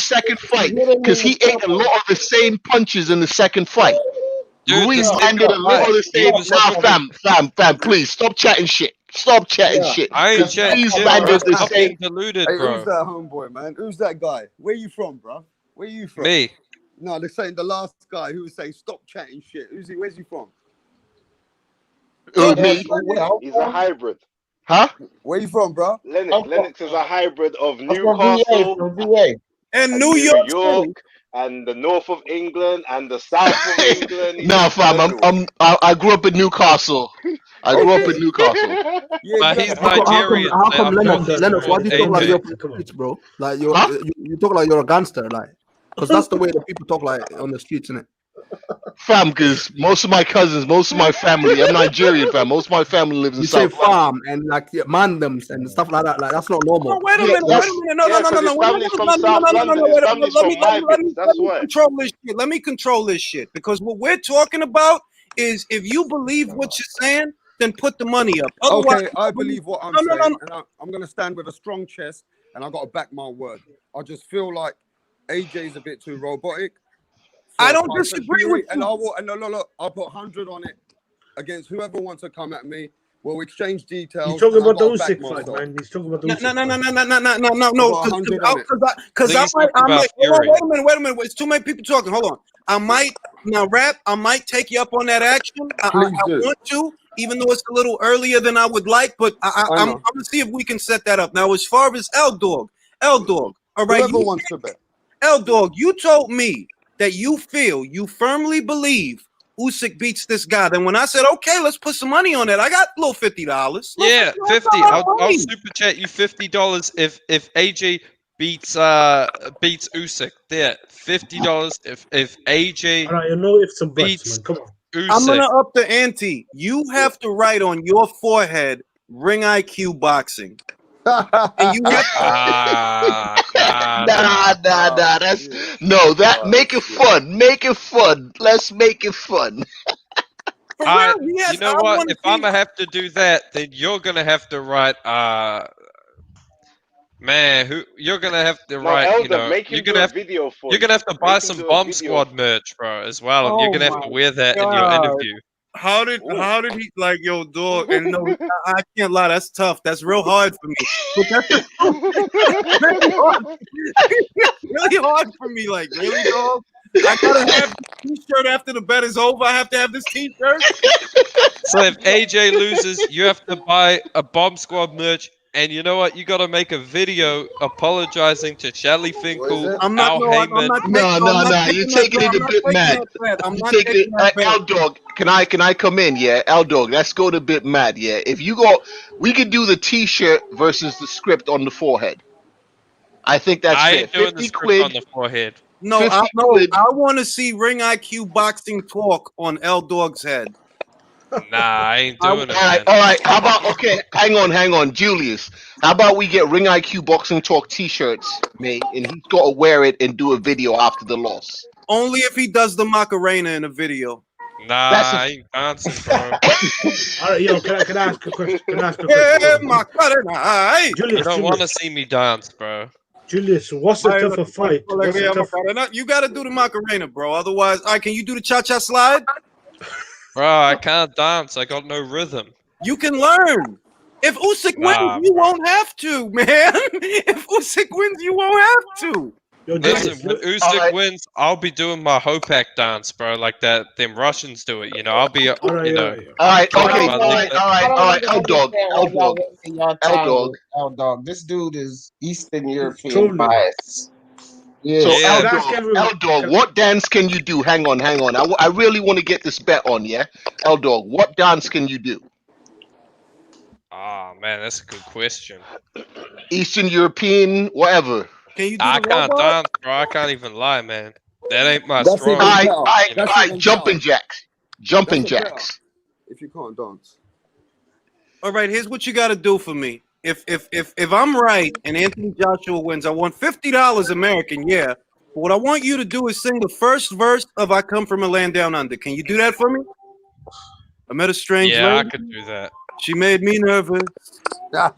second fight? Because he ate a lot of the same punches in the second fight. Dude, Ruiz this landed a lot of the same. was Nah, talking. fam, please stop chatting shit. Stop chatting Yeah. shit. I ain't Because chatting Ruiz shit, bro. landed the Stop same. being deluded, Hey, bro. who's that homeboy, man? Who's that guy? Where you from, bro? Where you from? Me. No, they're saying the last guy who was saying stop chatting shit. Where's he from? Me? He's a hybrid. Huh? Where you from, bro? Lennox is a hybrid of I'm from VA, Newcastle from VA. and New York City. and the north of England and the south of England. He's Nah, just from fam. everywhere. I grew up in Newcastle. I grew up in Newcastle. Yeah, But exactly. he's How Nigerian. come so I'm Lennox, sure he's Lennox, why from do you talk like AJ. you're from the streets, bro? Like Huh? you talk like you're a gangster, like, because that's the way that people talk like on the streets, innit? Fam, because most of my cousins, most of my family, I'm Nigerian, fam. Most of my family lives in You say South London. farm and like yeah, mandems and stuff like that. Like that's not Oh, normal. wait a Yeah, minute, wait a that's minute. No, Yeah, no, no, no, because no. his Wait a family's minute. from No, no, South no, no, no, London. no. His Wait a family's minute. Let from me that's why. control this shit. Let me control this shit. Because what we're talking about is if you believe what you're saying, then put the money up. Otherwise, Okay, I believe what I'm no, no, saying, no. and I'm going to stand with a strong chest, and I got to back my word. I just feel like AJ's a bit too robotic. I for don't Tyson disagree Fury, with and you. look, I'll put 100 on it against whoever wants to come at me. We'll exchange He's details, talking and I about the got to back Usyk fight, myself. man. He's talking about the No, Usyk no, no, fight. no, no, no, no, no, no, I no. got 100 on it. Because I He's talking might. about Hold on, Fury. wait a minute. It's too many people talking. Hold on. I might now, rap. I might take you up on that action. I Please do. want to, even though it's a little earlier than I would like. But I I'm know. gonna see if we can set that up. Now, as far as L Dog. All right, Whoever wants to bet. L Dog, you told me that you firmly believe Usyk beats this guy. Then when I said, okay, let's put some money on that, I got a little $50. Yeah, Little $50. I'll money. super chat you $50 if AJ beats Usyk. There, $50 if AJ All right, you know if some bets, beats man. Come on. I'm Usyk. gonna up the ante. You have to write on your forehead "Ring IQ Boxing," and you have Nah. That's no. That make it fun. Make it fun. Let's make it fun. for real. Yes, You know I what? want to If I'm see. gonna have to do that, then you're gonna have to write. Man, you're gonna have to No, write. You Elder, know, make him do a video for you're you. gonna have to buy Make him some do a Bomb video. Squad merch, bro, as well, and you're Oh gonna have my to wear that in your god! interview. How did he like yo dog? And no, I can't lie. That's tough. That's real hard for me. But that's the truth. It's really hard. It's really hard for me. Like really, dog. I gotta have this T-shirt after the bet is over. I have to have this T-shirt. So if AJ loses, you have to buy a Bomb Squad merch, and you know what? You got to make a video apologizing to Shelly Finkel, I'm not. Al No, I'm Heyman. not taking. No. You're taking that. taking No, it I'm a not bit taking mad. that bet. I'm You not taking taking that it, bet. L Dog. Can I come in? Yeah, L Dog. Let's go a bit mad. Yeah, if you go, we could do the T-shirt versus the script on the forehead. I think that's I fair. ain't doing the 50 script on quid. the forehead. No, 50 I quid. want to see Ring IQ Boxing talk on L Dog's head. Nah, I ain't doing it, man. All right. How about hang on, Julius. How about we get Ring IQ Boxing Talk T-shirts made, and he's got to wear it and do a video after the loss. Only if he does the Macarena in a video. Nah, That's I ain't dancing, bro. All right, yo, can I ask a question? Yeah, Macarena. You Julius, don't want to see me dance, bro. Julius, what's a tougher fight? What's a tough? You got to do the Macarena, bro. Otherwise, can you do the cha-cha slide? Bro, I can't dance. I got no rhythm. You can learn. If Usyk wins, you won't have to, man. If Usyk wins, you won't have to. Yo, Listen, when Usyk wins, I'll be doing my Hopak dance, bro, like that. Them Russians do it, you know. I'll be, you know. All right. L Dog. L Dog. This dude is Eastern European Trolling. bias. Yeah. So Yeah. L Dog, what dance can you do? Hang on. I really want to get this bet on. Yeah, L Dog, what dance can you do? Oh man, that's a good question. Eastern European, whatever. Can you do I the can't robot? dance, bro. I can't even lie, man. That ain't my That's strong. even better. All right. That's even Jumping better. jacks. Jumping That's a jacks. If you can't dance. All right, here's what you got to do for me. If I'm right and Anthony Joshua wins, I want $50 American, yeah. But what I want you to do is sing the first verse of "I Come From a Land Down Under." Can you do that for me? I met a strange Yeah, I lady. could do that. She made me nervous.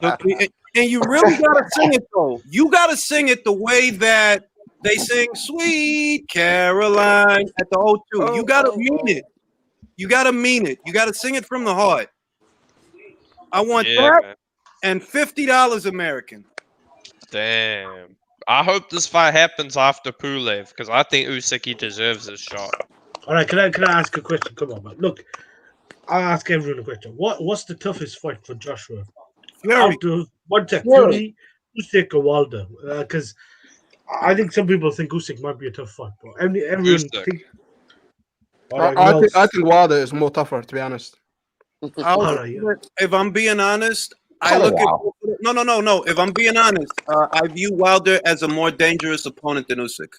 And you really gotta sing it though. You gotta sing it the way that they sing "Sweet Caroline" at the O2. You gotta mean it. You gotta mean it. You gotta sing it from the heart. I want Yeah, that man. and $50 American. Damn. I hope this fight happens after Pulev because I think Usyk deserves this shot. All right, can I ask a question? Come on, man. Look, I'll ask everyone a question. What's the toughest fight for Joshua? Fury. Out of one tech, Fury, Usyk or Wilder? Because I think some people think Usyk might be a tough fight, but everyone Usyk. think. I think Wilder is more tougher, to be honest. If I'm being honest, I look at no. If I'm being honest, I view Wilder as a more dangerous opponent than Usyk.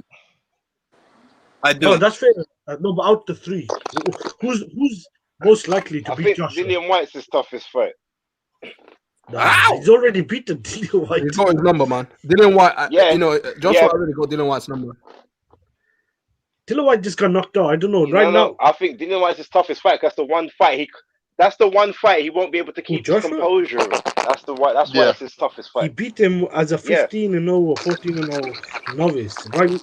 I do. No, that's fair. No, but out the three, who's most likely to I beat think Joshua? Dillian White's his toughest fight. He's already beaten Dillian White. He's got his number, man. Dillian White, Yeah, Joshua yeah. already got Dillian White's number. Dillian White just got knocked out. I don't know. No, I think Dillian White's his toughest fight. That's the one fight he won't be able to keep his composure. That's why it's his toughest fight. He beat him as a 15-0 or 14-0 novice, right?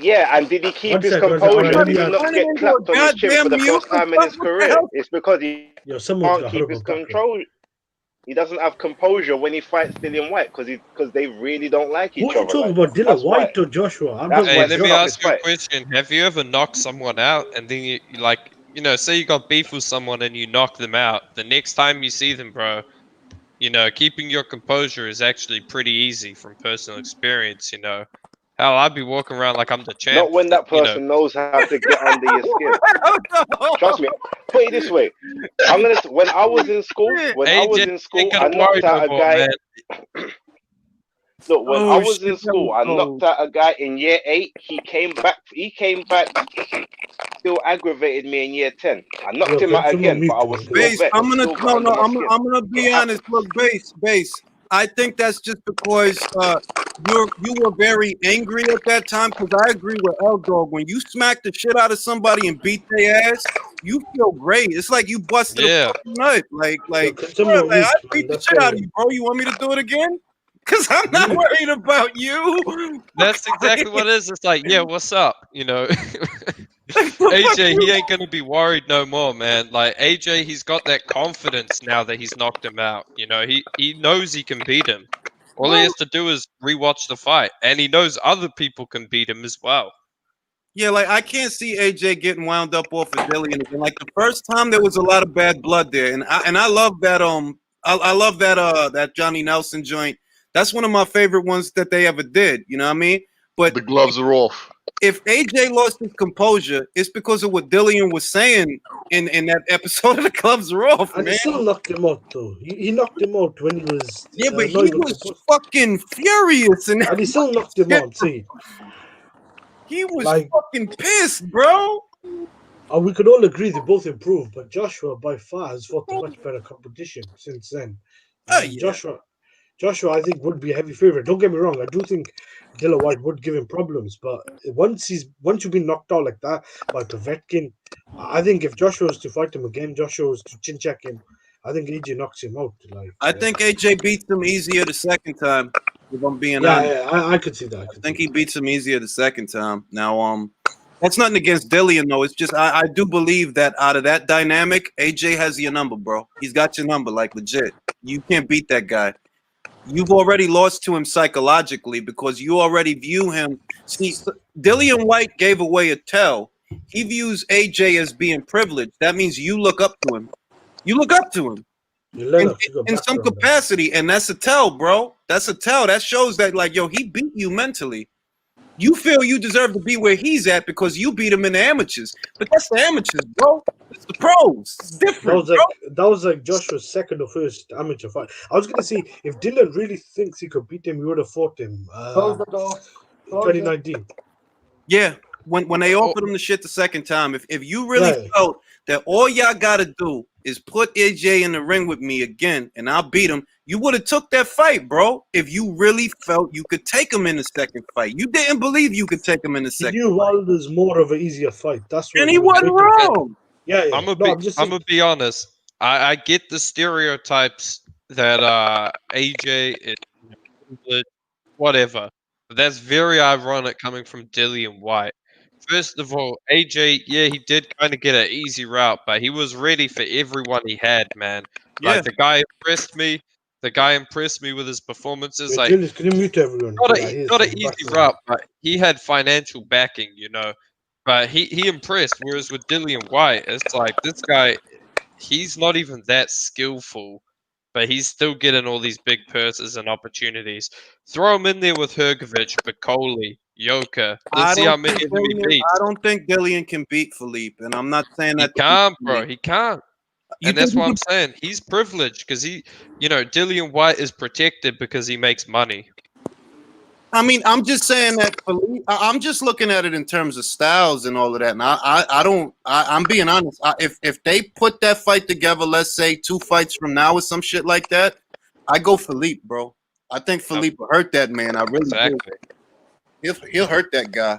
Yeah, and did he keep his second, composure? Did he not get clapped on his chin for the first time in his career? It's because he can't keep his control. He doesn't have composure when he fights Dillian White because they really don't like each other. Who are you talking about, Dillian White or Joshua? Hey, let me ask you a question. Have you ever knocked someone out and then you like, say you got beef with someone and you knock them out? The next time you see them, bro, keeping your composure is actually pretty easy from personal experience, Hell, I'd be walking around like I'm the champ. Not when that person knows how to get under your skin. Trust me. Put it this way. When I was in school, I knocked out a guy. Look, when I was in school, I knocked out a guy in year 8. He came back. Still aggravated me in year 10. I knocked him out again, but I was still Base, vexed. I'm gonna be honest. Look, base. I think that's just because you were very angry at that time. Because I agree with L Dog. When you smack the shit out of somebody and beat their ass, you feel great. It's like you busted a fucking nut. Like I beat the shit out of you, bro. You want me to do it again? Because I'm not worried about you. That's exactly what it is. It's like, yeah, what's up? AJ, he ain't gonna be worried no more, man. Like AJ, he's got that confidence now that he's knocked him out. He knows he can beat him. All he has to do is rewatch the fight, and he knows other people can beat him as well. Yeah, like I can't see AJ getting wound up off of Dillian again. Like the first time, there was a lot of bad blood there, and I love that I love that Johnny Nelson joint. That's one of my favorite ones that they ever did. You know what I mean? But the gloves are off. If AJ lost his composure, it's because of what Dillian was saying in that episode of The Gloves Are Off, and man. he still knocked him out, though. He knocked him out when he was... Yeah, but he was fucking furious. And he still knocked him out, see. He was fucking pissed, bro. We could all agree they both improved, but Joshua, by far, has fought a much better competition since then. Joshua, I think, would be a heavy favorite. Don't get me wrong. I do think Dillian White would give him problems, but once you've been knocked out like that by Povetkin, I think if Joshua was to fight him again, Joshua was to chin check him, I think AJ knocks him out. I think AJ beats him easier the second time. If I'm being honest, I could see that. I think he beats him easier the second time. Now, that's nothing against Dillian though. It's just I do believe that out of that dynamic, AJ has your number, bro. He's got your number, like legit. You can't beat that guy. You've already lost to him psychologically because you already view him. See, Dillian White gave away a tell. He views AJ as being privileged. That means you look up to him. You look up to him in some capacity, and that's a tell, bro. That's a tell. That shows that, like, yo, he beat you mentally. You feel you deserve to be where he's at because you beat him in the amateurs. But that's the amateurs, bro. It's the pros. It's different. That was like Joshua's second or first amateur fight. I was gonna say if Dillian really thinks he could beat him, he would have fought him. 2019. Yeah, when they offered him the shit the second time, if you really felt that all y'all gotta do is put AJ in the ring with me again and I'll beat him, you would have took that fight, bro. If you really felt you could take him in the second fight, you didn't believe you could take him in the second. He knew Wilder's more of an easier fight. That's what. And he wasn't wrong. Yeah. I'm gonna be honest. I get the stereotypes that AJ is whatever. But that's very ironic coming from Dillian White. First of all, AJ, yeah, he did kind of get an easy route, but he was ready for everyone he had, man. Yeah. Like the guy impressed me. The guy impressed me with his performances. Like Julius, can you mute everyone? not an easy route, but he had financial backing, you know. But he impressed. Whereas with Dillian White, it's like this guy, he's not even that skillful, but he's still getting all these big purses and opportunities. Throw him in there with Hergovich, Bacoli, Yoka. Let's see how many of them he beats. I don't think Dillian can beat Philippe, and I'm not saying He that. can't, bro. He can't. You And that's think what I'm saying. He's privileged because Dillian White is protected because he makes money. I mean, I'm just saying that Philippe, I'm just looking at it in terms of styles and all of that. And I'm being honest. If they put that fight together, let's say 2 fights from now or some shit like that, I go Philippe, bro. I think Philippe will hurt that man. I really do. He'll hurt that guy.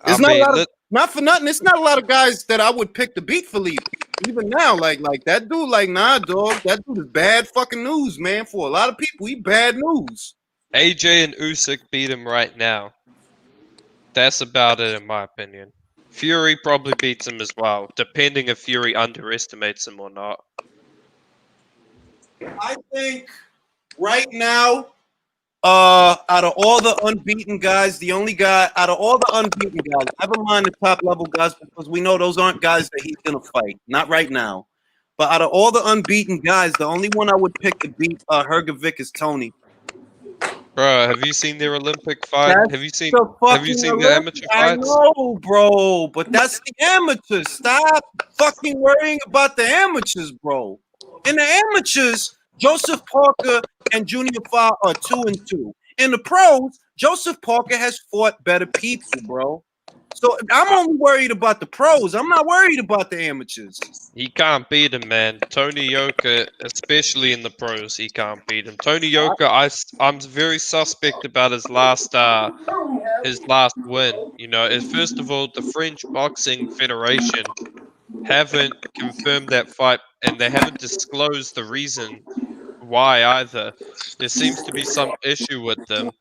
It's not for nothing. It's not a lot of guys that I would pick to beat Philippe. Even now, like that dude, like, nah, dog. That dude is bad fucking news, man. For a lot of people, he bad news. AJ and Usyk beat him right now. That's about it, in my opinion. Fury probably beats him as well, depending if Fury underestimates him or not. I think right now, out of all the unbeaten guys, the only guy out of all the unbeaten guys, never mind the top level guys, because we know those aren't guys that he's gonna fight. Not right now. But out of all the unbeaten guys, the only one I would pick to beat Hergovic is Tony. Bro, have you seen their Olympic fight? Have you seen the amateur I fights? know, bro, but that's the amateurs. Stop fucking worrying about the amateurs, bro. In the amateurs, Joseph Parker and Junior Fa are 2-2. In the pros, Joseph Parker has fought better people, bro. So I'm only worried about the pros. I'm not worried about the amateurs. He can't beat him, man. Tony Yoka, especially in the pros, he can't beat him. Tony Yoka, I'm very suspect about his last win. You know, first of all, the French Boxing Federation haven't confirmed that fight, and they haven't disclosed the reason why either. There seems to be some issue with them,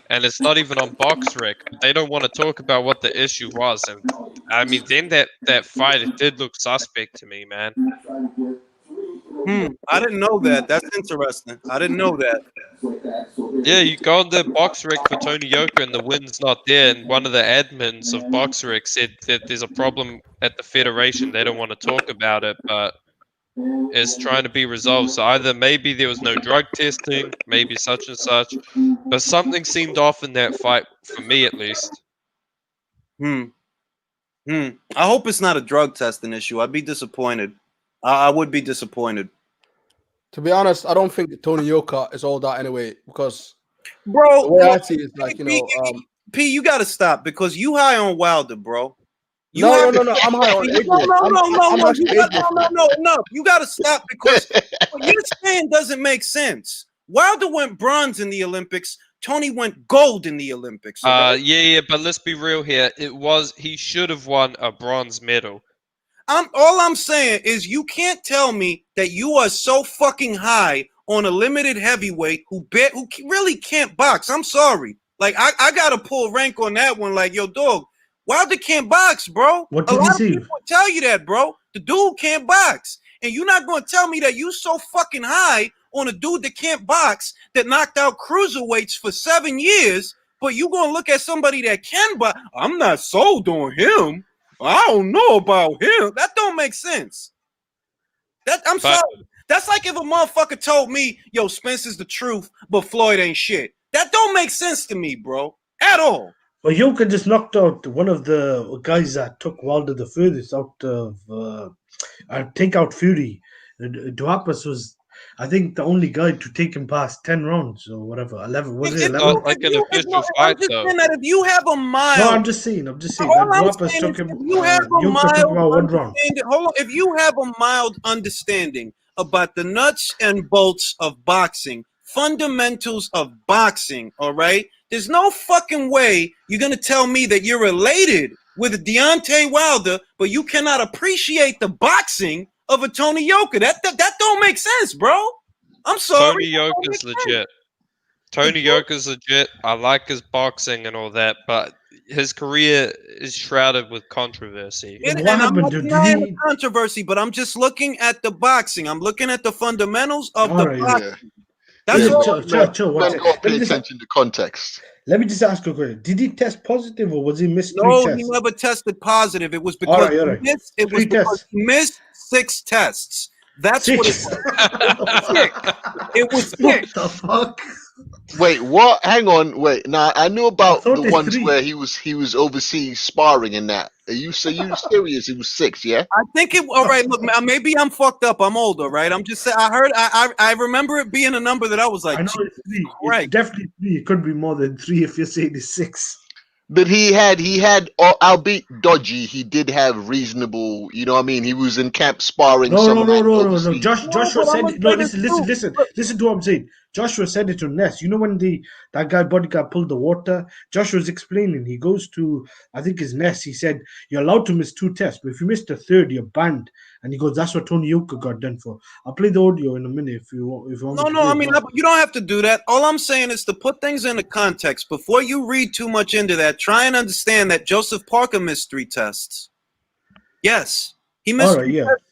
and it's not even on BoxRec. They don't want to talk about what the issue was, and I mean, then that fight, it did look suspect to me, man. I didn't know that. That's interesting. I didn't know that. Yeah, you go on the BoxRec for Tony Yoka and the win's not there, and one of the admins of BoxRec said that there's a problem at the federation. They don't want to talk about it, but it's trying to be resolved. So either maybe there was no drug testing, maybe such and such, but something seemed off in that fight, for me at least. I hope it's not a drug testing issue. I'd be disappointed. I would be disappointed. To be honest, I don't think Tony Yoka is all that anyway, because bro, the way I see it is like, P, you gotta stop because you high on Wilder, bro. No, I'm high on Adrian. No. You gotta stop because what you're saying doesn't make sense. Wilder went bronze in the Olympics. Tony went gold in the Olympics. Okay? Yeah, but let's be real here. He should have won a bronze medal. All I'm saying is you can't tell me that you are so fucking high on a limited heavyweight who really can't box. I'm sorry. Like I gotta pull rank on that one. Like, yo, dog, Wilder can't box, bro. What did you see? People tell you that, bro. The dude can't box. And you're not gonna tell me that you so fucking high on a dude that can't box that knocked out cruiserweights for 7 years, but you gonna look at somebody that can box. I'm not sold on him. I don't know about him. That don't make sense. I'm sorry. That's like if a motherfucker told me, yo, Spence is the truth, but Floyd ain't shit. That don't make sense to me, bro. At all. Well, Yoka just knocked out one of the guys that took Wilder the furthest out of take out Fury. Duhaupas was, I think, the only guy to take him past 10 rounds or whatever. 11 was it? 11? Not like an official fight, though. That if you have a mild, no, I'm just saying. Duhaupas took him. Yoka took him out 1 round. Hold on. If you have a mild understanding about the nuts and bolts of boxing, fundamentals of boxing, all right? There's no fucking way you're going to tell me that you're related with Deontay Wilder, but you cannot appreciate the boxing of a Tony Yoka. That don't make sense, bro. I'm sorry. Tony Yoka's legit. Tony Yoka's legit. I like his boxing and all that, but his career is shrouded with controversy. Yeah, but And what I'm happened? not Did denying the he? controversy, but I'm just looking at the boxing. I'm looking at the fundamentals of All the right, boxing. Yeah, That's yeah, all. Chill, one man, sec. gotta pay attention to context. Let me just ask you a question. Did he test positive or was he missed 3 No, he tests? never tested positive. It was All because right, all he right. missed. It was 3 because tests. he missed 6 tests. That's what it 6. was. 6. It was What 6. the fuck? Wait, what? Hang on, wait. Now I knew I about the thought it's ones 3. where he was overseas sparring and that. Are you serious? It was 6, yeah? I think it. All right, look, maybe I'm fucked up. I'm older, right? I'm just saying. I heard. I remember it being a number that I was like, I know Jesus it's 3. It's Christ. definitely 3. It could be more than 3 if you're saying it's 6. But he had, albeit dodgy, he did have reasonable. You know what I mean? He was in camp sparring No, some no, no, man no, no, no. overseas. No, Joshua but I'm said gonna it. No, say this listen, too. listen to what I'm saying. Joshua said it to Ness. You know when that guy bodyguard pulled the water? Joshua's explaining. He goes to, I think his Ness. He said, you're allowed to miss 2 tests, but if you miss the 3rd, you're banned. And he goes, that's what Tony Yoka got done for. I'll play the audio in a minute if you want me No, to no. play I it mean, now. you don't have to do that. All I'm saying is to put things into context before you read too much into that. Try and understand that Joseph Parker missed 3 tests. Yes, he missed All right, 3 yeah. tests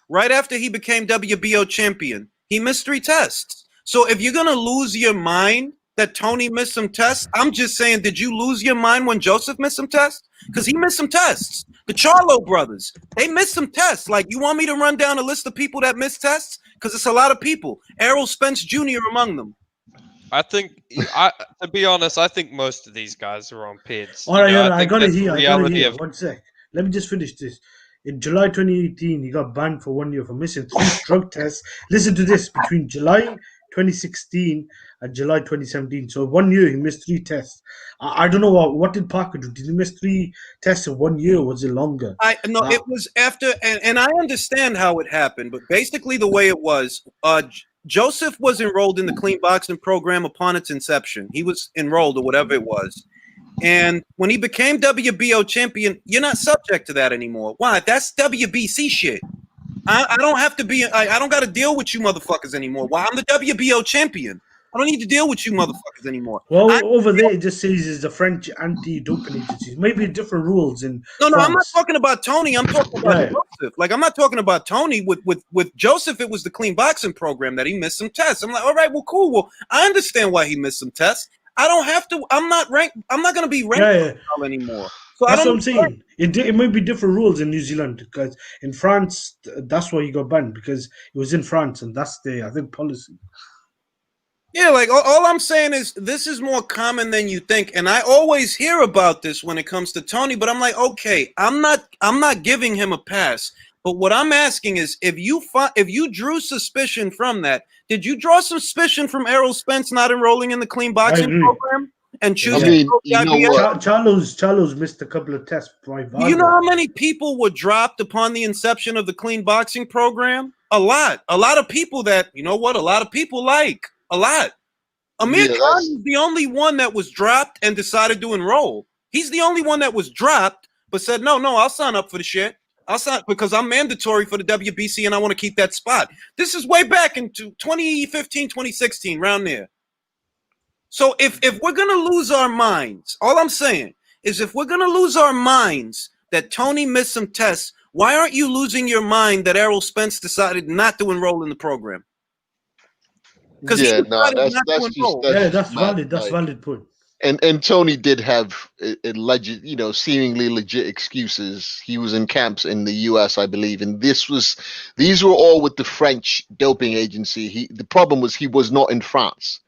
right after he became WBO champion. He missed 3 tests. So if you're gonna lose your mind that Tony missed some tests, I'm just saying, did you lose your mind when Joseph missed some tests? Because he missed some tests. The Charlo brothers, they missed some tests. Like, you want me to run down a list of people that missed tests? Because it's a lot of people. Errol Spence Jr. among them. I think, to be honest, I think most of these guys are on PIDs. All right, I I think got it that's the here. reality of. 1 sec. Let me just finish this. In July 2018, he got banned for 1 year for missing 3 drug tests. Listen to this: between July 2016 and July 2017. So 1 year he missed 3 tests. I don't know what did Parker do. Did he miss 3 tests in 1 year? Or was it longer? It was after, and I understand how it happened, but basically the way it was, Joseph was enrolled in the clean boxing program upon its inception. He was enrolled, or whatever it was. And when he became WBO champion, you're not subject to that anymore. Why? That's WBC shit. I don't have to be. I don't got to deal with you motherfuckers anymore. Why? I'm the WBO champion. I don't need to deal with you motherfuckers anymore. Well, over there it just says it's the French anti-doping agencies. Maybe different rules in No, France. I'm not talking about Tony. I'm talking about Joseph. Like, I'm not talking about Tony. With Joseph, it was the clean boxing program that he missed some tests. I'm like, all right, well, cool. Well, I understand why he missed some tests. I don't have to. I'm not ranked. I'm not going to be ranked anymore. So That's I don't. what I'm saying. It might be different rules in New Zealand because in France, that's why he got banned because he was in France and that's I think policy. Yeah, like all I'm saying is this is more common than you think, and I always hear about this when it comes to Tony. But I'm like, okay, I'm not giving him a pass. But what I'm asking is, if you drew suspicion from that, did you draw suspicion from Errol Spence not enrolling in the clean boxing program and choosing? I mean, you know what? Charlo's missed a couple of tests. Do you know how many people were dropped upon the inception of the clean boxing program? A lot of people that, you know what? A lot of people like. A lot. Amir Khan is the only one that was dropped and decided to enroll. He's the only one that was dropped, but said, no, I'll sign up for the shit. I'll sign because I'm mandatory for the WBC and I want to keep that spot. This is way back into 2015, 2016, around there. So if we're going to lose our minds, all I'm saying is if we're going to lose our minds that Tony missed some tests, why aren't you losing your mind that Errol Spence decided not to enroll in the program? Yeah, no, that's valid. That's valid point. And Tony did have alleged, seemingly legit excuses. He was in camps in the U.S., I believe, and these were all with the French doping agency. The problem was he was not in France,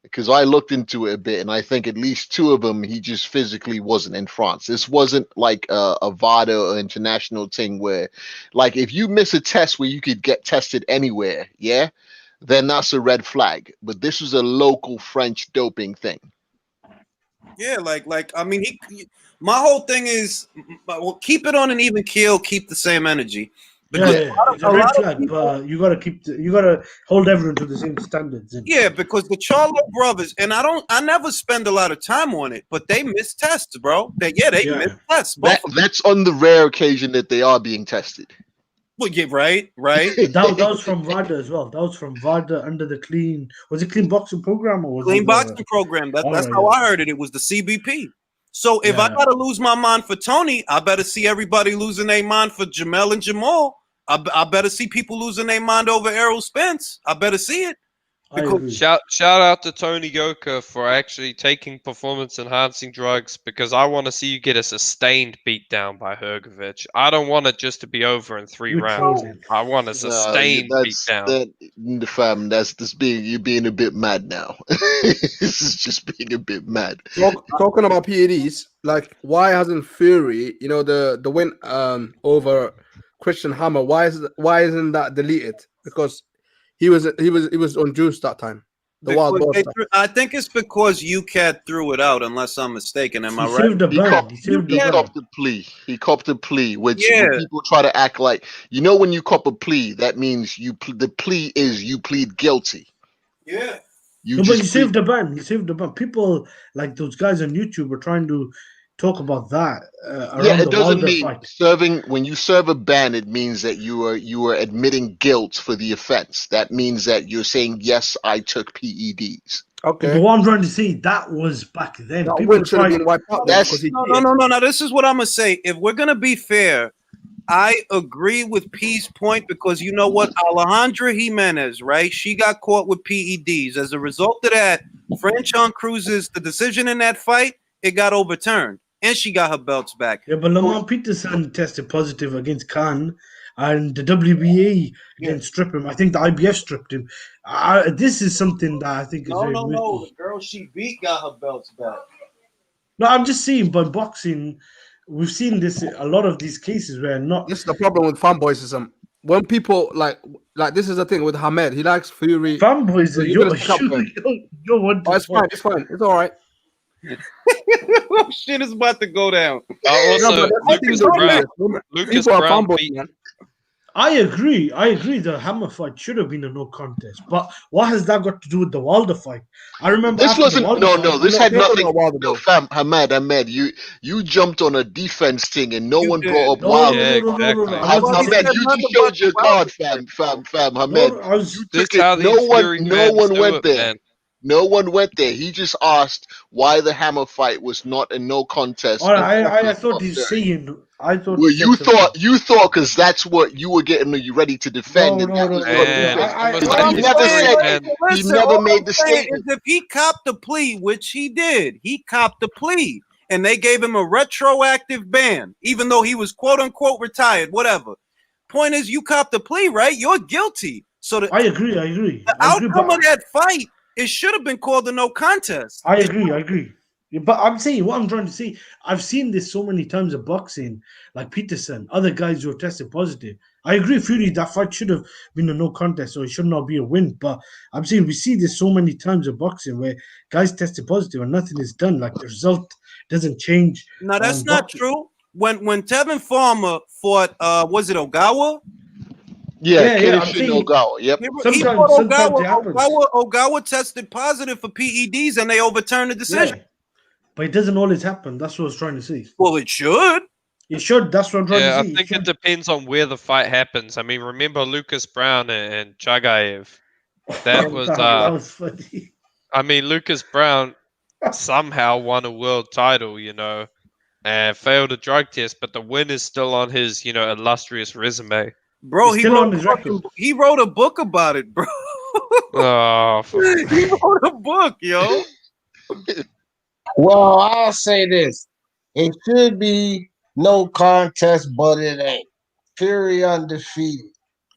because I looked into it a bit, and I think at least 2 of them he just physically wasn't in France. This wasn't like a VADA or international thing where, like, if you miss a test where you could get tested anywhere, yeah, then that's a red flag. But this was a local French doping thing. Yeah, like I mean, my whole thing is, well, keep it on an even keel, keep the same energy. Because it's a red flag, but you gotta hold everyone to the same standards. Yeah, because the Charlo brothers, and I never spend a lot of time on it, but they miss tests, bro. They miss tests. That's on the rare occasion that they are being tested. Well, yeah, right. That was from VADA as well. That was from VADA under the clean. Was it clean boxing program or was clean it boxing program? That's how I heard it. It was the CBP. So if I gotta lose my mind for Tony, I better see everybody losing their mind for Jamel and Jamal. I better see people losing their mind over Errol Spence. I better see it. Because shout out to Tony Yoka for actually taking performance enhancing drugs, because I want to see you get a sustained beatdown by Hrgovic. I don't want it just to be over in 3 rounds. I want a sustained beatdown. Fam, you're being a bit mad now. This is just being a bit mad. Talking about PEDs, like why hasn't Fury, the win over Christian Hammer, why isn't that deleted? Because he was on juice that time. The wild boar stuff. I think it's because UCAT threw it out, unless I'm mistaken. Am I right? He copped the plea. He copped the plea, which when people try to act like, when you cop a plea, that means the plea is you plead guilty. Yeah. But you saved the ban. You saved the ban. People like those guys on YouTube were trying to talk about that. It doesn't mean serving. When you serve a ban, it means that you are admitting guilt for the offense. That means that you're saying, yes, I took PEDs. Okay. But what I'm trying to say, that was back then. That people should have been wiped out. No. This is what I'm gonna say. If we're gonna be fair, I agree with P's point, because you know what, Alejandra Jimenez, right? She got caught with PEDs. As a result of that, Franchon Cruz's the decision in that fight, it got overturned. And she got her belts back. Yeah, but Lamont Peterson tested positive against Khan, and the WBA didn't strip him. I think the IBF stripped him. This is something that I think is very No. The girl she beat got her belts back. No, I'm just saying, but boxing, we've seen this, a lot of these cases where not. This is the problem with fanboysism. When people like this is the thing with Hamed, he likes Fury. Fanboys, it's fine. It's all right. Oh, shit is about to go down. Also, Lucas Brown beat. I agree. The Hammer fight should have been a no contest. But what has that got to do with the Wilder fight? I remember this wasn't. This had nothing. No, fam, Ahmed, you jumped on a defense thing and no one brought up Wilder. Ahmed, you just showed your card, fam. Ahmed, no one went there. Man. No one went there. He just asked why the Hammer fight was not a no contest. I thought he's saying. I thought. Well, you thought because that's what you were getting ready to defend. He never made the statement. If he copped the plea, which he did, he copped the plea, and they gave him a retroactive ban, even though he was quote unquote retired. Whatever. Point is, you copped the plea, right? You're guilty. So I agree. The outcome of that fight, it should have been called a no contest. I agree. But I'm saying what I'm trying to say. I've seen this so many times in boxing, like Peterson, other guys who are tested positive. I agree, Fury, that fight should have been a no contest, so it should not be a win. But I'm saying we see this so many times in boxing where guys tested positive and nothing is done. Like the result doesn't change. No, that's not true. When Tevin Farmer fought, was it Ogawa? Ogawa. Yep. Ogawa tested positive for PEDs and they overturned the decision. Yeah. But it doesn't always happen. That's what I was trying to say. Well, it should. It should. That's what I'm trying to say. I think it depends on where the fight happens. I mean, remember Lucas Brown and Chagayev? That was funny. I mean, Lucas Brown somehow won a world title, and failed a drug test, but the win is still on his, illustrious resume. Bro, he wrote a book about it, bro. Oh, he wrote a book, yo. Well, I'll say this. It should be no contest, but it ain't. Fury undefeated.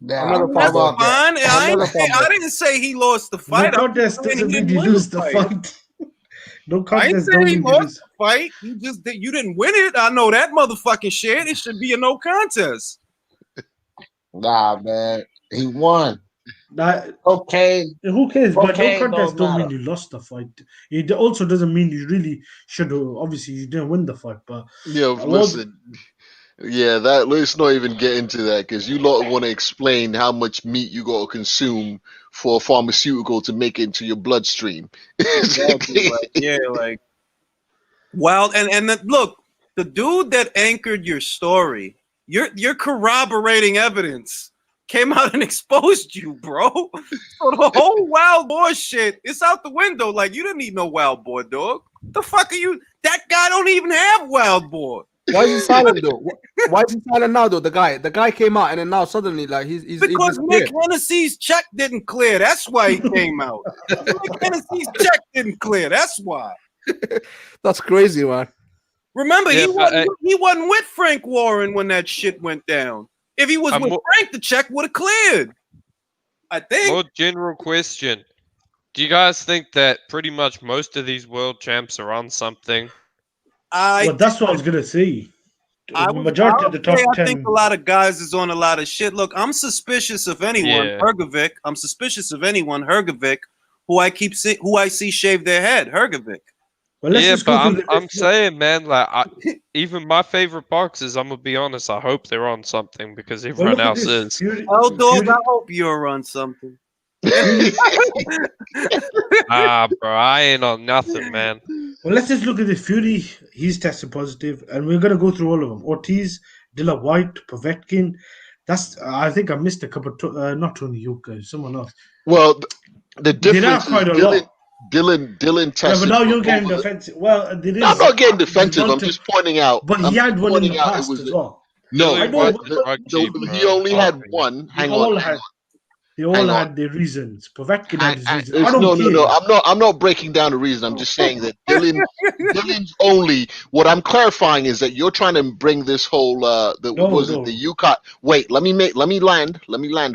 That's fine. I didn't say he lost the fight. No contest doesn't mean you lose the fight. No contest I ain't saying he lost the fight. You didn't win it. I know that motherfucking shit. It should be a no contest. Nah, man. He won. Okay. Who cares? But no contest don't mean you lost the fight. It also doesn't mean you really should have. Obviously, you didn't win the fight, but listen. Yeah, let's not even get into that because you lot want to explain how much meat you got to consume for a pharmaceutical to make it into your bloodstream. Exactly. Well, and look, the dude that anchored your story, you're corroborating evidence. came out and exposed you, bro. So the whole Wild Boar shit, it's out the window. Like, you didn't need no Wild Boar, dog. The fuck are you? That guy don't even have Wild Boar. Why is he silent though? Why is he silent now though? The guy came out and then now suddenly like he's because Nick Hennessy's check didn't clear. That's why he came out. Nick Hennessy's check didn't clear. That's why. That's crazy, man. Remember, he wasn't with Frank Warren when that shit went down. If he was with Frank, the check would have cleared. I think. More general question. Do you guys think that pretty much most of these world champs are on something? Well, that's what I was gonna say. Majority of the top 10. I think a lot of guys is on a lot of shit. Look, I'm suspicious of anyone. Yeah. Hergovic. I'm suspicious of anyone. Hergovic, who I see shave their head. Hergovic. Well, yeah, but I'm saying, man, like even my favorite boxers, I'm gonna be honest. I hope they're on something because everyone else is. Dog, I hope you're on something. Bro, I ain't on nothing, man. Well, let's just look at this. Fury, he's tested positive, and we're gonna go through all of them. Ortiz, Dillian White, Povetkin. I think I missed a couple. Not Tony Yoka, someone else. Well, the difference quite is a lot. Dylan tested. Yeah, but now you're getting defensive. Well, I'm not getting defensive. I'm just pointing out. But he had one in the past as well. No, I know. he only had one. Hang on. They all had their reasons. Povetkin had his reasons. I don't care. No. I'm not breaking down the reason. I'm just saying that Dylan's only. What I'm clarifying is that you're trying to bring this whole the UCOT. Wait, let me land,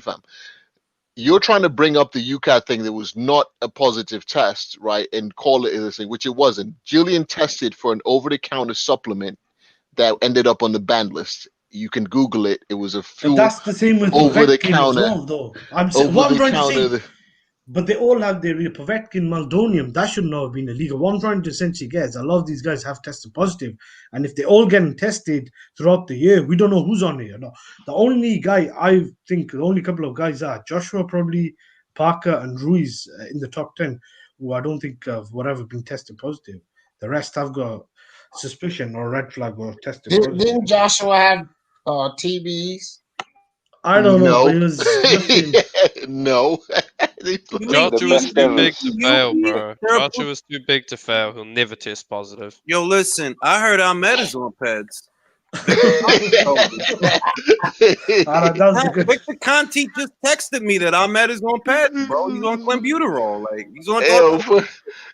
fam. You're trying to bring up the UCAT thing that was not a positive test, right? And call it this thing, which it wasn't. Julian tested for an over-the-counter supplement that ended up on the ban list. You can Google it. It was a few that's the same with over-the-counter. Well, though. What I'm trying to say, but they all have their Povetkin, Maldonium. That should not have been illegal. What I'm trying to essentially get is a lot of these guys have tested positive. And if they all getting tested throughout the year, we don't know who's on here. No. The only guy I think, the only couple of guys are Joshua, probably Parker and Ruiz in the top 10, who I don't think have whatever been tested positive. The rest have got suspicion or red flag or tested positive. Didn't Joshua have TBs? I don't know. No. Joshua's too big to fail, bro. Joshua's too big to fail. He'll never test positive. Yo, listen, I heard Ahmed is on PEDs. Victor Conti just texted me that Ahmed is on PEDs, bro. He's on clembuterol. Like, he's on.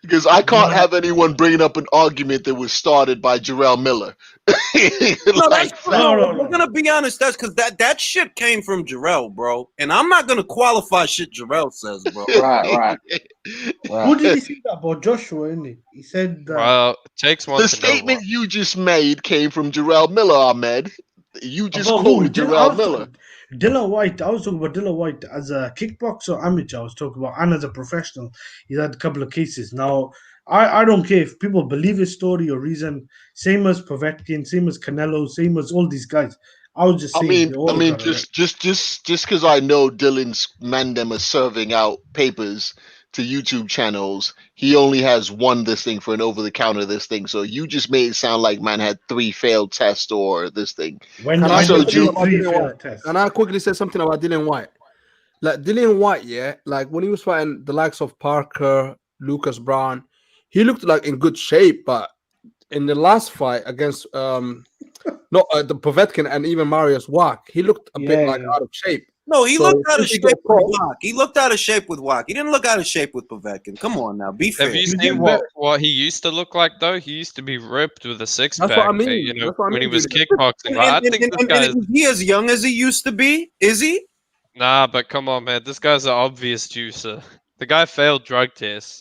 Because I can't have anyone bringing up an argument that was started by Jarrell Miller. We're gonna be honest. That's because that shit came from Jarrell, bro. And I'm not gonna qualify shit Jarrell says, bro. Right. Who did he say that about Joshua? Isn't he? He said. Well, it takes one. The statement you just made came from Jarrell Miller, Ahmed. You just quoted Jarrell Miller. Dillian White. I was talking about Dillian White as a kickboxer amateur. I was talking about, and as a professional, he's had a couple of cases now. I don't care if people believe his story or reason. Same as Povetkin, same as Canelo, same as all these guys. I was just saying. I mean, just because I know Dylan's Mandem is serving out papers to YouTube channels, he only has one this thing for an over-the-counter this thing. So you just made it sound like man had 3 failed tests or this thing. And I quickly said something about Dillian White. Like Dillian White, yeah, like when he was fighting the likes of Parker, Lucas Brown, he looked like in good shape, but in the last fight against the Povetkin and even Marius Wack, he looked a bit like out of shape. No, he looked out of shape with Wack. He looked out of shape with Wack. He didn't look out of shape with Povetkin. Come on now, be fair. Have you seen what he used to look like though? He used to be ripped with a six-pack. That's what I mean. When he was kickboxing. I think this guy is he as young as he used to be? Is he? Nah, but come on, man. This guy's an obvious juicer. The guy failed drug tests.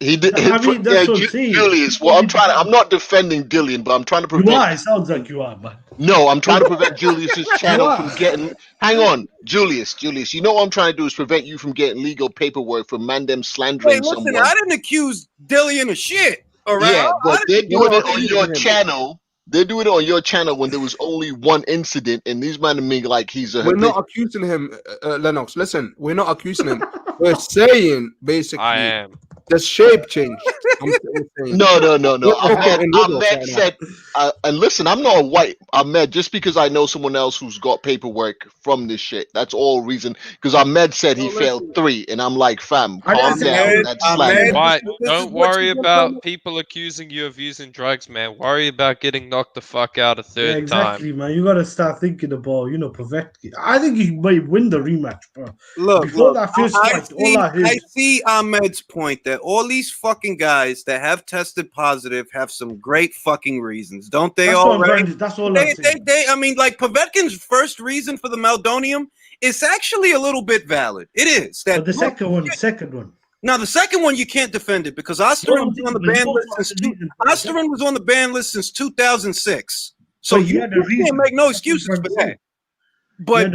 He did. Julius. Well, I'm not defending Dillian, but I'm trying to prevent. You are. It sounds like you are, man. No, I'm trying to prevent Julius's channel from getting. Hang on, Julius. You know what I'm trying to do is prevent you from getting legal paperwork from Mandem slandering someone. I didn't accuse Dillian of shit. All right. Yeah, but they're doing it on your channel. They're doing it on your channel when there was only one incident, and these men are being like he's a. We're not accusing him, Lennox. Listen, we're not accusing him. We're saying basically I am. the shape changed. I'm saying. No. We're talking in riddles Ahmed right now. said, and listen, I'm not a white Ahmed just because I know someone else who's got paperwork from this shit. That's all reason. Because Ahmed said he failed 3, and I'm like, fam, calm down. That's slander. Why? Don't worry about people accusing you of using drugs, man. Worry about getting knocked the fuck out a third Yeah, exactly, time. man. You gotta start thinking about, Povetkin. I think he might win the rematch, bro. Look, Before that first I fight, all I heard. see Ahmed's point that all these fucking guys that have tested positive have some great fucking reasons, don't they? That's All what I'm right. trying to. That's all I'm saying. I mean, like Povetkin's first reason for the meldonium is actually a little bit valid. It is that. But the second one. Now the second one you can't defend it because Osterman was on the ban list since Osterman was on the ban list since 2006. So you can't make no excuses for that. But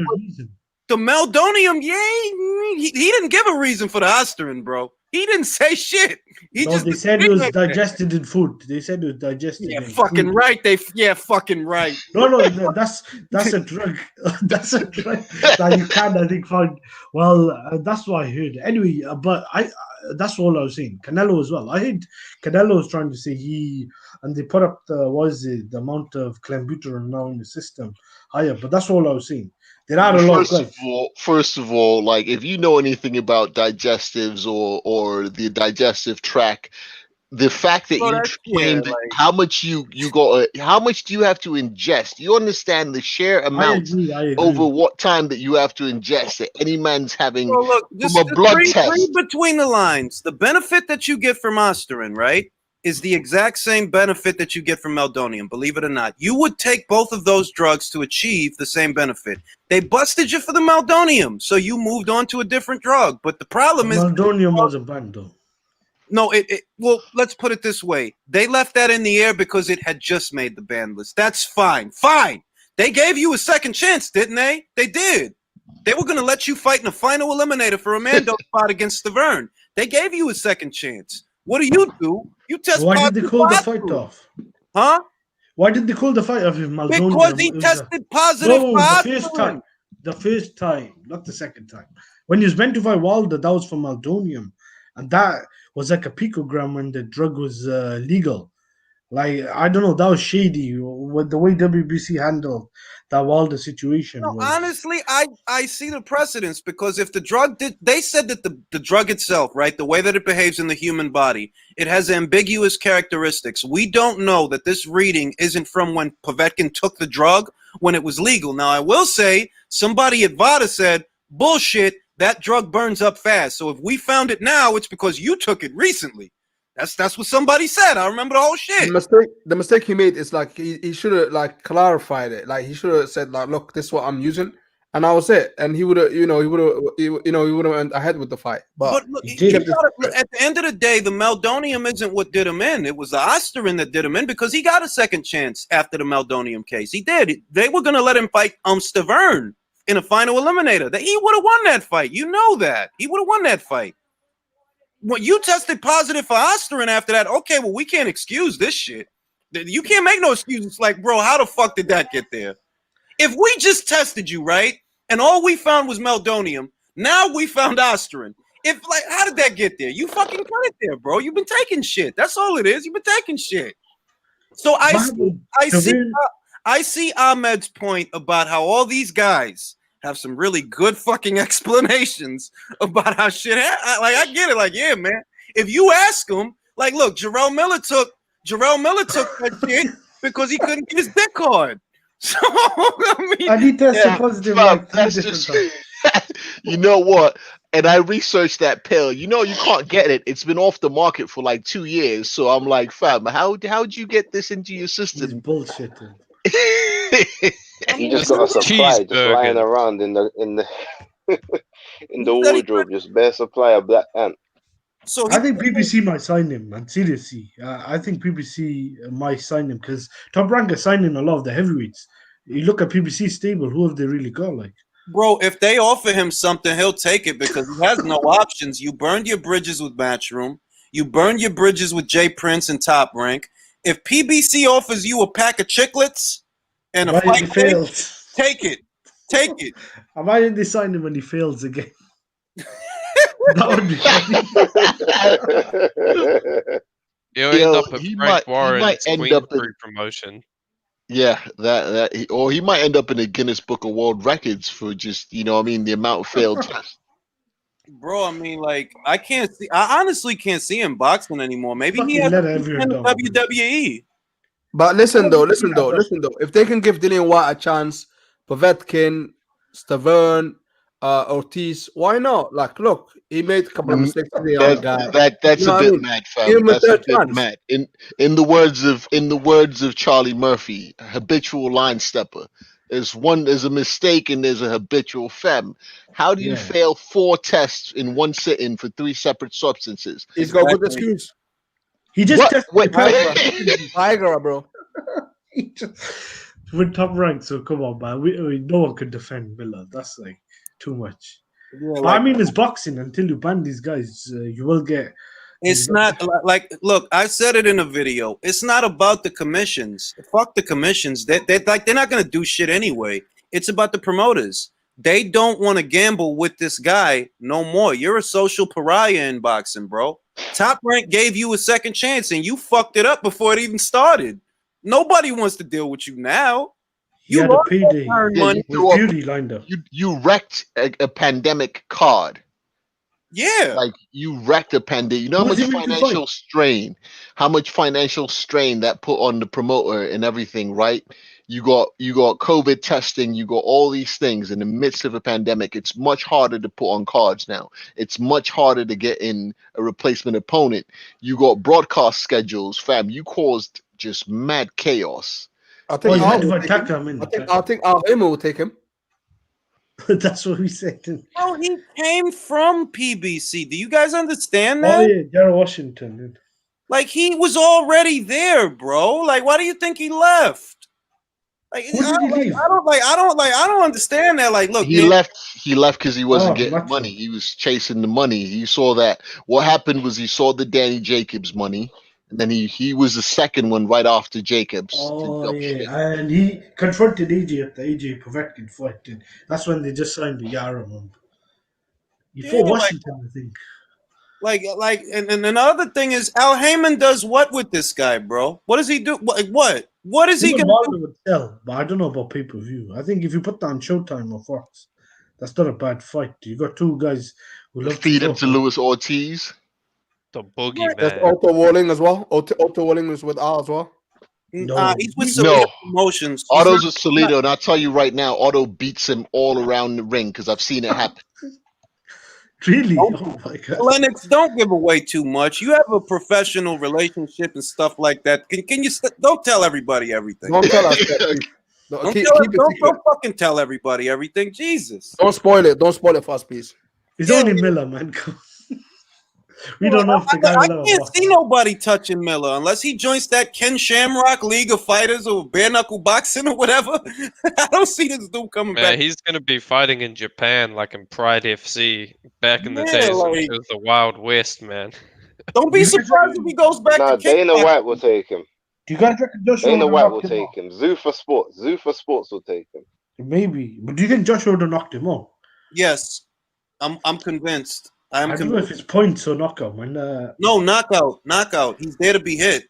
the meldonium, he didn't give a reason for the Osterman, bro. He didn't say shit. They said it was digested in food. They said it was digested. Yeah, fucking right. Fucking right. No, that's a drug. That's a drug that you can, I think, find. Well, that's what I heard. Anyway, but that's all I was saying. Canelo as well. I heard Canelo was trying to say and they put up the amount of clenbuterol now in the system higher. But that's all I was saying. There are a lot of guys. First of all, like if you know anything about digestives or the digestive tract, the fact that you claim that how much how much do you have to ingest? You understand the sheer amount I agree. over what time that you have to ingest that any man's having just from a blood test. read between the lines. The benefit that you get from Osterin, right, is the exact same benefit that you get from meldonium, believe it or not. You would take both of those drugs to achieve the same benefit. They busted you for the meldonium, so you moved on to a different drug. But the problem is meldonium wasn't banned though. No, well, let's put it this way. They left that in the air because it had just made the ban list. That's fine. Fine. They gave you a second chance, didn't they? They did. They were going to let you fight in a final eliminator for a Mando spot against Stavern. They gave you a second chance. What do? You test Why did they call the fight off? Huh? Why did they call the fight off if meldonium? Because he tested positive for the first time, not the second time. When he was meant to fight Wilder, that was for meldonium. And that was like a picogram when the drug was legal. Like, I don't know, that was shady with the way WBC handled that Wilder situation. No, honestly, I see the precedence because if the drug they said that the drug itself, right, the way that it behaves in the human body, it has ambiguous characteristics. We don't know that this reading isn't from when Povetkin took the drug when it was legal. Now, I will say somebody at VADA said, bullshit, that drug burns up fast. So if we found it now, it's because you took it recently. That's what somebody said. I remember the whole shit. The mistake he made is like he should have like clarified it. Like he should have said like, look, this is what I'm using, and that was it. And he would have, he would have went ahead with the fight. But look, at the end of the day, the meldonium isn't what did him in. It was the Osterin that did him in because he got a second chance after the meldonium case. He did. They were going to let him fight Stavern in a final eliminator. That he would have won that fight. You know that. He would have won that fight. When you tested positive for Osterin after that, okay, well, we can't excuse this shit. You can't make no excuses. Like, bro, how the fuck did that get there? If we just tested you, right, and all we found was meldonium, now we found Osterin. How did that get there? You fucking got it there, bro. You've been taking shit. That's all it is. You've been taking shit. So I see Ahmed's point about how all these guys have some really good fucking explanations about how shit happened. Like, I get it. Like, yeah, man. If you ask them, like, look, Jarrell Miller took that shit because he couldn't get his dick hard. So I mean, and he tested positive. That's just, you know what? And I researched that pill. You know, you can't get it. It's been off the market for like 2 years. So I'm like, fam, how'd you get this into your system? He's bullshitting. He just got a supply just lying around in the in the wardrobe, just bare supply of Black Ant. So I think PBC might sign him, man. Seriously, I think PBC might sign him because Top Rank is signing a lot of the heavyweights. You look at PBC stable, who have they really got? Like, bro, if they offer him something, he'll take it because he has no options. You burned your bridges with Matchroom. You burned your bridges with Jay Prince and Top Rank. If PBC offers you a pack of chiclets and a fight, take it. Take it. Why didn't they sign him when he fails again? That would be funny. He'll end up at he Frank might Warren's end Queen up in, Free promotion. yeah, or he might end up in the Guinness Book of World Records for just, you know what I mean, the amount of failed tests. Bro, I mean, like, I honestly can't see him boxing anymore. Maybe he has let to everyone the down. WWE. But listen though. If they can give Dillian White a chance, Povetkin, Stavern, Ortiz, why not? Like, look, he made a couple of mistakes to the young guy. That's You know a what I bit mean? mad, Give fam. him a That's a third bit chance. mad. In the words of Charlie Murphy, habitual line stepper. There's a mistake and there's a habitual fem. How do you Yeah. fail 4 tests in one sitting for 3 separate substances? He's got a good excuse. He just What? tested Wait, Viagra, bro. He just with Top Rank. So come on, man. No one could defend Miller. That's like too much. Yeah, But like, I mean, it's boxing. Until you ban these guys, you will get. it's not like, look, I said it in a video. It's not about the commissions. Fuck the commissions. They're not gonna do shit anyway. It's about the promoters. They don't want to gamble with this guy no more. You're a social pariah in boxing, bro. Top Rank gave you a second chance and you fucked it up before it even started. Nobody wants to deal with you now. You had a PD money. with Beauty lined up. You wrecked a pandemic card. Yeah. Like, you wrecked a pandemic. You know how Was much he meant to financial fight? strain, that put on the promoter and everything, right? You got COVID testing, you got all these things in the midst of a pandemic. It's much harder to put on cards now. It's much harder to get in a replacement opponent. You got broadcast schedules, fam. You caused just mad chaos. I think you had to Al attack him. I think Al Heyman will take him. That's what we said. Bro, he came from PBC. Do you guys understand Oh that? yeah, Jared Washington. Dude. Like, he was already there, bro. Like, why do you think he left? Like, Who did he leave? I don't understand that. Like, look, He man, left because he wasn't getting Macho. money. He was chasing the money. He saw that. What happened was he saw the Danny Jacobs money, and then he was the second one right after Jacobs. Oh yeah, and he confronted AJ at the AJ Povetkin fight. And that's when they just signed the Yara one. He fought Washington, I think. And the other thing is, Al Heyman does what with this guy, bro? What does he do? What? What is he Even gonna Wilder do? would sell, but I don't know about pay-per-view. I think if you put that on Showtime or Fox, that's not a bad fight. You got two guys who love Feed to him to Luis Ortiz. The boogeyman. There's Otto Walling as well. Otto Walling is with Al as well. He's with Solito Promotions. He's Otto's not- with Solito, and I'll tell you right now, Otto beats him all around the ring because I've seen it happen. Really? Oh my god. Lennox, don't give away too much. You have a professional relationship and stuff like that. Can you don't tell everybody everything? Don't tell us that, please. Don't fucking tell everybody everything. Jesus. Don't spoil it. Don't spoil it for us, please. It's only Miller, man. We don't know if the guy I will can't see nobody touching Miller unless he joins that Ken Shamrock League of Fighters or bare knuckle boxing or whatever. I don't see this dude coming Man, back. he's gonna be fighting in Japan, like in Pride FC, back in the Yeah, days when like- it was the Wild West, man. Don't be surprised if he goes back Nah, to Dana kickboxing. White will take him. Do you guys reckon Joshua Dana would White have will knocked him take him. Zuffa Sports will take him. Maybe. But do you think Joshua would have knocked him out? Yes, I'm convinced. I don't know if it's points or knockout, man. No, knockout. He's there to be hit.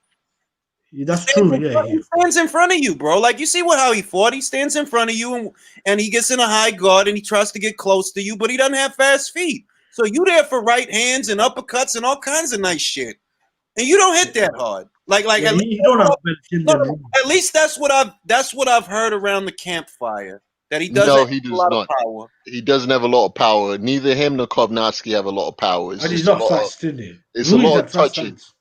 That's true, yeah. He stands in front of you, bro. Like, you see how he fought? He stands in front of you and he gets in a high guard and he tries to get close to you, but he doesn't have fast feet. So you there for right hands and uppercuts and all kinds of nice shit. And you don't hit that hard. Yeah, you don't have at least that's what I've heard around the campfire. That he doesn't No, have he a does lot not. of power. He doesn't have a lot of power. Neither him nor Kovnarski have a lot of power. It's And he's just a not lot fast, is he? It's Ruiz a lot had of fast touching. hands.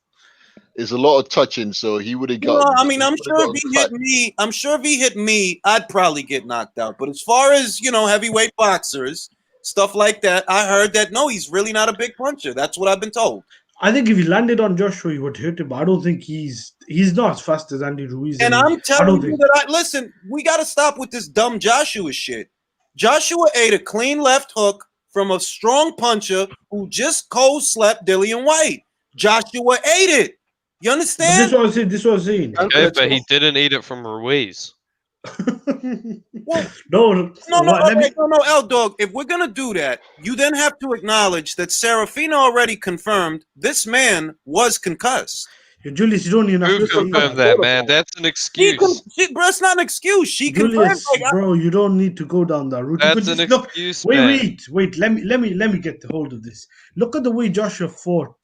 It's a lot of touching, so he would have got. No, I mean, I'm sure if he hit me, I'd probably get knocked out. But as far as, heavyweight boxers, stuff like that, I heard that no, he's really not a big puncher. That's what I've been told. I think if he landed on Joshua, he would hit him. But I don't think he's not as fast as Andy Ruiz. And I'm telling you that listen, we got to stop with this dumb Joshua shit. Joshua ate a clean left hook from a strong puncher who just cold slept Dillian White. Joshua ate it. You understand? This was it. Okay, but he didn't eat it from Ruiz. Well, no, no, L Dog. If we're gonna do that, you then have to acknowledge that Serafina already confirmed this man was concussed. Julius, you don't even have Who to say confirmed that, man? That's an excuse. Bro, it's not an excuse. She Julius, confirmed. bro, you don't need to go down that route. That's you an could just excuse, look. man. Wait. Let me get the hold of this. Look at the way Joshua fought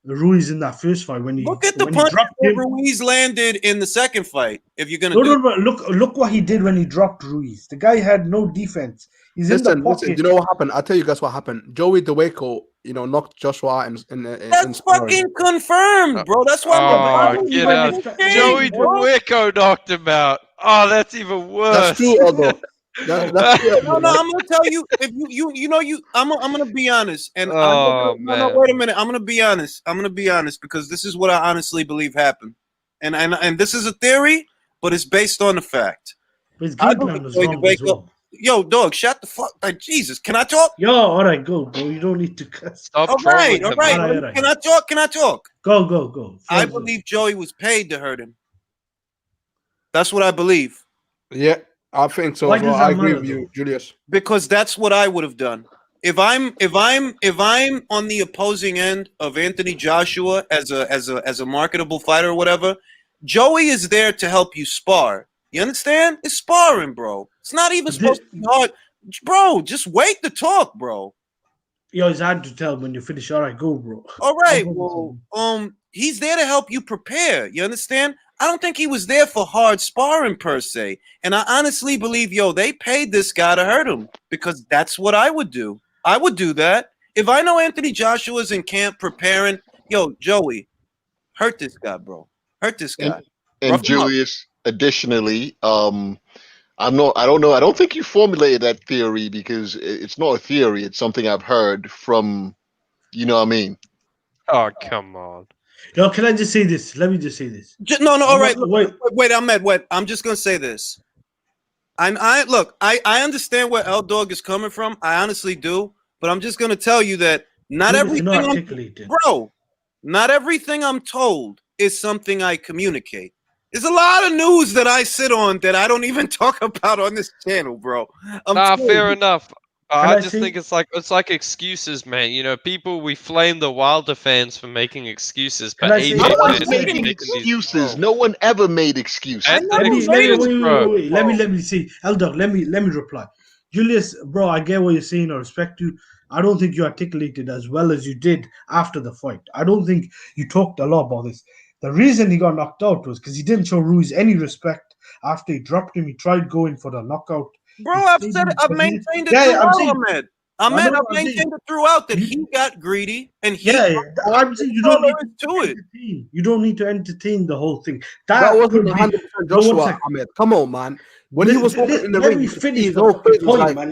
Ruiz in that first fight when he look at the when punch he dropped that him. Ruiz landed in the second fight. If you're gonna No, look what he did when he dropped Ruiz. The guy had no defense. He's in the pocket. Listen, you know what happened? I'll tell you guys what happened. Joey DeWaco, knocked Joshua in That's sparring. fucking confirmed, bro. That's why get out. Joey DeWico knocked him out. Oh, that's even worse. That's true, Eldo. That's true, Eldo. No, I'm gonna tell you. If I'm gonna be honest. And no, wait a minute. I'm gonna be honest. Because this is what I honestly believe happened. And this is a theory, but it's based on the fact. His game plan was wrong as well. Yo, dog, shut the fuck. Like, Jesus, can I talk? Yo, all right, go, bro. You don't need to cuss. Stop all right. All right. Can I talk? Go. I believe Joey was paid to hurt him. That's what I believe. Yeah, I think so. Why does that I agree matter, with you, Julius. Because that's what I would have done. If I'm on the opposing end of Anthony Joshua as a marketable fighter or whatever, Joey is there to help you spar. You understand? It's sparring, bro. It's not even supposed to be hard. Bro, just wait to talk, bro. Yo, it's hard to tell when you finish. All right, go, bro. All right, well, he's there to help you prepare. You understand? I don't think he was there for hard sparring per se. And I honestly believe, they paid this guy to hurt him because that's what I would do. I would do that. If I know Anthony Joshua's in camp preparing, Joey, hurt this guy, bro. Hurt this guy. And Julius, additionally, I don't know. I don't think you formulated that theory because it's not a theory. It's something I've heard from, you know what I mean? Oh, come on. Yo, can I just say this? Let me just say this. No, all right. Wait, Ahmed, wait. I'm just going to say this. I understand where L Dog is coming from. I honestly do. But I'm just going to tell you that not everything I'm told is something I communicate. There's a lot of news that I sit on that I don't even talk about on this channel, bro. Fair enough. I just think it's like excuses, man. We flame the Wilder fans for making excuses, but no one's making excuses. No one ever made excuses. Let me see. Eldog, let me reply. Julius, bro, I get what you're saying. I respect you. I don't think you articulated as well as you did after the fight. I don't think you talked a lot about this. The reason he got knocked out was because he didn't show Ruiz any respect after he dropped him. He tried going for the knockout. Bro, I've maintained it throughout, Ahmed. I've maintained it throughout that he got greedy and I'm saying you don't need to entertain. You don't need to entertain the whole thing. That wasn't 100% Joshua, Ahmed. Come on, man. When he was walking in the ring, his whole face was like, man.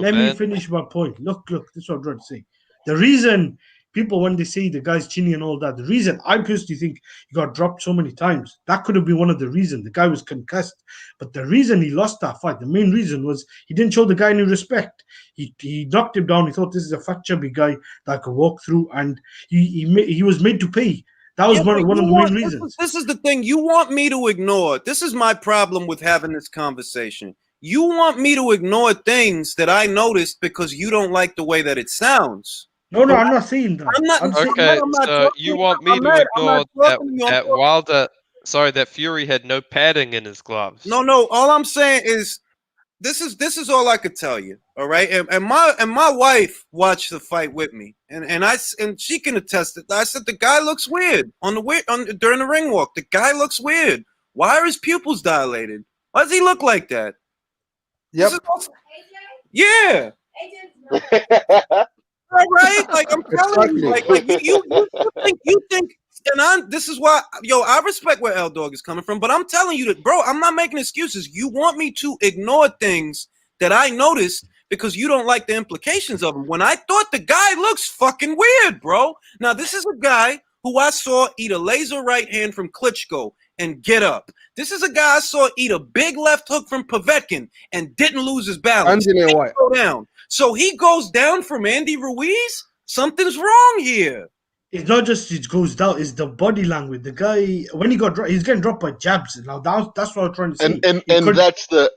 Let me finish my point. Look, this is what I'm trying to say. The reason people, when they say the guy's chinny and all that, the reason I personally think he got dropped so many times, that could have been one of the reasons. The guy was concussed. But the reason he lost that fight, the main reason was he didn't show the guy any respect. He knocked him down. He thought this is a fat, chubby guy that could walk through, and he was made to pay. That was one of the main reasons. This is the thing. You want me to ignore. This is my problem with having this conversation. You want me to ignore things that I noticed because you don't like the way that it sounds. No, I'm not saying that. You want me to ignore that Wilder? Sorry, that Fury had no padding in his gloves. No. All I'm saying is, this is all I could tell you. All right, and my wife watched the fight with me, and she can attest it. I said the guy looks weird during the ring walk. The guy looks weird. Why are his pupils dilated? Why does he look like that? Yep. Yeah. All right, like I'm telling you, like you think, and this is why, I respect where L Dog is coming from, but I'm telling you that, bro, I'm not making excuses. You want me to ignore things that I noticed because you don't like the implications of them. When I thought the guy looks fucking weird, bro. Now this is a guy who I saw eat a laser right hand from Klitschko and get up. This is a guy I saw eat a big left hook from Povetkin and didn't lose his balance. Go down. So he goes down from Andy Ruiz. Something's wrong here. It's not just it goes down. It's the body language. The guy when he got dropped, he's getting dropped by jabs. Now that's what I'm trying to say.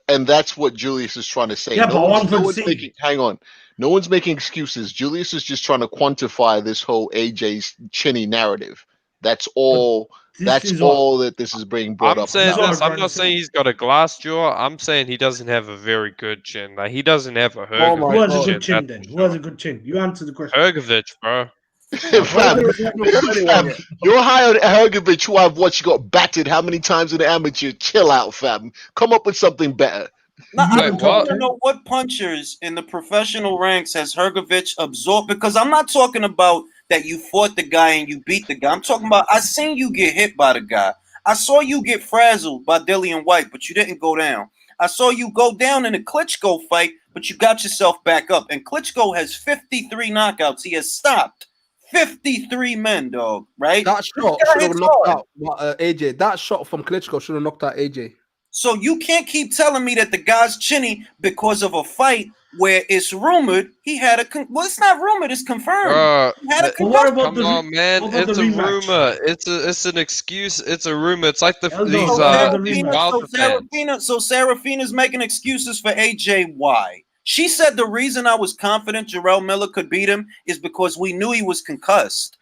And that's what Julius is trying to say. Yeah, No but one's I'm no trying to one's say, making hang on. No one's making excuses. Julius is just trying to quantify this whole AJ's chinny narrative. That's all. this That's is what all that this is being brought I'm up saying this is about. what this. I'm I'm trying to not say. saying he's got a glass jaw. I'm saying he doesn't have a very good chin. Like he doesn't have a Oh my who has a Hergovich god. good chin. chin That's then? for Who has sure. a good chin? You answer the question. Hergovich, bro. Fam, Hergovich ain't no anyone fam, yet. you're high on Hergovich, who I've watched got battered how many times in the amateur. Chill out, fam. Come up with something better. No, He's I not Wait, in just top what? want to 10. know what punchers in the professional ranks has Hergovich absorbed, because I'm not talking about that you fought the guy and you beat the guy. I'm talking about I seen you get hit by the guy. I saw you get frazzled by Dillian White, but you didn't go down. I saw you go down in a Klitschko fight, but you got yourself back up. And Klitschko has 53 knockouts. He has stopped 53 men, dog, right? That This shot guy should have hits knocked hard. out AJ. That shot from Klitschko should have knocked out AJ. So you can't keep telling me that the guy's chinny because of a fight where it's rumored he had a well, it's not rumored, it's confirmed. He had a But what concussion. about Come on, man. what about the It's a rematch? rumor. It's an excuse. It's a rumor. It's like Eldo, what about the these rematch? Wilder fans. So Serafina's making excuses for AJ. Why? She said the reason I was confident Jarrell Miller could beat him is because we knew he was concussed.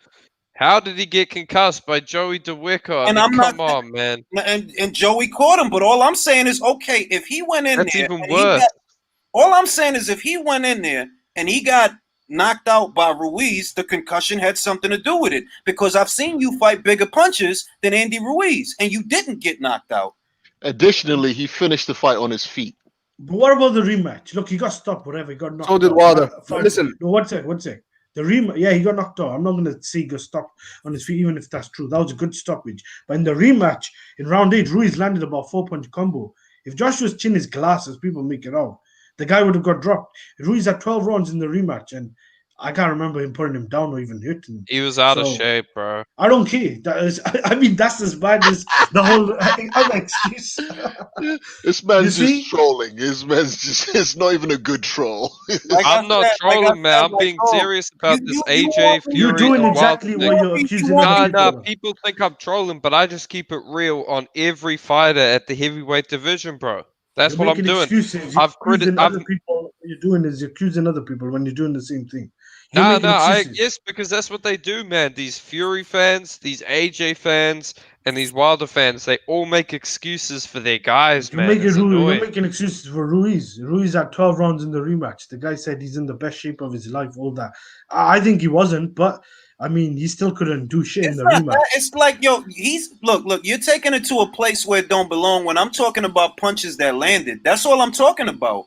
How did he get concussed by Joey DeWicker? I And mean, I'm not come on, man. and Joey caught him, but all I'm saying is okay, if he went in That's there even and he worse. got all I'm saying is if he went in there and he got knocked out by Ruiz, the concussion had something to do with it. Because I've seen you fight bigger punches than Andy Ruiz, and you didn't get knocked out. Additionally, he finished the fight on his feet. But what about the rematch? Look, he got stopped, whatever. He got knocked So did out. Wilder. But listen, No, one sec. The rematch, yeah, he got knocked out. I'm not going to say he got stopped on his feet, even if that's true. That was a good stoppage. But in the rematch, in round 8, Ruiz landed about 4-punch combo. If Joshua's chin is glass, as people make it out, the guy would have got dropped. Ruiz had 12 rounds in the rematch, and I can't remember him putting him down or even hitting him. He was out of shape, bro. I don't care. That is, I mean, that's as bad as the whole other excuse. This man's just trolling. This man's just—it's not even a good troll. I'm not trolling, man. I'm being serious about this AJ Fury. You're doing and Wilder exactly thing. what you're accusing other people of. People think I'm trolling, but I just keep it real on every fighter at the heavyweight division, bro. That's You're what I'm making doing. excuses. You're accusing other people. What you're doing is you're accusing other people when you're doing the same thing. You're making excuses. Yes, because that's what they do, man. These Fury fans, these AJ fans, and these Wilder fans, they all make excuses for their guys, You're man. It's annoying. making excuses for Ruiz. Ruiz had 12 rounds in the rematch. The guy said he's in the best shape of his life, all that. I think he wasn't, but I mean, he still couldn't do shit in the rematch. It's like, yo, look, you're taking it to a place where it don't belong when I'm talking about punches that landed. That's all I'm talking about.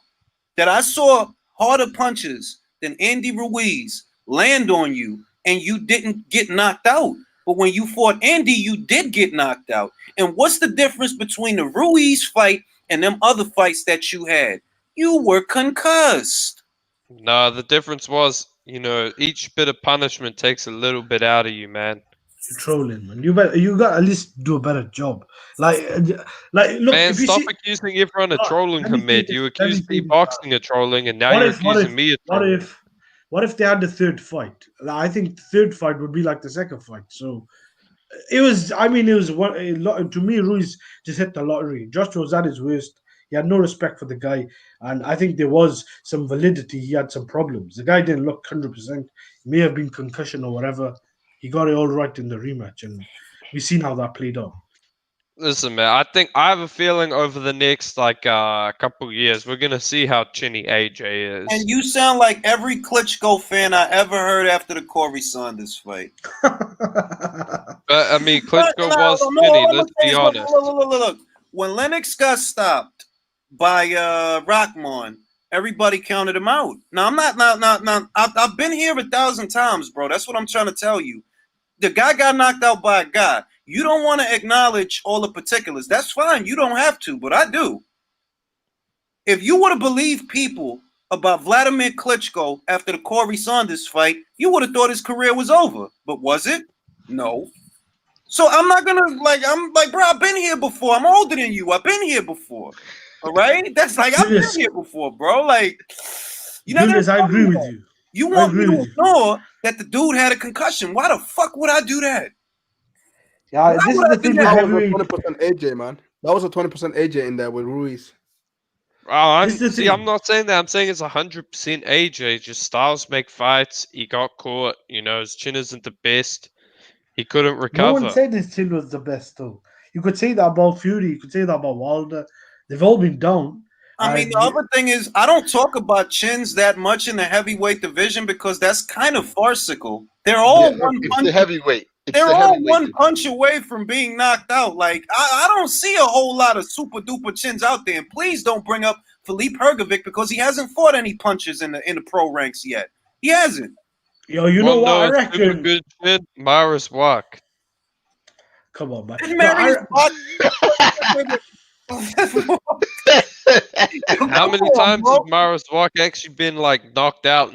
That I saw harder punches than Andy Ruiz land on you, and you didn't get knocked out. But when you fought Andy, you did get knocked out. And what's the difference between the Ruiz fight and them other fights that you had? You were concussed. No, the difference was, each bit of punishment takes a little bit out of you, man. You're trolling, man. You got to at least do a better job. Like look, Man, if you stop see, accusing everyone of trolling, let me say Hamid. this, You let me accused say me this, boxing of trolling, and now what you're if accusing me of trolling. what if they had the third fight? I think the third fight would be like the second fight. So it was. I mean, it was one a lot to me. Ruiz just hit the lottery. Joshua was at his worst. He had no respect for the guy, and I think there was some validity. He had some problems. The guy didn't look 100%. He may have been concussion or whatever. He got it all right in the rematch, and we've seen how that played out. Listen, man, I have a feeling over the next couple years we're gonna see how chinny AJ is. And you sound like every Klitschko fan I ever heard after the Corey Saunders fight. But I mean, Klitschko was chinny. Let's be honest. Look. When Lennox got stopped by Rockman, everybody counted him out. Now I'm not. I've been here 1,000 times, bro. That's what I'm trying to tell you. The guy got knocked out by a guy. You don't want to acknowledge all the particulars. That's fine. You don't have to, but I do. If you would have believed people about Vladimir Klitschko after the Corey Saunders fight, you would have thought his career was over. But was it? No. So I'm not gonna I'm like, bro, I've been here before. I'm older than you. I've been here before. All right? That's like I've been here before, bro. Like, you're not Julius, I agree with you. You want me to ignore that the dude had a concussion. Why the fuck would I do that? Yeah, this is the thing with That was a heavyweight. 20% AJ, man. That was a 20% AJ in there with Ruiz. I'm not saying that. I'm saying it's 100% AJ. Just styles make fights. He got caught. You know, his chin isn't the best. He couldn't No recover. one said his chin was the best, though. You could say that about Fury. You could say that about Wilder. They've all been down. I mean, the other thing is, I don't talk about chins that much in the heavyweight division because that's kind of farcical. They're all one It's punch. the heavyweight. It's They're the all heavyweight. one punch away from being knocked out. Like I don't see a whole lot of super duper chins out there. And please don't bring up Philippe Hergovic because he hasn't fought any punches in the pro ranks yet. He hasn't. Yo, you know what I reckon? Good chin, Maris Walk. Come on, man. And Mary's How many times has Maris Walk actually been like knocked out?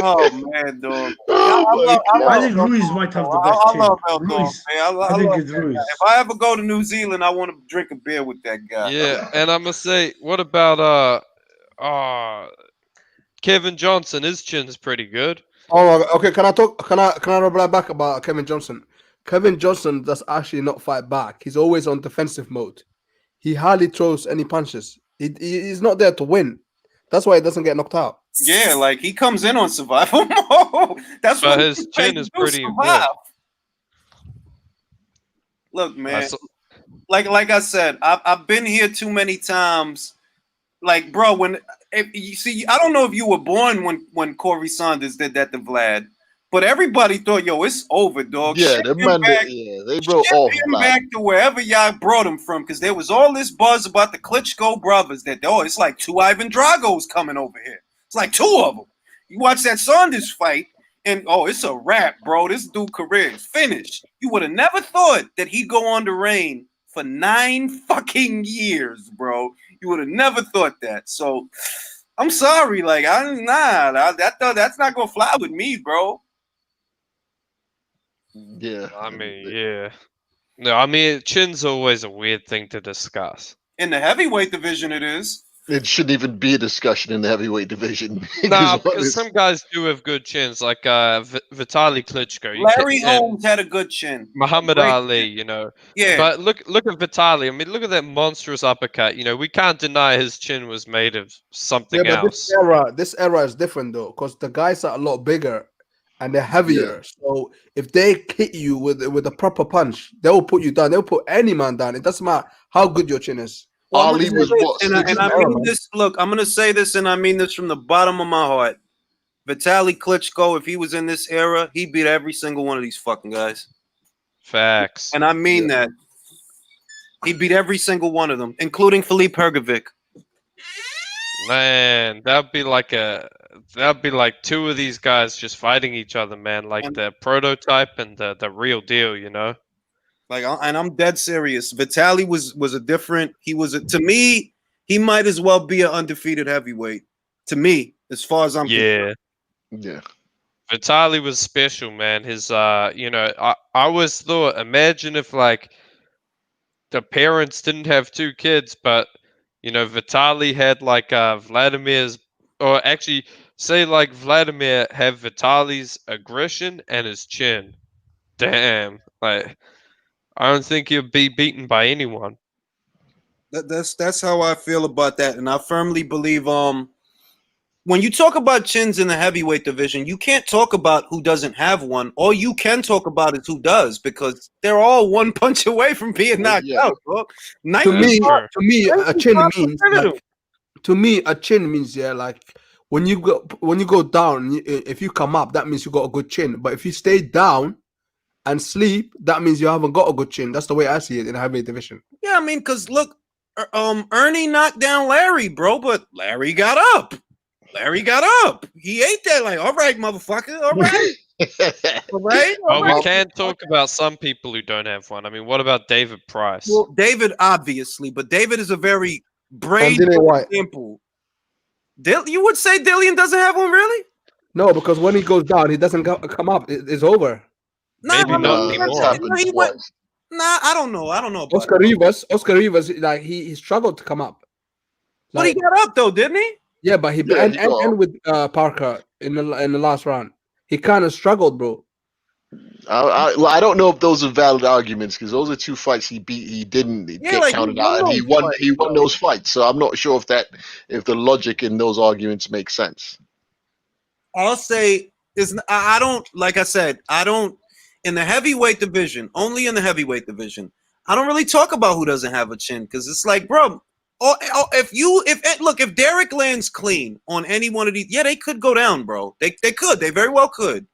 Oh man, dog. I think Ruiz might have the best I chin. love El Dog, Ruiz. man. I think love it's that Ruiz. guy. If I ever go to New Zealand, I want to drink a beer with that guy. Yeah, and I'm gonna say, what about Kevin Johnson? His chin's pretty good. Oh, okay. Can I reply back about Kevin Johnson? Kevin Johnson does actually not fight back. He's always on defensive mode. He hardly throws any punches. He's not there to win. That's why he doesn't get knocked out. Yeah, like he comes in on survival mode. That's But what his chin is pretty survive. Look, man. Like I said, I've been here too many times. Like, bro, if you see, I don't know if you were born when Corey Saunders did that to Vlad, but everybody thought, yo, it's over, dog. Yeah, they broke off. Him back to wherever y'all brought him from, because there was all this buzz about the Klitschko brothers that, it's like 2 Ivan Dragos coming over here. It's like 2 of them. You watch that Saunders fight, and it's a wrap, bro. This dude's career is finished. You would have never thought that he'd go on to reign for 9 fucking years, bro. You would have never thought that. So I'm sorry, like that's not gonna fly with me, bro. Yeah. I mean, yeah. No, I mean, chin's always a weird thing to discuss. In the heavyweight division, it is. It shouldn't even be a discussion in the heavyweight division. Nah, because some guys do have good chins, like Vitali Klitschko. Larry Holmes had a good chin. Muhammad Ali, you know. Yeah. But look at Vitali. I mean, look at that monstrous uppercut. You know, we can't deny his chin was made of something else. This era is different though, because the guys are a lot bigger and they're heavier. Yeah. So if they hit you with a proper punch, they will put you down. They'll put any man down. It doesn't matter how good your chin is. Well, Ali was what? And I mean this. Look, I'm gonna say this, and I mean this from the bottom of my heart. Vitali Klitschko, if he was in this era, he beat every single one of these fucking guys. Facts. And I mean that. He beat every single one of them, including Philippe Hergovic. Man, that'd be like 2 of these guys just fighting each other, man. Like the prototype and the real deal, you know. Like, and I'm dead serious. Vitali was a different. To me, he might as well be an undefeated heavyweight. To me, as far as I'm concerned. Yeah. Vitali was special, man. His I always thought, imagine if like the parents didn't have 2 kids, but Vitali had like Vladimir's, or actually say like Vladimir have Vitali's aggression and his chin. Damn, like I don't think he'll be beaten by anyone. That's how I feel about that, and I firmly believe when you talk about chins in the heavyweight division, you can't talk about who doesn't have one. All you can talk about is who does, because they're all one punch away from being knocked out. Bro. To me, a chin means a chin means like when you go down, if you come up, that means you got a good chin. But if you stay down and sleep, that means you haven't got a good chin. That's the way I see it in the heavyweight division. Yeah, I mean, because look, Ernie knocked down Larry, bro, but Larry got up. He ate that like, all right, motherfucker, all right. All right. Well, we can talk about some people who don't have one. I mean, what about David Price? Well, David, obviously, but David is a very brave example. You would say Dillian doesn't have one, really? No, because when he goes down, he doesn't come up. It's over. Maybe not anymore. I don't know. Oscar Rivas, like he struggled to come up. But he got up though, didn't he? Yeah, but and with Parker, in the last round. He kind of struggled, bro. I don't know if those are valid arguments because those are two fights he beat. He didn't get like, counted out, and he won. He won those fights. So I'm not sure if the logic in those arguments makes sense. I'll say is I don't, like I said, I don't, in the heavyweight division, only in the heavyweight division, I don't really talk about who doesn't have a chin because it's like, bro, if Derek lands clean on any one of these, yeah, they could go down, bro. They very well could.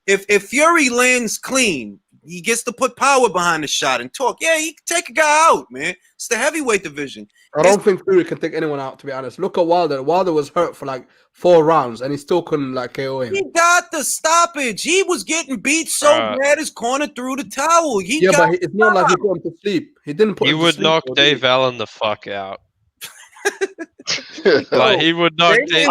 If Fury lands clean, he gets to put power behind the shot and talk. Yeah, he can take a guy out, man. It's the heavyweight division. I don't think Fury can take anyone out, to be honest. Look at Wilder. Wilder was hurt for like 4 rounds, and he still couldn't like KO him. He got the stoppage. He was getting beat so bad his corner threw the towel. But it's not like he put him to sleep. He didn't put him to sleep. He would knock Dave Allen the fuck out. Like he would knock Dave,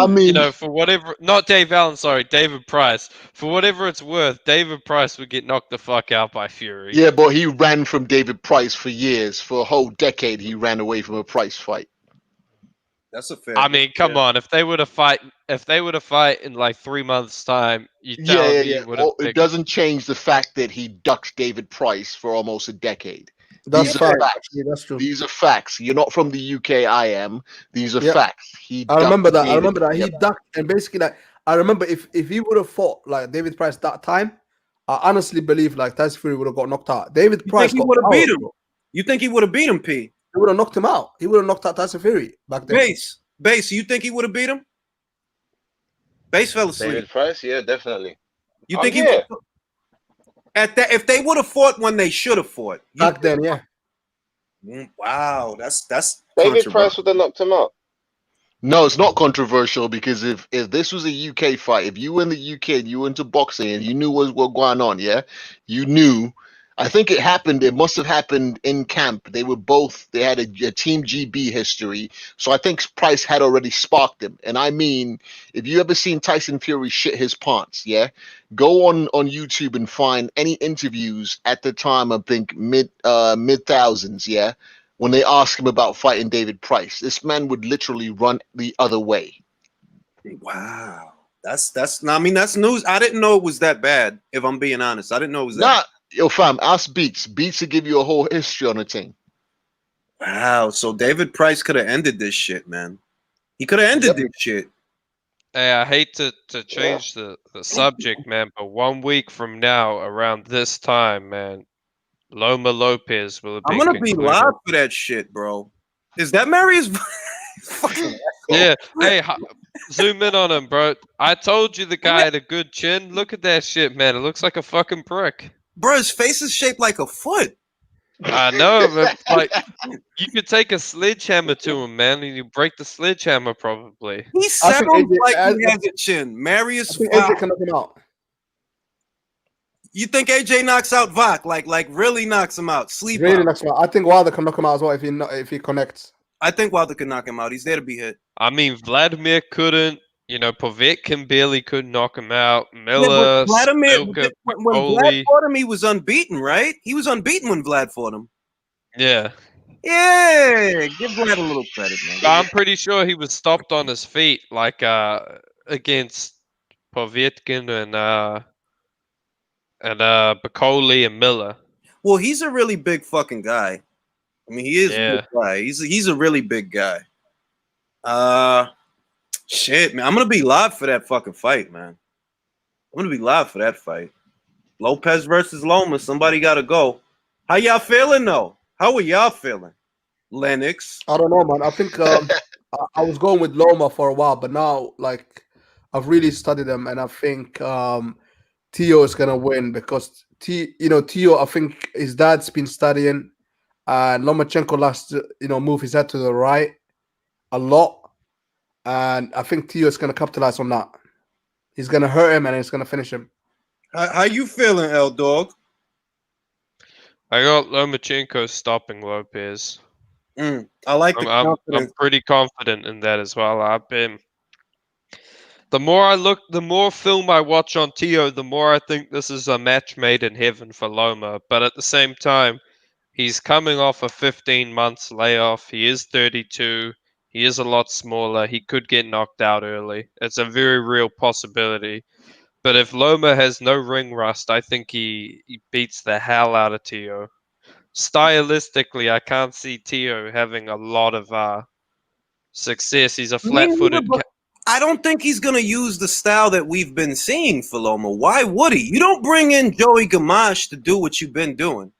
for whatever, not Dave Allen, sorry, David Price. For whatever it's worth, David Price would get knocked the fuck out by Fury. Yeah, but he ran from David Price for years. For a whole decade, he ran away from a Price fight. That's a fair. I mean, come on. If they were to fight in like 3 months' time, you tell me you would have. It doesn't change the fact that he ducked David Price for almost a decade. These are facts. Yeah, that's true. These are facts. You're not from the UK. I am. These are facts. I remember that. He ducked, and basically, like, I remember if he would have fought like David Price that time, I honestly believe like Tyson Fury would have got knocked out. David Price would have beat him. You think he would have beat him, P? He would have knocked him out. He would have knocked out Tyson Fury back then. Base. You think he would have beat him? Base fell asleep. David Price, yeah, definitely. You think he would? At that, if they would have fought when they should have fought back then, yeah. Wow, that's David Price would have knocked him out. No, it's not controversial because if this was a UK fight, if you were in the UK and you were into boxing and you knew what was going on, yeah, you knew. I think it happened. It must have happened in camp. They had a Team GB history. So I think Price had already sparked him. And I mean, if you ever seen Tyson Fury shit his pants, yeah, go on YouTube and find any interviews at the time, I think mid thousands, yeah, when they ask him about fighting David Price. This man would literally run the other way. Wow. That's news. I didn't know it was that bad, if I'm being honest. I didn't know it was that. Yo, fam, ask Beats. Beats will give you a whole history on the thing. Wow. So David Price could have ended this shit, man. He could have ended this shit. Hey, I hate to change the subject, man, but 1 week from now, around this time, man, Loma Lopez will have been I'm gonna be live for that shit, bro. Is that Marius? Yeah. Hey, zoom in on him, bro. I told you the guy had a good chin. Look at that shit, man. It looks like a fucking brick. Bro, his face is shaped like a foot. I know, but like you could take a sledgehammer to him, man, and you break the sledgehammer probably. He sounds like he has a chin. Marius, AJ can knock him out. You think AJ knocks out Vok? Like really knocks him out? Knocks him out. I think Wilder can knock him out as well if he connects. I think Wilder can knock him out. He's there to be hit. I mean, Vladimir couldn't. Povetkin barely could knock him out. Miller, Vladimir, when Vlad fought him, he was unbeaten, right? He was unbeaten when Vlad fought him. Yeah. Yeah, give Vlad a little credit, man. I'm pretty sure he was stopped on his feet, like against Povetkin and Bacoli and Miller. Well, he's a really big fucking guy. I mean, he is a big guy. He's a really big guy. Shit, man. I'm gonna be live for that fucking fight, man. I'm gonna be live for that fight. Lopez versus Loma. Somebody gotta go. How y'all feeling though? How are y'all feeling? Lennox. I don't know, man. I think I was going with Loma for a while, but now like I've really studied him, and I think Tio is gonna win because Tio. I think his dad's been studying, and Lomachenko likes to move his head to the right a lot. And I think Tio is going to capitalize on that. He's going to hurt him and he's going to finish him. How you feeling, L Dog? I got Lomachenko stopping Lopez. I like the confidence. I'm pretty confident in that as well. I've been. The more film I watch on Tio, the more I think this is a match made in heaven for Loma. But at the same time, he's coming off a 15 months layoff. He is 32. He is a lot smaller. He could get knocked out early. It's a very real possibility. But if Loma has no ring rust, I think he beats the hell out of Tio. Stylistically, I can't see Tio having a lot of success. He's a flat-footed. I don't think he's going to use the style that we've been seeing for Loma. Why would he? You don't bring in Joey Gamache to do what you've been doing.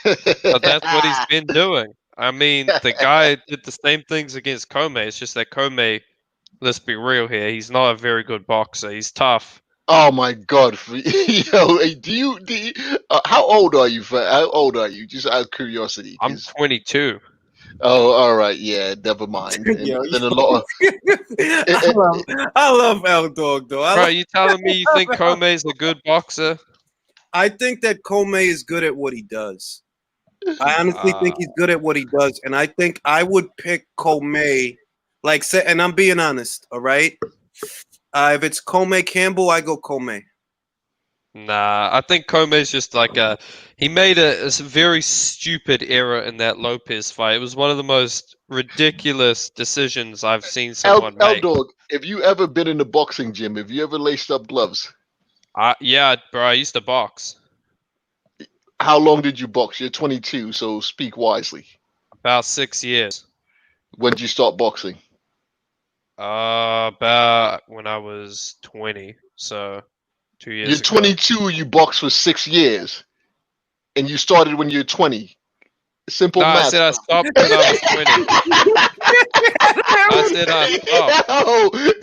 But that's what he's been doing. I mean, the guy did the same things against Comey. It's just that Comey, let's be real here, he's not a very good boxer. He's tough. Oh my God! Yo, hey, do you how old are you? How old are you? Just out of curiosity. I'm 22. Oh, all right. Yeah, never mind. Yo, Then a lot of. I love L Dog though. Bro, you telling me you think Comey's a good boxer? I think that Comey is good at what he does. I honestly think he's good at what he does, and I think I would pick Comey. Like, say, and I'm being honest. All right. If it's Comey Campbell, I go Comey. Nah, I think Comey's just like he made a very stupid error in that Lopez fight. It was one of the most ridiculous decisions I've seen someone make. Dog, have you ever been in a boxing gym? Have you ever laced up gloves? Yeah, bro, I used to box. How long did you box? You're 22, so speak wisely. About 6 years. When did you start boxing? About when I was 20, so 2 years You're 22, you boxed for 6 years. And you started when you're 20. Simple math. I said I stopped when I was 20. I said I stopped.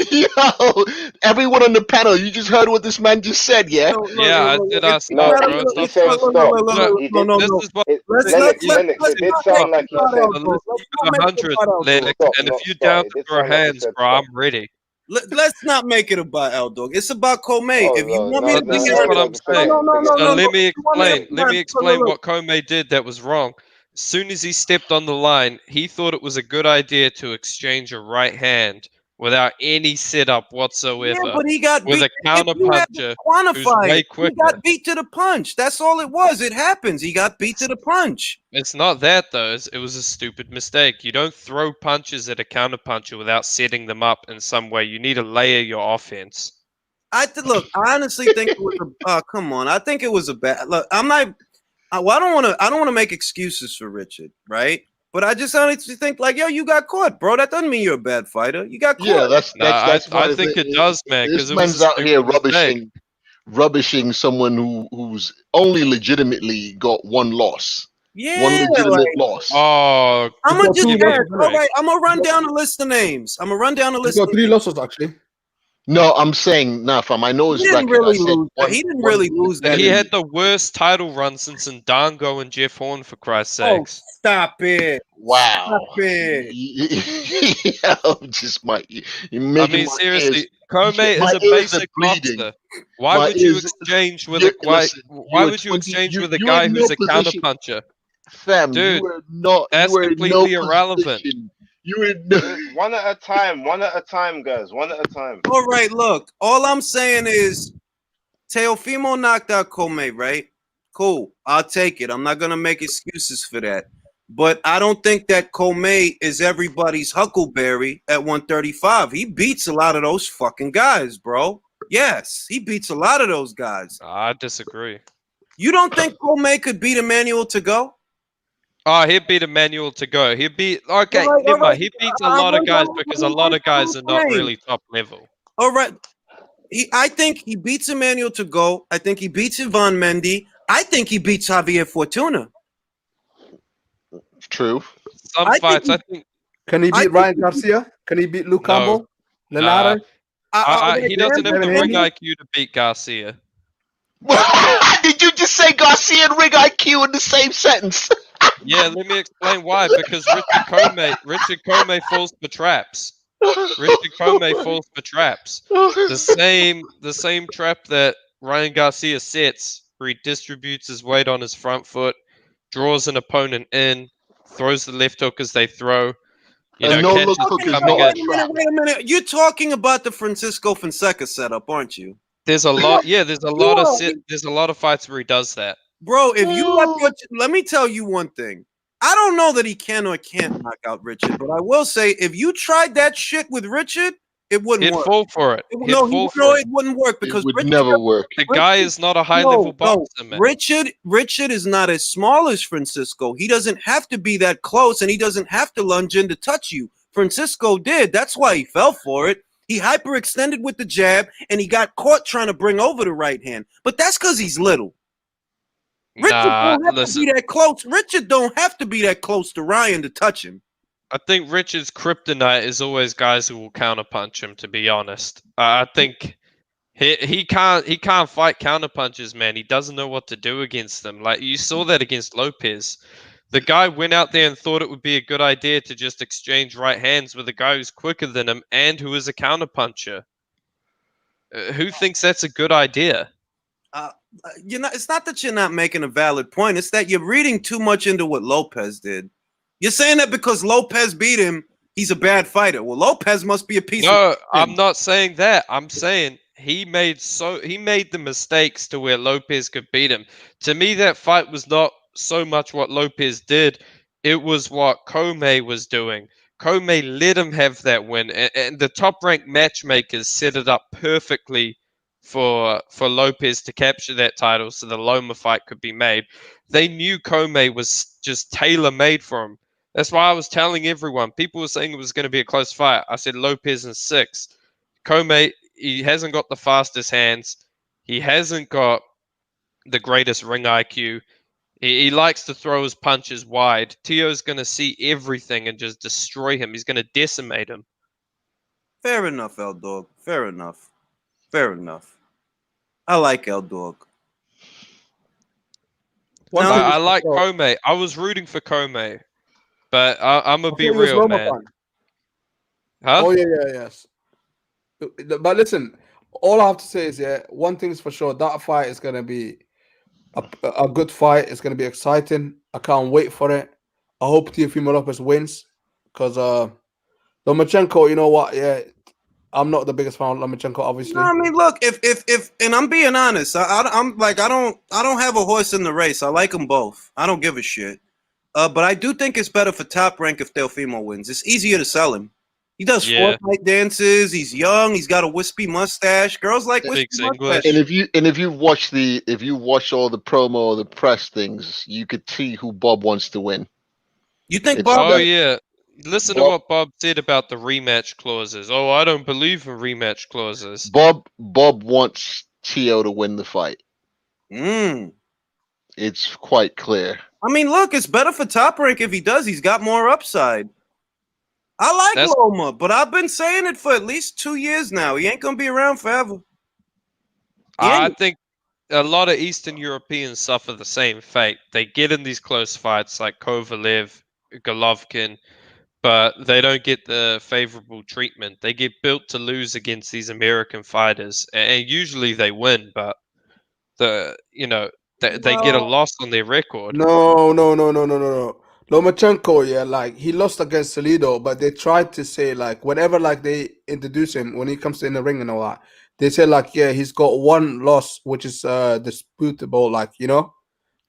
Yo, everyone on the panel, you just heard what this man just said, yeah? Yeah, I said I stopped, bro. He said stop. Lennox, it did sound like he said. 100, Lennox, and if you're down to throw hands, bro, I'm ready. Let's not make it about L Dog. It's about Comey. If you want me to this is what I'm saying. So let me explain. Let me explain what Comey did that was wrong. As soon as he stepped on the line, he thought it was a good idea to exchange a right hand without any setup whatsoever. Yeah, but he got with beat. a counter puncher who's way quicker. He got beat to the punch. That's all it was. It happens. He got beat to the punch. It's not that though. It was a stupid mistake. You don't throw punches at a counter puncher without setting them up in some way. You need to layer your offense. I honestly think it was a. Come on, I think it was a bad. Look, I'm not. Well, I don't want to make excuses for Richard, right? But I just honestly think, like, yo, you got caught, bro. That doesn't mean you're a bad fighter. You got caught. Yeah, that's I think it does, man. This man's out here rubbishing someone who's only legitimately got one loss. Yeah, one legitimate loss. Oh, I'm gonna just all right. I'm gonna run down a list of names. I'm gonna run down a list. He got 3 losses actually. No, I'm saying, nah, fam. I know his He didn't record. really lose. He didn't really lose that. He had the worst title run since Ndango and Jeff Horn, for Christ's sakes. Oh, stop it! Wow. Stop it! Just you're I making mean, seriously, ears, Comey is a basic boxer. Why would you exchange with why would you exchange with a guy who's a counter puncher? Fam, dude, you were not. That's you were completely no irrelevant. Position. You were one at a time, guys. One at a time. All right, look. All I'm saying is, Teofimo knocked out Comey, right? Cool. I'll take it. I'm not gonna make excuses for that. But I don't think that Comey is everybody's Huckleberry at 135. He beats a lot of those fucking guys, bro. Yes, he beats a lot of those guys. I disagree. You don't think Comey could beat Emmanuel to go? Oh, he beat Emmanuel to go. He beat never mind. He beats a lot of guys because a lot of guys are not really top level. All right. I think he beats Emmanuel to go. I think he beats Ivan Mendy. I think he beats Javier Fortuna. True. Some fights, I think. Can he beat Ryan Garcia? Can he beat Luke Campbell? Lenara? He doesn't have the ring IQ to beat Garcia. Did you just say Garcia and ring IQ in the same sentence? Yeah, let me explain why. Because Richard Comey falls for traps. Richard Comey falls for traps. The same trap that Ryan Garcia sets, where he distributes his weight on his front foot, draws an opponent in, throws the left hook as they throw. You know, catches coming in. Wait a minute. You're talking about the Francisco Fonseca setup, aren't you? There's a lot. Yeah, there's a lot of fights where he does that. Bro, if you let me tell you one thing. I don't know that he can or can't knock out Richard, but I will say if you tried that shit with Richard, it wouldn't He'd work. fall for it. He'd fall for it. It wouldn't work It because would Richard, never work. The guy is not a high-level boxer, man. Richard is not as small as Francisco. He doesn't have to be that close, and he doesn't have to lunge in to touch you. Francisco did. That's why he fell for it. He hyperextended with the jab, and he got caught trying to bring over the right hand. But that's because he's little. Richard don't have to be that close. Richard don't have to be that close to Ryan to touch him. I think Richard's kryptonite is always guys who will counterpunch him. To be honest, I think he can't fight counterpunches, man. He doesn't know what to do against them. Like you saw that against Lopez. The guy went out there and thought it would be a good idea to just exchange right hands with a guy who's quicker than him and who is a counterpuncher. Who thinks that's a good idea? It's not that you're not making a valid point. It's that you're reading too much into what Lopez did. You're saying that because Lopez beat him, he's a bad fighter. Well, Lopez must be a piece of shit. I'm not saying that. I'm saying he made the mistakes to where Lopez could beat him. To me, that fight was not so much what Lopez did. It was what Comey was doing. Comey let him have that win, and the top-ranked matchmakers set it up perfectly for Lopez to capture that title so the Loma fight could be made. They knew Comey was just tailor-made for him. That's why I was telling everyone. People were saying it was going to be a close fight. I said Lopez in 6. Comey, he hasn't got the fastest hands. He hasn't got the greatest ring IQ. He likes to throw his punches wide. Tio's going to see everything and just destroy him. He's going to decimate him. Fair enough, L Dog. Fair enough. Fair enough. I like L Dog. I like Comey. I was rooting for Comey, but I'm gonna be real, man. Huh? Oh yes. But listen, all I have to say is, one thing's for sure: that fight is gonna be a good fight. It's gonna be exciting. I can't wait for it. I hope Teofimo Lopez wins because Lomachenko, you know what? Yeah, I'm not the biggest fan of Lomachenko, obviously. No, I mean, look, if and I'm being honest, I'm like I don't have a horse in the race. I like them both. I don't give a shit. But I do think it's better for Top Rank if Teofimo wins. It's easier to sell him. He does Fortnite dances. He's young. He's got a wispy mustache. Girls like wispy mustache. And if you watch all the promo or the press things, you could see who Bob wants to win. You think Bob? Oh yeah. Listen to what Bob said about the rematch clauses. Oh, I don't believe in rematch clauses. Bob wants Tio to win the fight. It's quite clear. I mean, look, it's better for Top Rank if he does. He's got more upside. I like Loma, but I've been saying it for at least 2 years now. He ain't gonna be around forever. I think a lot of Eastern Europeans suffer the same fate. They get in these close fights like Kovalev, Golovkin, but they don't get the favorable treatment. They get built to lose against these American fighters, and usually they win, but they get a loss on their record. No. Lomachenko, he lost against Salido, but they tried to say whenever they introduce him when he comes in the ring and all that, they say he's got one loss which is disputable, They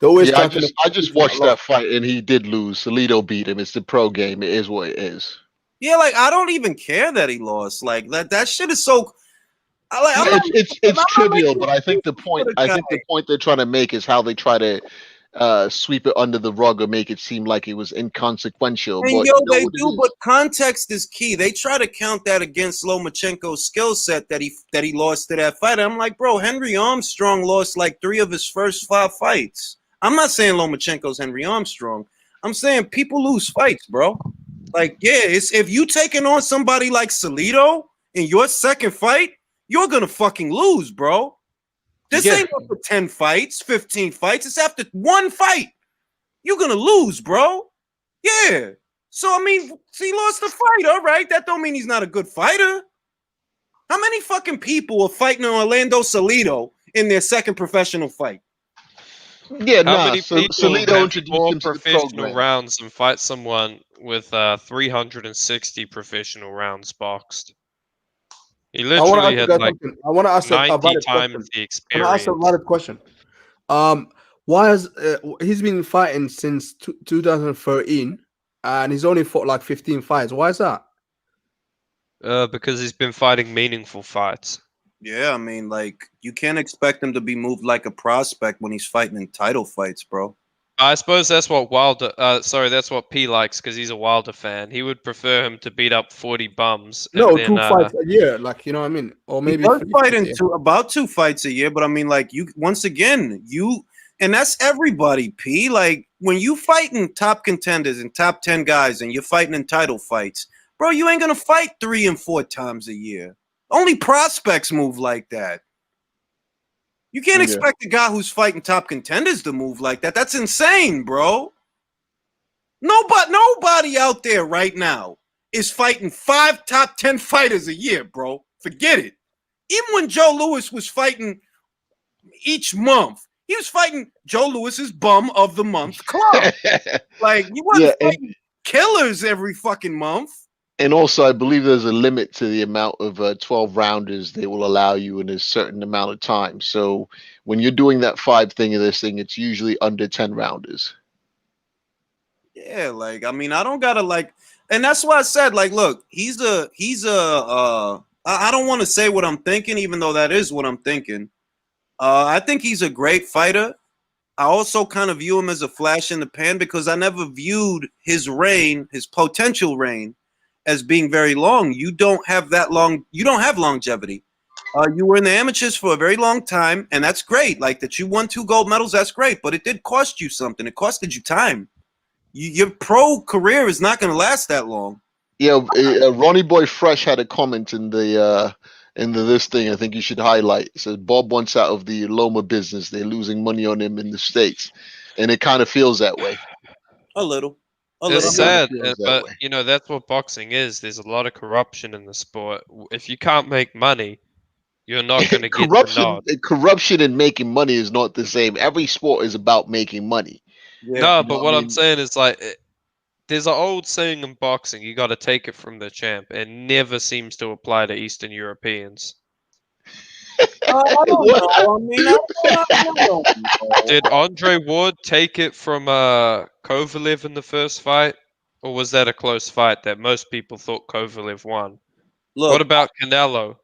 always I just watched that fight and he did lose. Salido beat him. It's the pro game. It is what it is. Yeah, I don't even care that he lost. That shit is so. It's trivial, but I think the point they're trying to make is how they try to sweep it under the rug or make it seem like it was inconsequential. And they do, but context is key. They try to count that against Lomachenko's skill set that he lost to that fight. I'm like, bro, Henry Armstrong lost 3 of his first 5 fights. I'm not saying Lomachenko's Henry Armstrong. I'm saying people lose fights, bro. It's if you taking on somebody like Salido in your second fight, you're gonna fucking lose, bro. This ain't up for 10 fights, 15 fights. It's after 1 fight. You're gonna lose, bro. Yeah. So I mean, he lost the fight. All right, that don't mean he's not a good fighter. How many fucking people are fighting Orlando Salido in their second professional fight? Yeah, How many people Salido have introduced 4 him to the professional program. rounds and fight someone with 360 professional rounds boxed? He literally had I want to ask 90 a valid times question. the Can I ask experience. a valid question? Why has he's been fighting since 2013, and he's only fought like 15 fights? Why is that? Because he's been fighting meaningful fights. Yeah, I mean, like, you can't expect him to be moved like a prospect when he's fighting in title fights, bro. I suppose that's what Wilder. Sorry, that's what P likes because he's a Wilder fan. He would prefer him to beat up 40 bums. No, and then, 2 fights a year, like, you know what I mean, or maybe He does 3 fight fights a in year. about 2 fights a year, but I mean, like, you once again, and that's everybody, P. Like, when you fighting top contenders and top 10 guys, and you're fighting in title fights, bro, you ain't gonna fight 3 and 4 times a year. Only prospects move like that. You can't expect a guy who's fighting top contenders to move like that. That's insane, bro. Nobody out there right now is fighting 5 top 10 fighters a year, bro. Forget it. Even when Joe Louis was fighting each month, he was fighting Joe Louis's bum of the month club. Like, he wasn't fighting killers every fucking month. And also, I believe there's a limit to the amount of 12 rounders they will allow you in a certain amount of time. So when you're doing that 5 thing of this thing, it's usually under 10 rounders. Yeah, like, I mean, I don't gotta like, and that's why I said, like, look, I don't want to say what I'm thinking, even though that is what I'm thinking. I think he's a great fighter. I also kind of view him as a flash in the pan because I never viewed his reign, his potential reign, as being very long. You don't have that long. You don't have longevity. You were in the amateurs for a very long time, and that's great. Like, that you won 2 gold medals, that's great. But it did cost you something. It costed you time. Your pro career is not going to last that long. Yeah, Ronnie Boy Fresh had a comment in the this thing. I think you should highlight. It says Bob wants out of the Loma business. They're losing money on him in the States, and it kind of feels that way. A little. It's sad, but way. you know that's what boxing is. There's a lot of corruption in the sport. If you can't make money, you're not going to get the nod. Corruption and making money is not the same. Every sport is about making money. Yeah. No, but what I'm saying is like, there's an old saying in boxing: you got to take it from the champ. It never seems to apply to Eastern Europeans. I don't know. I mean, I don't know. Did Andre Ward take it from Kovalev in the first fight, or was that a close fight that most people thought Kovalev won? Look, what about Canelo?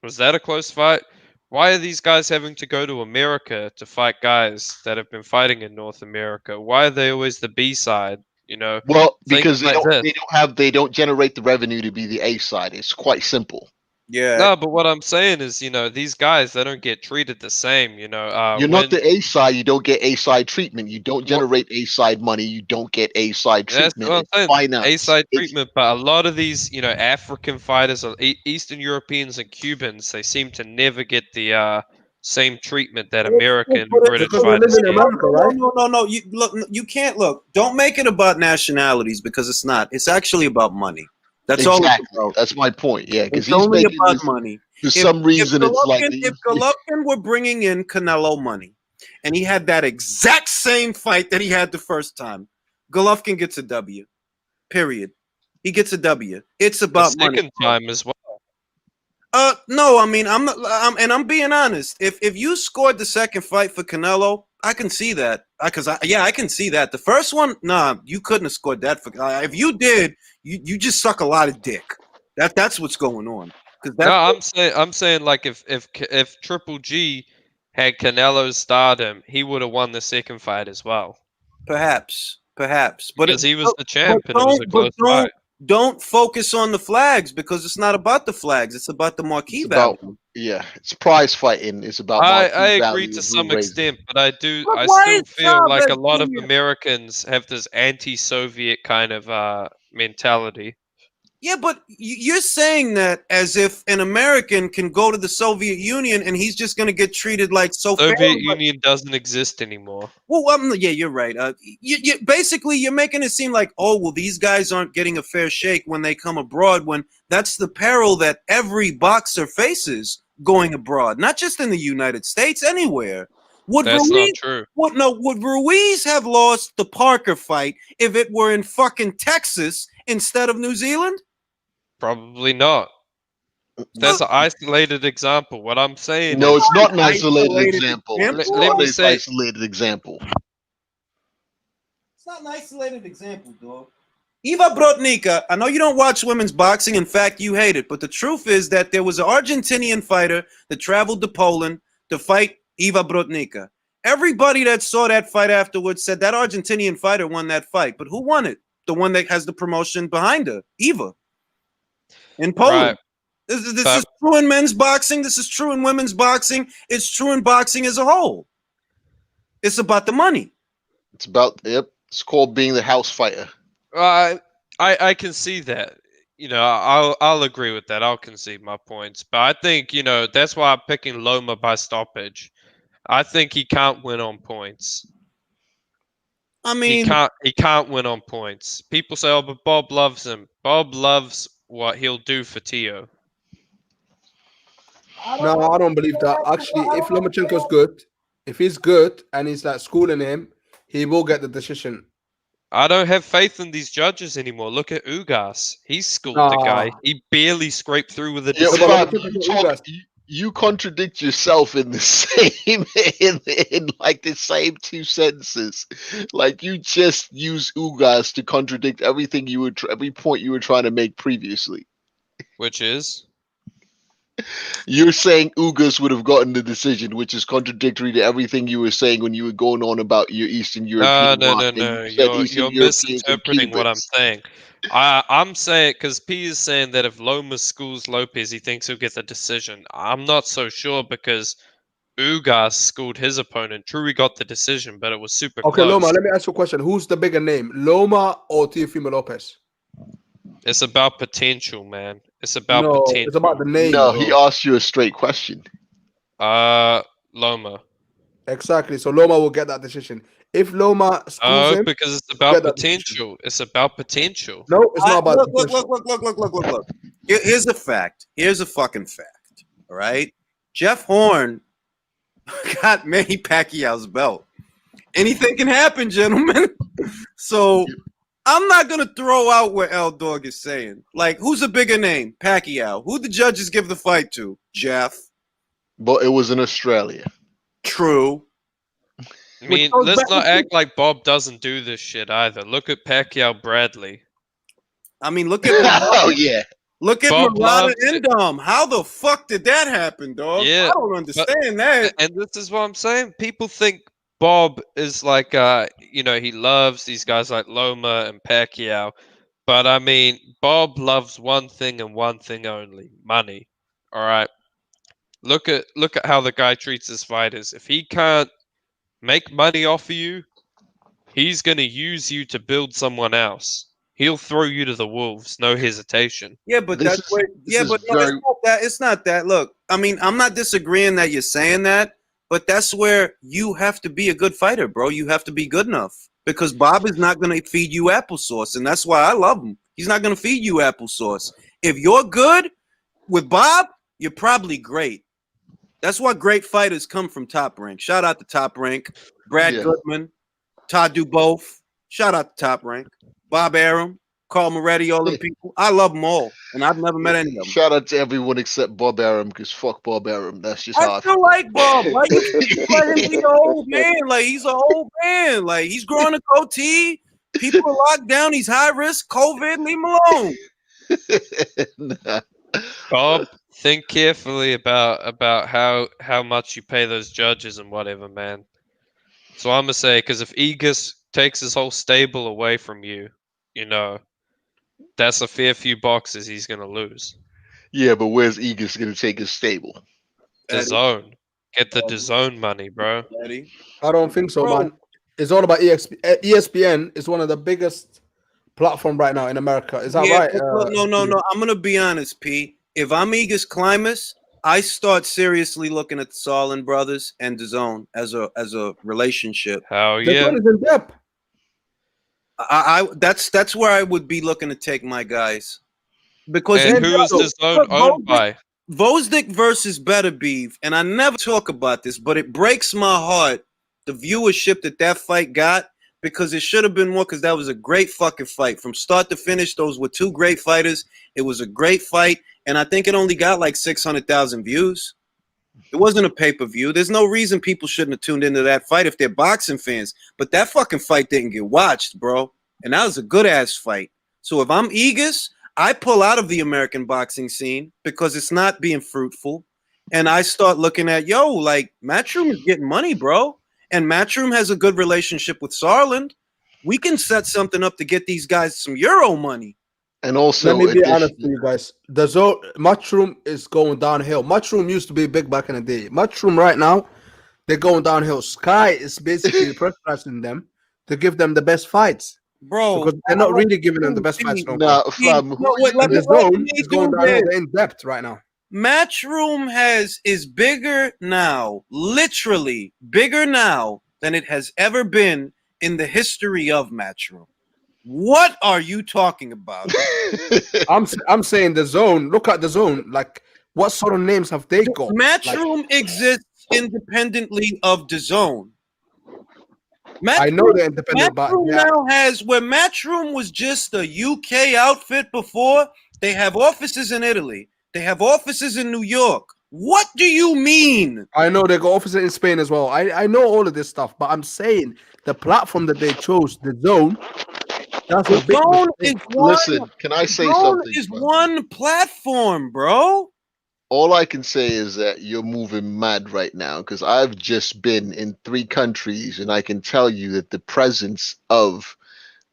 Was that a close fight? Why are these guys having to go to America to fight guys that have been fighting in North America? Why are they always the B side? You know, well, because like they don't generate the revenue to be the A side. It's quite simple. Yeah. No, but what I'm saying is, you know, these guys, they don't get treated the same. You know, you're not the A side. You don't get A side treatment. You don't generate A side money. You don't get A side treatment. That's what I'm saying. Finance. A side treatment, but a lot of these, you know, African fighters, or Eastern Europeans and Cubans, they seem to never get the same treatment that American and British fighters get. No. You look. You can't look. Don't make it about nationalities because it's not. It's actually about money. That's all it's about. That's my point. Yeah, because it's only about money. For some reason, if it's like if Golovkin were bringing in Canelo money, and he had that exact same fight that he had the first time, Golovkin gets a W. Period. He gets a W. It's about the second money. time as well. No, I mean, I'm being honest. If you scored the second fight for Canelo, I can see that. I can see that. The first one, nah, you couldn't have scored that for. If you did, you just suck a lot of dick. That's what's going on. No, I'm saying like if Triple G had Canelo's stardom, he would have won the second fight as well. Perhaps, but because he was the champ and it was a close fight. Don't focus on the flags because it's not about the flags. It's about the marquee value. Yeah, it's prize fighting. It's about. I agree to some extent, but I still feel like a lot of Americans have this anti-Soviet kind of mentality. Yeah, but you're saying that as if an American can go to the Soviet Union and he's just going to get treated like Soviet Union doesn't exist anymore. Well, yeah, you're right. Basically, you're making it seem like, oh, well, these guys aren't getting a fair shake when they come abroad, when that's the peril that every boxer faces going abroad, not just in the United States, anywhere. That's not true. Would Ruiz have lost the Parker fight if it were in fucking Texas instead of New Zealand? Probably not. That's an isolated example. What I'm saying No, is, it's not an isolated Isolated example. example? It's let not me an say, isolated example. It's not an isolated example, dog. Eva Brotnica, I know you don't watch women's boxing. In fact, you hate it. But the truth is that there was an Argentinian fighter that traveled to Poland to fight Eva Brotnica. Everybody that saw that fight afterwards said that Argentinian fighter won that fight. But who won it? The one that has the promotion behind her, Eva, in Poland. right? This But is true in men's boxing. This is true in women's boxing. It's true in boxing as a whole. It's about the money. It's about, yep. It's called being the house fighter. I can see that. You know, I'll agree with that. I'll concede my points. But I think, you know, that's why I'm picking Loma by stoppage. I think he can't win on points. I mean, he can't win on points. People say, "Oh, but Bob loves him." Bob loves what he'll do for Tio. No, I don't believe that. Actually, if Lomachenko's good, if he's good and he's like schooling him, he will get the decision. I don't have faith in these judges anymore. Look at Ugas. He schooled the guy. He barely scraped through with a Yeah, decision. Fab, you contradict yourself in the same in like the same two sentences. Like you just use Ugas to contradict everything you were every point you were trying to make previously. Which is? You're saying Ugas would have gotten the decision, which is contradictory to everything you were saying when you were going on about your Eastern European. No. You're misinterpreting what I'm saying. I'm saying, because P is saying that if Loma schools Lopez, he thinks he'll get the decision. I'm not so sure because Ugas schooled his opponent. True, he got the decision, but it was super Okay, close. Loma, let me ask you a question. Who's the bigger name, Loma or Teofimo Lopez? It's about potential, man. It's about No, potential. it's about the name. No, bro. he asked you a straight question. Loma. Exactly. So Loma will get that decision. If Loma schools him, because it's he'll about get that decision. potential. It's about potential. No, it's not about look. Here's a fact. Here's a fucking fact. All right. Jeff Horn got Manny Pacquiao's belt. Anything can happen, gentlemen. So I'm not gonna throw out what L Dog is saying. Like, who's a bigger name? Pacquiao. Who the judges give the fight to? Jeff. But it was in Australia. True. I mean, let's not act like Bob doesn't do this shit either. Look at Pacquiao Bradley. I mean, look at oh yeah. Look at Bob Murata loves it. Indom. How the fuck did that happen, dog? Yeah, I don't understand that. And this is what I'm saying. People think Bob is like, you know, he loves these guys like Loma and Pacquiao. But I mean, Bob loves one thing and one thing only: money. All right. Look at how the guy treats his fighters. If he can't make money off of you, he's gonna use you to build someone else. He'll throw you to the wolves, no hesitation. Yeah, but that's where. Yeah, but no, it's not that. It's not that. Look, I mean, I'm not disagreeing that you're saying that, but that's where you have to be a good fighter, bro. You have to be good enough because Bob is not going to feed you applesauce, and that's why I love him. He's not going to feed you applesauce. If you're good with Bob, you're probably great. That's why great fighters come from Top Rank. Shout out to Top Rank, Brad Goodman, Todd Duboff. Shout out to Top Rank, Bob Arum, Carl Moretti, all them people. I love them all, and I've never met any of them. Shout out to everyone except Bob Arum, because fuck Bob Arum. That's just how I still like Bob. Like, let him be an old man. Like, he's an old man. Like, he's growing a goatee. People are locked down. He's high risk. COVID. Leave him alone. Bob, think carefully about how much you pay those judges and whatever, man. So I'm gonna say, because if Egas takes his whole stable away from you, you know, that's a fair few boxes he's gonna lose. Yeah, but where's Egas gonna take his stable? DAZN. Get the DAZN money, bro. I don't think so, man. It's all about ESPN is one of the biggest platform right now in America. Is that right? No. I'm gonna be honest, P. If I'm Egas Climas, I start seriously looking at the Solin brothers and DAZN as a relationship. Hell yeah. DAZN is in depth. That's where I would be looking to take my guys. Because and who is DAZN owned by? Vosdick versus Beterbiev, and I never talk about this, but it breaks my heart the viewership that fight got, because it should have been more, because that was a great fucking fight from start to finish. Those were two great fighters. It was a great fight, and I think it only got like 600,000 views. It wasn't a pay-per-view. There's no reason people shouldn't have tuned into that fight if they're boxing fans. But that fucking fight didn't get watched, bro. And that was a good-ass fight. So if I'm Aegis, I pull out of the American boxing scene because it's not being fruitful. And I start looking at, yo, like, Matchroom is getting money, bro. And Matchroom has a good relationship with Sarland. We can set something up to get these guys some Euro money. And also, let me be honest with you guys. The zone Matchroom is going downhill. Matchroom used to be big back in the day. Matchroom right now, they're going downhill. Sky is basically pressurizing them to give them the best fights, bro. Because they're not really giving them the best fights. Nah, fam. The zone is going downhill. They're in depth right now. Matchroom is bigger now, literally bigger now than it has ever been in the history of Matchroom. What are you talking about? I'm saying the zone. Look at the zone. Like, what sort of names have they got? Matchroom exists independently of the zone. I know they're independent, but now has where Matchroom was just a UK outfit before. They have offices in Italy. They have offices in New York. What do you mean? I know they got offices in Spain as well. I know all of this stuff, but I'm saying the platform that they chose, the zone. That's the zone is one. Listen, can I say something? Is one platform, bro. All I can say is that you're moving mad right now because I've just been in 3 countries and I can tell you that the presence of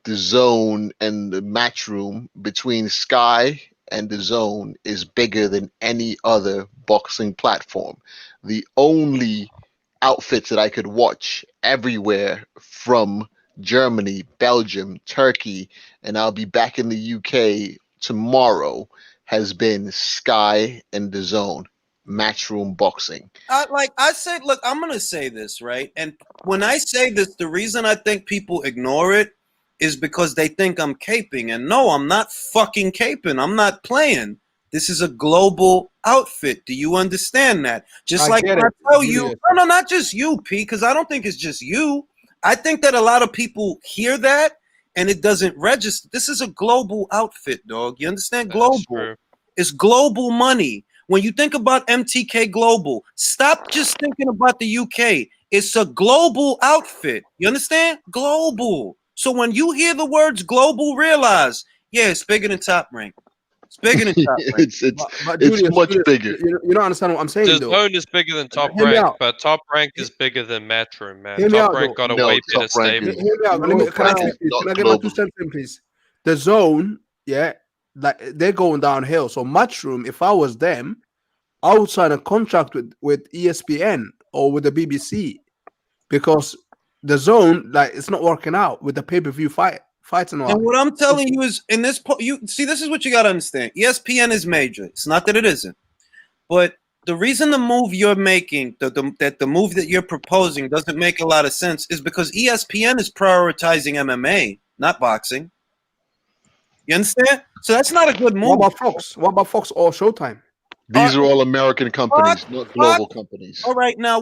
the zone and the Matchroom between Sky and the zone is bigger than any other boxing platform. The only outfits that I could watch everywhere from Germany, Belgium, Turkey, and I'll be back in the UK tomorrow has been Sky and the Zone, Matchroom Boxing. Look, I'm going to say this, right? And when I say this, the reason I think people ignore it is because they think I'm caping. And no, I'm not fucking caping. I'm not playing. This is a global outfit. Do you understand that? Just like when I tell you, no, not just you, P, because I don't think it's just you. I think that a lot of people hear that and it doesn't register. This is a global outfit, dog. You understand? Global. It's global money. When you think about MTK Global, stop just thinking about the UK. It's a global outfit. You understand? Global. So when you hear the words global, realize, yeah, it's bigger than Top Rank. It's bigger than Top Rank. It's much bigger. You don't understand what I'm saying, the though. Zone is bigger than Top Rank, but Top Rank is bigger than Matchroom, man. Top Rank got a way better stable. Hear me out. Can I get my 2 cents in, please? The Zone, yeah, like they're going downhill. So Matchroom, if I was them, I would sign a contract with ESPN or with the BBC because the Zone, like, it's not working out with the pay-per-view fights and all. And what I'm telling you is, in this, you see, this is what you got to understand. ESPN is major. It's not that it isn't, but the reason the move you're making, that the move that you're proposing doesn't make a lot of sense is because ESPN is prioritizing MMA, not boxing. You understand? So that's not a good move. What about Fox? What about Fox or Showtime? These are all American companies, not global companies. All right, now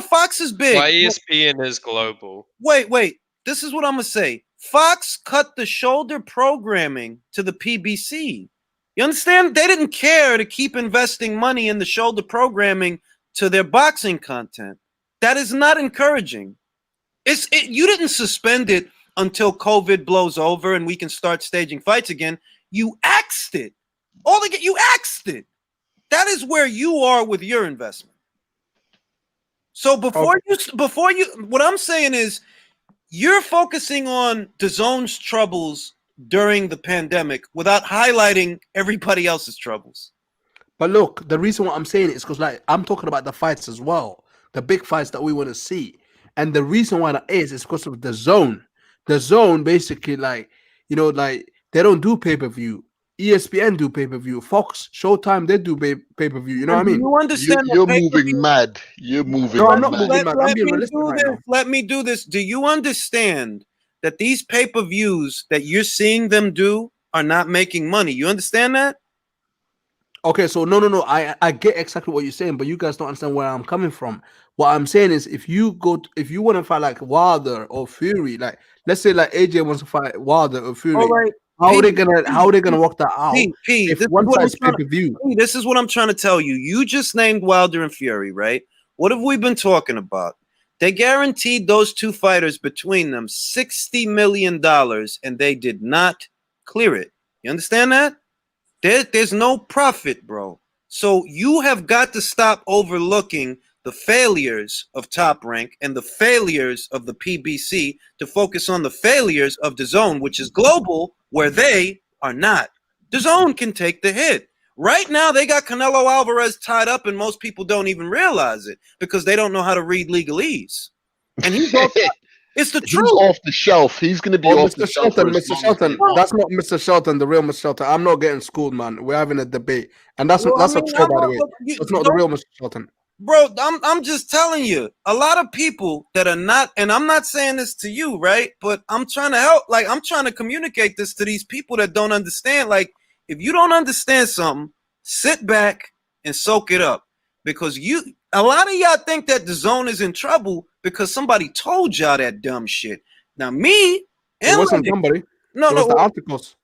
Fox is big. Why ESPN is global. Wait. This is what I'm going to say. Fox cut the shoulder programming to the PBC. You understand? They didn't care to keep investing money in the shoulder programming to their boxing content. That is not encouraging. You didn't suspend it until COVID blows over and we can start staging fights again. You axed it. You axed it. That is where you are with your investment. So before you, what I'm saying is, you're focusing on the Zone's troubles during the pandemic without highlighting everybody else's troubles. But look, the reason why I'm saying it is because, like, I'm talking about the fights as well, the big fights that we want to see, and the reason why that is because of the Zone. The Zone basically, like, like they don't do pay-per-view. ESPN do pay-per-view. Fox, Showtime, they do pay-per-view. You know what I mean? You understand? You're moving mad. You're moving. No, I'm not moving mad. I'm being realistic right now. Let me do this. Do you understand that these pay-per-views that you're seeing them do are not making money? You understand that? Okay, so no. I get exactly what you're saying, but you guys don't understand where I'm coming from. What I'm saying is, if you want to fight like Wilder or Fury, like let's say like AJ wants to fight Wilder or Fury. All right. How are they gonna work that out? P, If one side's pay per view. This is what I'm trying to tell you. You just named Wilder and Fury, right? What have we been talking about? They guaranteed those two fighters between them $60 million, and they did not clear it. You understand that? There's no profit, bro. So you have got to stop overlooking the failures of Top Rank and the failures of the PBC to focus on the failures of DAZN, which is global, where they are not. DAZN can take the hit. Right now, they got Canelo Alvarez tied up, and most people don't even realize it because they don't know how to read legalese. And he's off, it's the truth. He's off the shelf. He's going to be off the shelf. Mr. Shelton, that's not Mr. Shelton, the real Mr. Shelton. I'm not getting schooled, man. We're having a debate, and that's a show, by the way. It's not the real Mr. Shelton. Bro, I'm just telling you, a lot of people that are not, and I'm not saying this to you, right? But I'm trying to help, like, I'm trying to communicate this to these people that don't understand. Like, if you don't understand something, sit back and soak it up. Because a lot of y'all think that DAZN is in trouble because somebody told y'all that dumb shit. Now, me, it wasn't somebody. No, it was the articles.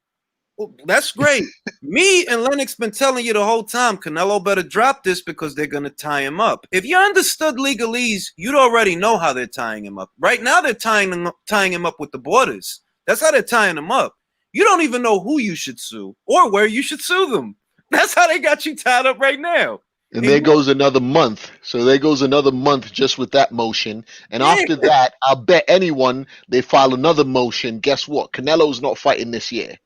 Well, that's great. Me and Lennox been telling you the whole time, Canelo better drop this because they're going to tie him up. If you understood legalese, you'd already know how they're tying him up. Right now, they're tying him up with the borders. That's how they're tying him up. You don't even know who you should sue or where you should sue them. That's how they got you tied up right now. And there goes another month. So there goes another month just with that motion. And after that, I'll bet anyone they file another motion. Guess what? Canelo's not fighting this year.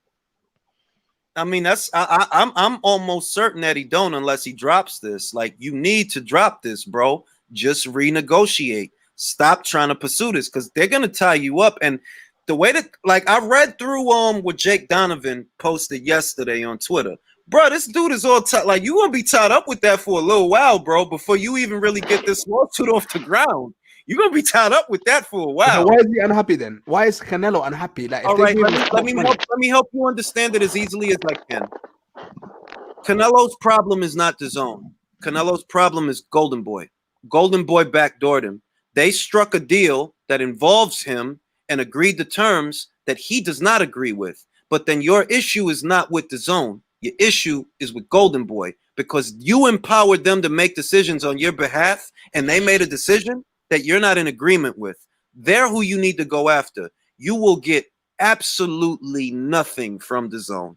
I mean, I'm almost certain that he don't unless he drops this. Like, you need to drop this, bro. Just renegotiate. Stop trying to pursue this because they're gonna tie you up. And the way that, like, I read through what Jake Donovan posted yesterday on Twitter. Bro, this dude is all tied. Like, you gonna be tied up with that for a little while, bro, before you even really get this lawsuit off the ground. You're gonna be tied up with that for a while. So why is he unhappy then? Why is Canelo unhappy? Like, all right, let me help you understand it as easily as I can. Canelo's problem is not DAZN. Canelo's problem is Golden Boy. Golden Boy backdoored him. They struck a deal that involves him and agreed to terms that he does not agree with. But then your issue is not with DAZN. Your issue is with Golden Boy because you empowered them to make decisions on your behalf, and they made a decision that you're not in agreement with. They're who you need to go after. You will get absolutely nothing from DAZN.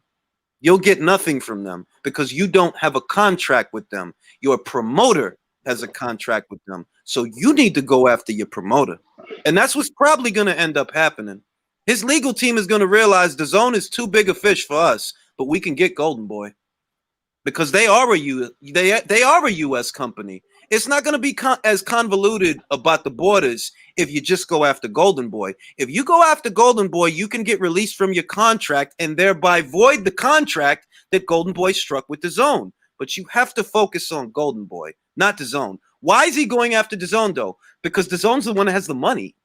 You'll get nothing from them because you don't have a contract with them. Your promoter has a contract with them. So you need to go after your promoter. And that's what's probably going to end up happening. His legal team is going to realize DAZN is too big a fish for us, but we can get Golden Boy because they are a U.S. company. It's not going to be as convoluted about the borders if you just go after Golden Boy. If you go after Golden Boy, you can get released from your contract and thereby void the contract that Golden Boy struck with DAZN. But you have to focus on Golden Boy, not DAZN. Why is he going after DAZN, though? Because DAZN's the one that has the money.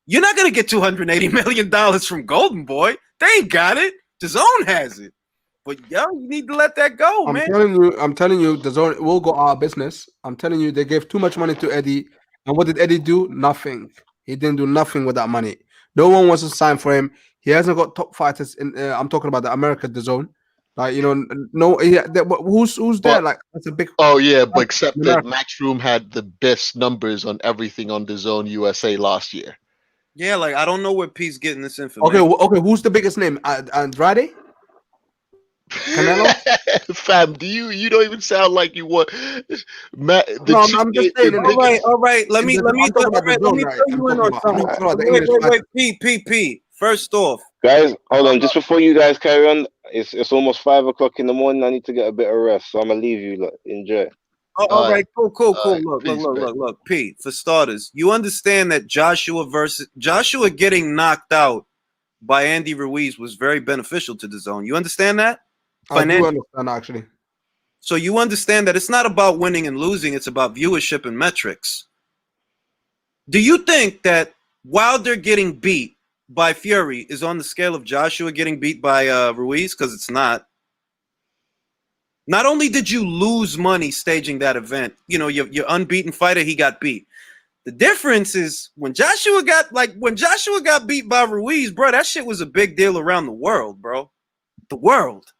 You're not going to get $280 million from Golden Boy. They ain't got it. DAZN has it. But yo, you need to let that go, man. I'm telling you, DAZN will go out of business. I'm telling you, they gave too much money to Eddie. And what did Eddie do? Nothing. He didn't do nothing with that money. No one wants to sign for him. He hasn't got top fighters in. I'm talking about the American DAZN. Like, you know, no. Who's there? Like, that's a big. Oh yeah, but except that Matchroom had the best numbers on everything on DAZN USA last year. Yeah, like I don't know where P's getting this information. Okay. Who's the biggest name? Andrade? Canelo? Fam, you don't even sound like you want Matt. I'm just saying. All right. Let me fill you in on something. Wait, P. First off, guys, hold on. Just before you guys carry on, it's almost 5 o'clock in the morning. I need to get a bit of rest, so I'm gonna leave you. Look, enjoy. All right, cool. Look, P. For starters, you understand that Joshua getting knocked out by Andy Ruiz was very beneficial to DAZN. You understand that? I do understand, actually. So you understand that it's not about winning and losing, it's about viewership and metrics. Do you think that Wilder getting beat by Fury is on the scale of Joshua getting beat by Ruiz? Because it's not. Not only did you lose money staging that event, you know, your unbeaten fighter, he got beat. The difference is when Joshua got beat by Ruiz, bro, that shit was a big deal around the world, bro. the world.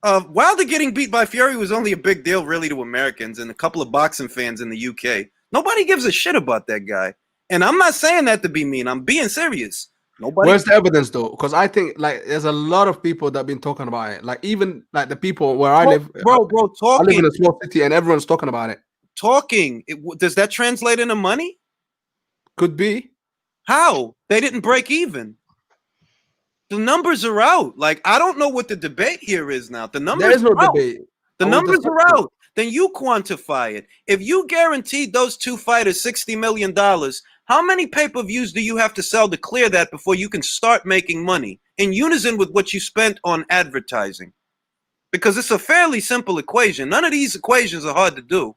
Wilder getting beat by Fury was only a big deal, really, to Americans and a couple of boxing fans in the UK. Nobody gives a shit about that guy. And I'm not saying that to be mean. I'm being serious. Nobody. Where's the evidence, though? Because I think like there's a lot of people that have been talking about it. Like even like the people where I live, bro, talking. I live in a small city, and everyone's talking about it. Talking. Does that translate into money? Could be. How? They didn't break even. The numbers are out. Like, I don't know what the debate here is now. The numbers There is no are out. debate. The numbers are out. Then you quantify it. If you guaranteed those two fighters $60 million, how many pay-per-views do you have to sell to clear that before you can start making money in unison with what you spent on advertising? Because it's a fairly simple equation. None of these equations are hard to do.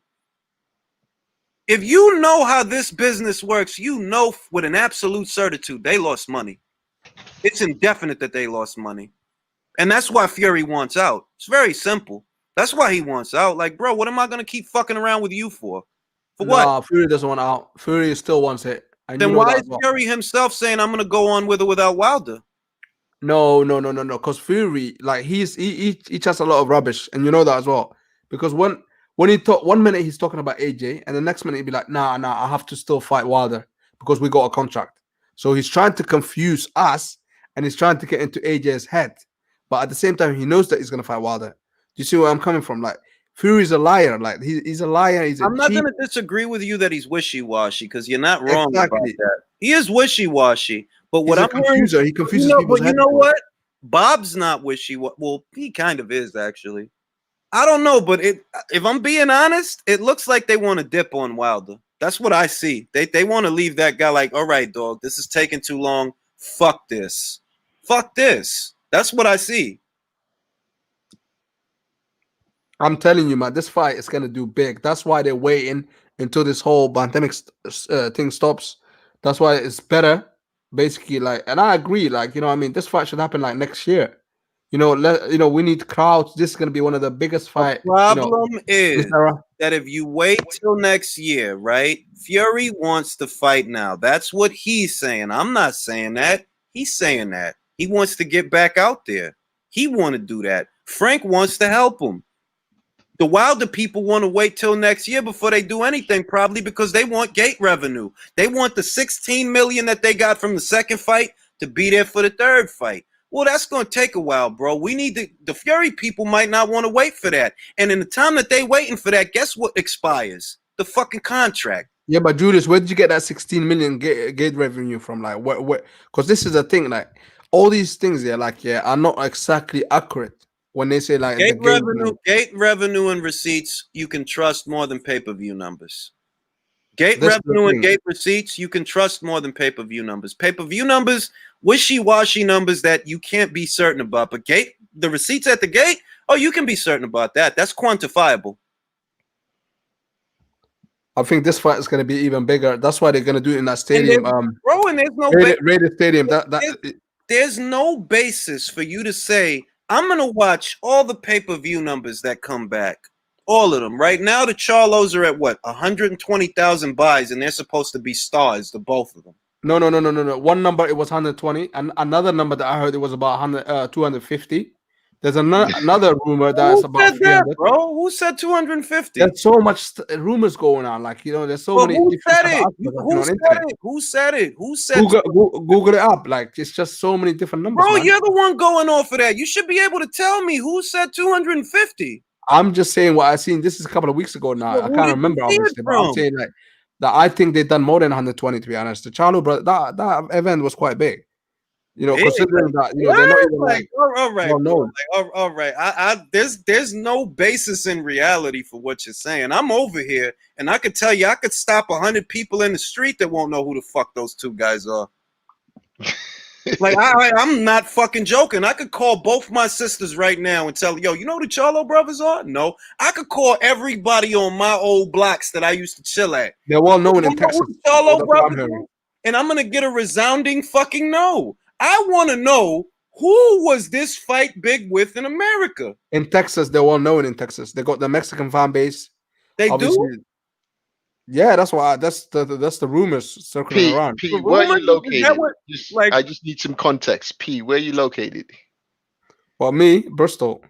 If you know how this business works, you know with an absolute certitude they lost money. It's indefinite that they lost money. And that's why Fury wants out. It's very simple. That's why he wants out. Like, bro, what am I going to keep fucking around with you for? For what? No, Fury doesn't want out. Fury still wants it. Then why is Fury himself saying I'm going to go on with or without Wilder? No. Because Fury, like he chats a lot of rubbish, and you know that as well. Because when he talk, 1 minute he's talking about AJ, and the next minute he'd be like, nah, I have to still fight Wilder because we got a contract. So he's trying to confuse us, and he's trying to get into AJ's head. But at the same time, he knows that he's gonna fight Wilder. Do you see where I'm coming from? Like Fury's a liar. Like he's a liar. I'm not going to disagree with you that he's wishy-washy because you're not wrong about that. He is wishy-washy. But what I'm hearing, he confuses people's head. You know what? Bob's not wishy-washy. Well, he kind of is actually. I don't know, but if I'm being honest, it looks like they want to dip on Wilder. That's what I see. They want to leave that guy like, all right, dog, this is taking too long. Fuck this. Fuck this. That's what I see. I'm telling you, man, this fight is gonna do big. That's why they're waiting until this whole pandemic thing stops. That's why it's better, basically. Like, and I agree. Like, you know, I mean, this fight should happen like next year. You know, we need crowds. This is gonna be one of the biggest fights. The problem is that if you wait till next year, right? Fury wants to fight now. That's what he's saying. I'm not saying that. He's saying that. He wants to get back out there. He want to do that. Frank wants to help him. The Wilder people want to wait till next year before they do anything, probably because they want gate revenue. They want the $16 million that they got from the second fight to be there for the third fight. Well, that's going to take a while, bro. We need the Fury people might not want to wait for that. And in the time that they waiting for that, guess what expires? The fucking contract. Yeah, but Julius, where did you get that 16 million gate revenue from? Like, what? Because this is the thing. Like, all these things, are not exactly accurate. When they say like gate revenue and receipts, you can trust more than pay-per-view numbers. Gate revenue and gate receipts, you can trust more than pay-per-view numbers. Pay-per-view numbers, wishy-washy numbers that you can't be certain about. But the receipts at the gate, oh, you can be certain about that. That's quantifiable. I think this fight is going to be even bigger. That's why they're going to do it in that stadium. And there's no Rated Stadium. There's no basis for you to say, I'm going to watch all the pay-per-view numbers that come back. All of them. Right now, the Charlos are at what? 120,000 buys, and they're supposed to be stars, the both of them. No. One number, it was 120. And another number that I heard, it was about 250. There's another rumor that's about 300. Bro? Who said 250? There's so much rumors going on. Like, you know, there's so many. Who said it? Who said it? Google it up. Like, it's just so many different numbers. Bro, man. You're the one going off of that. You should be able to tell me who said 250. I'm just saying what I seen. This is a couple of weeks ago now. I can't remember, obviously, but I'm saying like that I think they've done more than 120, to be honest. The Charlo brother, that event was quite big. You know, considering that, you know, they're not even like all right. There's no basis in reality for what you're saying. I'm over here, and I could tell you, I could stop 100 people in the street that won't know who the fuck those two guys are. Like, I'm not fucking joking. I could call both my sisters right now and tell, yo, you know who the Charlo brothers are? No. I could call everybody on my old blocks that I used to chill at. They're well known in Texas. Charlo brothers, and I'm gonna get a resounding fucking no. I want to know, who was this fight big with in America? In Texas, they're well known in Texas. They got the Mexican fan base. They do? Yeah, that's why that's the rumors circling around. P, where are you located? I just need some context. P, where are you located? Well, me, Bristol.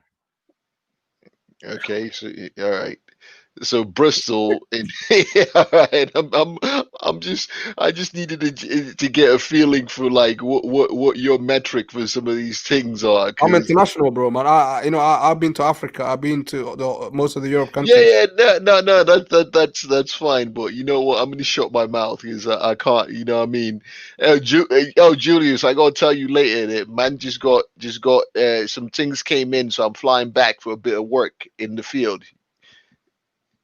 Okay, so all right. So Bristol, and all right. I just needed to get a feeling for like what your metric for some of these things are, I'm because international, bro, man. I've been to Africa. I've been to most of the Europe yeah, countries. no, that's fine. But you know what? I'm gonna shut my mouth because I can't. You know what I mean? Julius, I gotta tell you later that man just got some things came in, so I'm flying back for a bit of work in the field.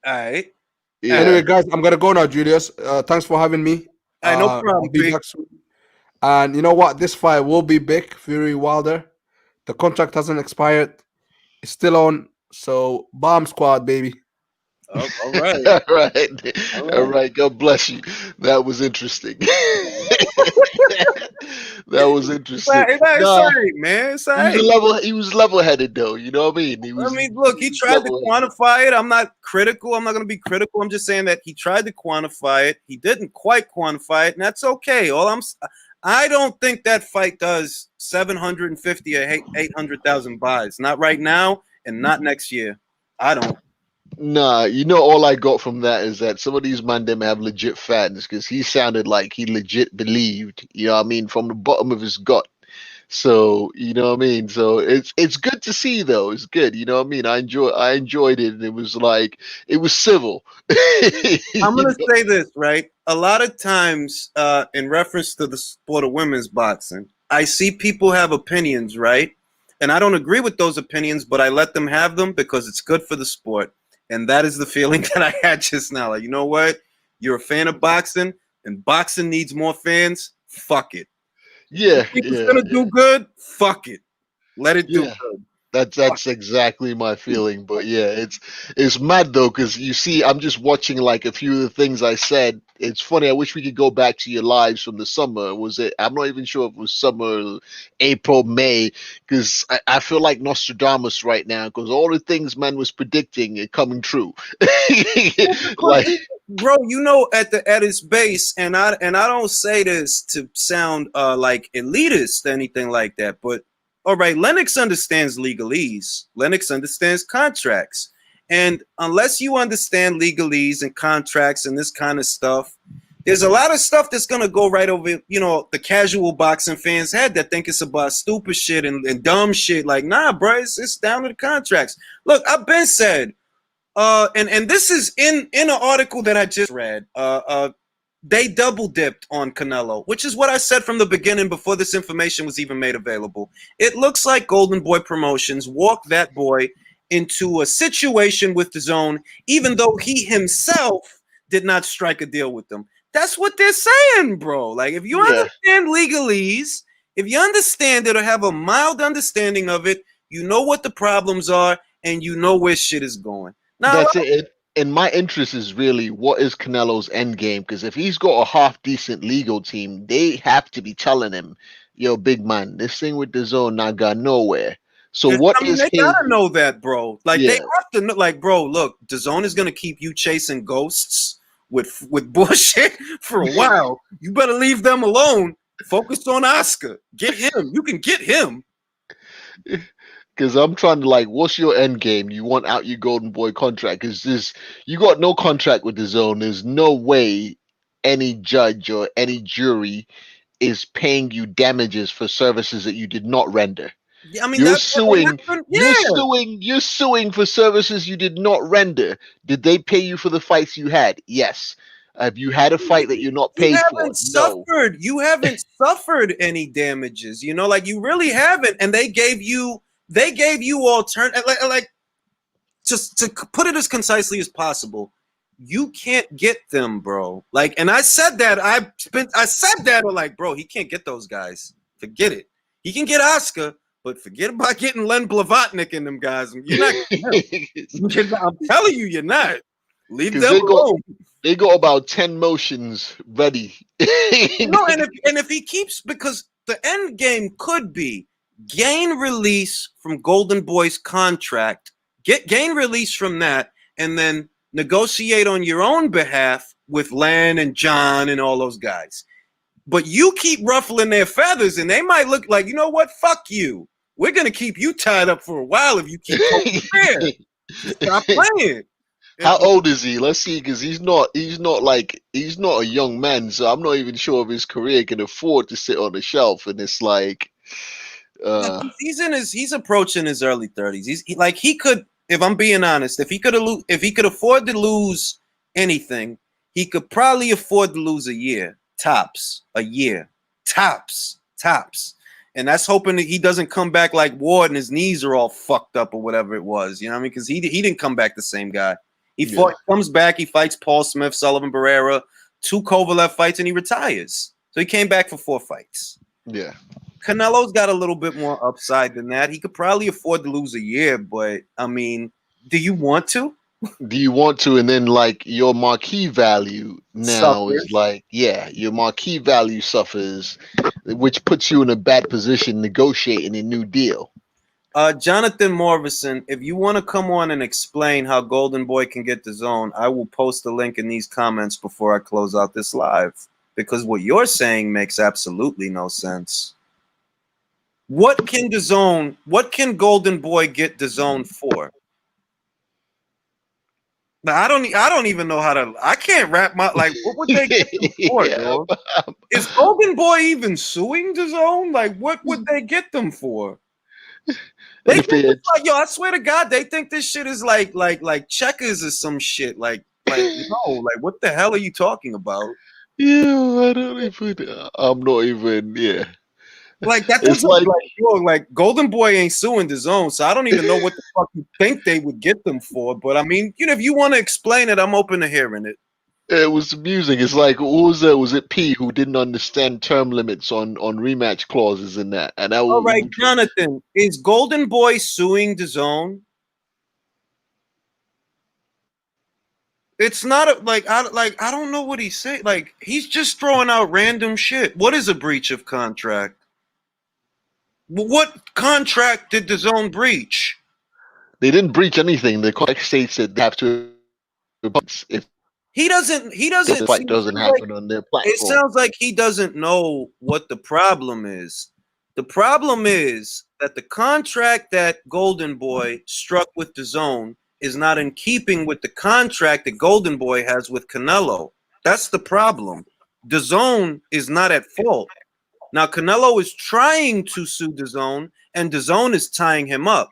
All right. Anyway, Yeah. guys, I'm gonna go now, Julius. Thanks for having me. I no I'll problem, be P. back soon. And you know what? This fight will be big. Fury Wilder. The contract hasn't expired. It's still on. So bomb squad, baby. Oh, all right. All right. All All right. right. God bless you. That was interesting. That was interesting. It's all Nah, right, man. It's all he was right. He was level headed though. You know what I mean? I mean, He look, he was tried to level headed. quantify it. I'm not critical. I'm not going to be critical. I'm just saying that he tried to quantify it. He didn't quite quantify it, and that's okay. I don't think that fight does 750 or 800,000 buys. Not right now, and not next year. I don't. Nah, you know, all I got from that is that some of these man them have legit fans because he sounded like he legit believed, you know what I mean, from the bottom of his gut. So, you know what I mean? So it's good to see though. It's good, you know what I mean? I enjoyed it, and it was like it was civil. I'm You going to know? say this, right? A lot of times, in reference to the sport of women's boxing, I see people have opinions, right? And I don't agree with those opinions, but I let them have them because it's good for the sport. And that is the feeling that I had just now. Like, you know what? You're a fan of boxing, and boxing needs more fans. Fuck it. Yeah, Think it's yeah, gonna do good? Fuck it. Let it do yeah. good. That's exactly my feeling. But yeah, it's mad though, because you see, I'm just watching like a few of the things I said. It's funny. I wish we could go back to your lives from the summer. Was it? I'm not even sure if it was summer, April, May, because I feel like Nostradamus right now, because all the things man was predicting are coming true. Like, Bro, you know, at its base, and I don't say this to sound like elitist or anything like that, but all right, Lennox understands legalese. Lennox understands contracts. And unless you understand legalese and contracts and this kind of stuff, there's a lot of stuff that's gonna go right over, you know, the casual boxing fans' head that think it's about stupid shit and dumb shit. Like, nah, bro, it's down to the contracts. Look, I've been said, and this is in an article that I just read. They double dipped on Canelo, which is what I said from the beginning before this information was even made available. It looks like Golden Boy Promotions walked that boy into a situation with the zone, even though he himself did not strike a deal with them. That's what they're saying, bro. Like, if you yeah. understand legalese, if you understand it or have a mild understanding of it, you know what the problems are and you know where shit is going. Now, That's it. And my interest is really what is Canelo's end game? Because if he's got a half decent legal team, they have to be telling him, "Yo, big man, this thing with the zone not got nowhere." So what I mean, is they his? gotta know that, bro. Like, they Yeah, have to know. Like, bro, look, DAZN is gonna keep you chasing ghosts with bullshit for a while. You better leave them alone. Focus on Oscar. Get him. You can get him. because I'm trying to like, what's your end game? You want out your Golden Boy contract? Because this, you got no contract with the zone. There's no way any judge or any jury is paying you damages for services that you did not render. Yeah, I mean, You're that's what they suing, happen. Yeah. you're suing for services you did not render. Did they pay you for the fights you had? Yes. Have you had a fight that you're not You paid for? haven't No. suffered. You haven't suffered any damages. You know, like, you really haven't. And they gave you alternative, like just to put it as concisely as possible, you can't get them, bro. Like, and I said that. I said that, like, bro, he can't get those guys. Forget it. He can get Oscar, but forget about getting Len Blavatnik and them guys. You're not getting them. I'm telling you, you're not. Leave Because them alone. they got about 10 motions ready. No, and if he keeps, because the end game could be gain release from Golden Boy's contract, gain release from that, and then negotiate on your own behalf with Len and John and all those guys. But you keep ruffling their feathers, and they might look like, you know what? Fuck you. we're gonna keep you tied up for a while if you keep poking fair. Stop playing. How old is he? Let's see, because he's not a young man, so I'm not even sure if his career can afford to sit on the shelf. And it's like, he's approaching his early 30s. He could, if I'm being honest, if he could afford to lose anything, he could probably afford to lose a year tops, tops. And that's hoping that he doesn't come back like Ward and his knees are all fucked up or whatever it was. You know what I mean? Because he didn't come back the same guy. He comes back, he fights Paul Smith, Sullivan Barrera, 2 Kovalev fights, and he retires. So he came back for 4 fights. Yeah. Canelo's got a little bit more upside than that. He could probably afford to lose a year, but I mean, do you want to? Do you want to? And then like your marquee value now is like, your marquee value suffers, which puts you in a bad position negotiating a new deal. Jonathan Morrison, if you want to come on and explain how Golden Boy can get the zone, I will post a link in these comments before I close out this live. Because what you're saying makes absolutely no sense. What can Golden Boy get the zone for? Now, I don't even know how to. I can't wrap my what would they get them for, dog? Is Golden Boy even suing the zone? Like, what would they get them for? They think it's like, yo, I swear to God, they think this shit is like checkers or some shit. Like no, like what the hell are you talking about? Yeah, I'm not even. Like that doesn't like Golden Boy ain't suing the zone, so I don't even know what the fuck you think they would get them for. But I mean, if you want to explain it, I'm open to hearing it. It was amusing. It's like, was it P who didn't understand term limits on rematch clauses and that? And that all right, Jonathan, is Golden Boy suing the zone? It's not I don't know what he's saying. Like he's just throwing out random shit. What is a breach of contract? What contract did the zone breach? They didn't breach anything. The contract states that they have to if he doesn't the fight doesn't happen on their platform. It sounds like he doesn't know what the problem is. The problem is that the contract that Golden Boy struck with the zone is not in keeping with the contract that Golden Boy has with Canelo. That's the problem. The zone is not at fault. Now, Canelo is trying to sue the zone, and the zone is tying him up.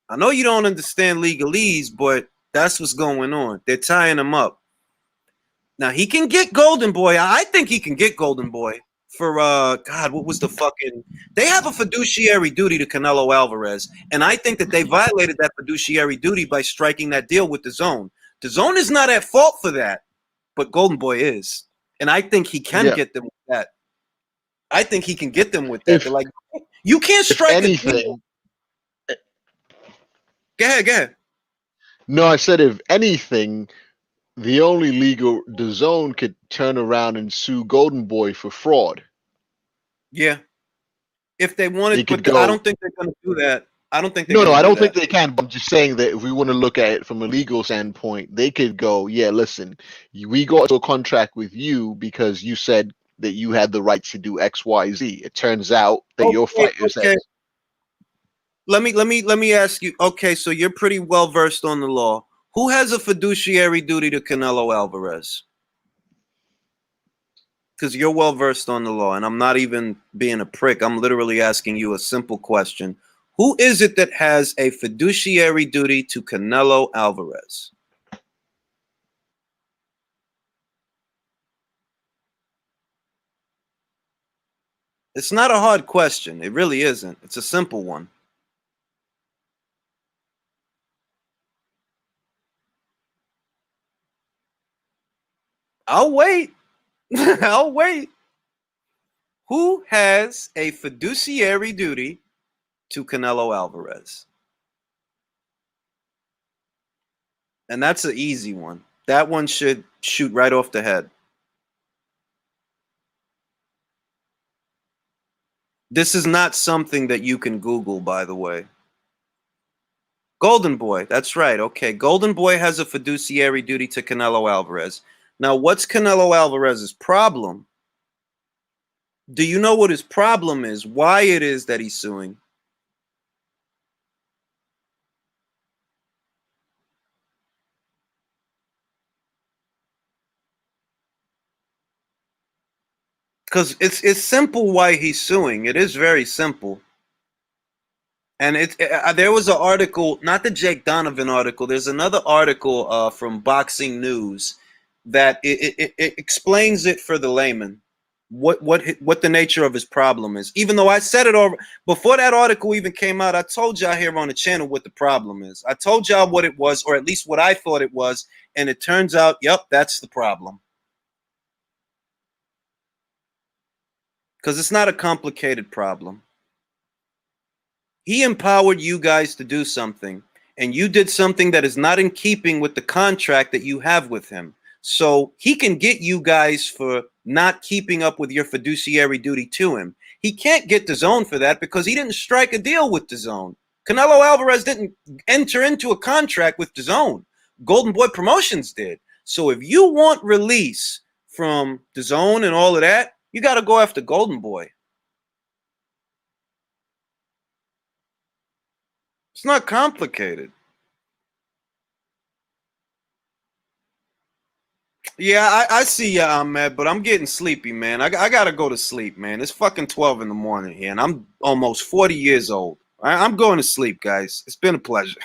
I know you don't understand legalese, but that's what's going on. They're tying him up. Now, he can get Golden Boy. I think he can get Golden Boy for, God, what was the fucking... They have a fiduciary duty to Canelo Alvarez, and I think that they violated that fiduciary duty by striking that deal with the zone. The zone is not at fault for that, but Golden Boy is. And I think he can get them with that. I think he can get them with that. They're like, you can't strike anything. Go ahead. No, I said if anything, the zone could turn around and sue Golden Boy for fraud. Yeah. If they wanted, but I don't think they're going to do that. I don't think. No, I don't think they can. But I'm just saying that if we want to look at it from a legal standpoint, they could go, yeah, listen, we got into a contract with you because you said that you had the right to do X, Y, Z. It turns out that your fighters. Okay. Let me ask you. Okay, so you're pretty well versed on the law. Who has a fiduciary duty to Canelo Alvarez? Because you're well versed on the law, and I'm not even being a prick. I'm literally asking you a simple question. Who is it that has a fiduciary duty to Canelo Alvarez? It's not a hard question. It really isn't. It's a simple one. I'll wait. I'll wait. Who has a fiduciary duty to Canelo Alvarez? And that's an easy one. That one should shoot right off the head. This is not something that you can Google, by the way. Golden Boy, that's right. Okay, Golden Boy has a fiduciary duty to Canelo Alvarez. Now, what's Canelo Alvarez's problem? Do you know what his problem is? Why it is that he's suing? Because it's simple why he's suing. It is very simple. And there was an article, not the Jake Donovan article. There's another article from Boxing News that it explains it for the layman. What the nature of his problem is. Even though I said it over before that article even came out, I told y'all here on the channel what the problem is. I told y'all what it was, or at least what I thought it was, and it turns out, yep, that's the problem. Because it's not a complicated problem. He empowered you guys to do something, and you did something that is not in keeping with the contract that you have with him. So he can get you guys for not keeping up with your fiduciary duty to him. He can't get DAZN for that because he didn't strike a deal with DAZN. Canelo Alvarez didn't enter into a contract with DAZN. Golden Boy Promotions did. So if you want release from DAZN and all of that, you got to go after Golden Boy. It's not complicated. Yeah, I see ya, Ahmed, but I'm getting sleepy, man. I gotta go to sleep, man. It's fucking 12 in the morning here, and I'm almost 40 years old. I'm going to sleep, guys. It's been a pleasure.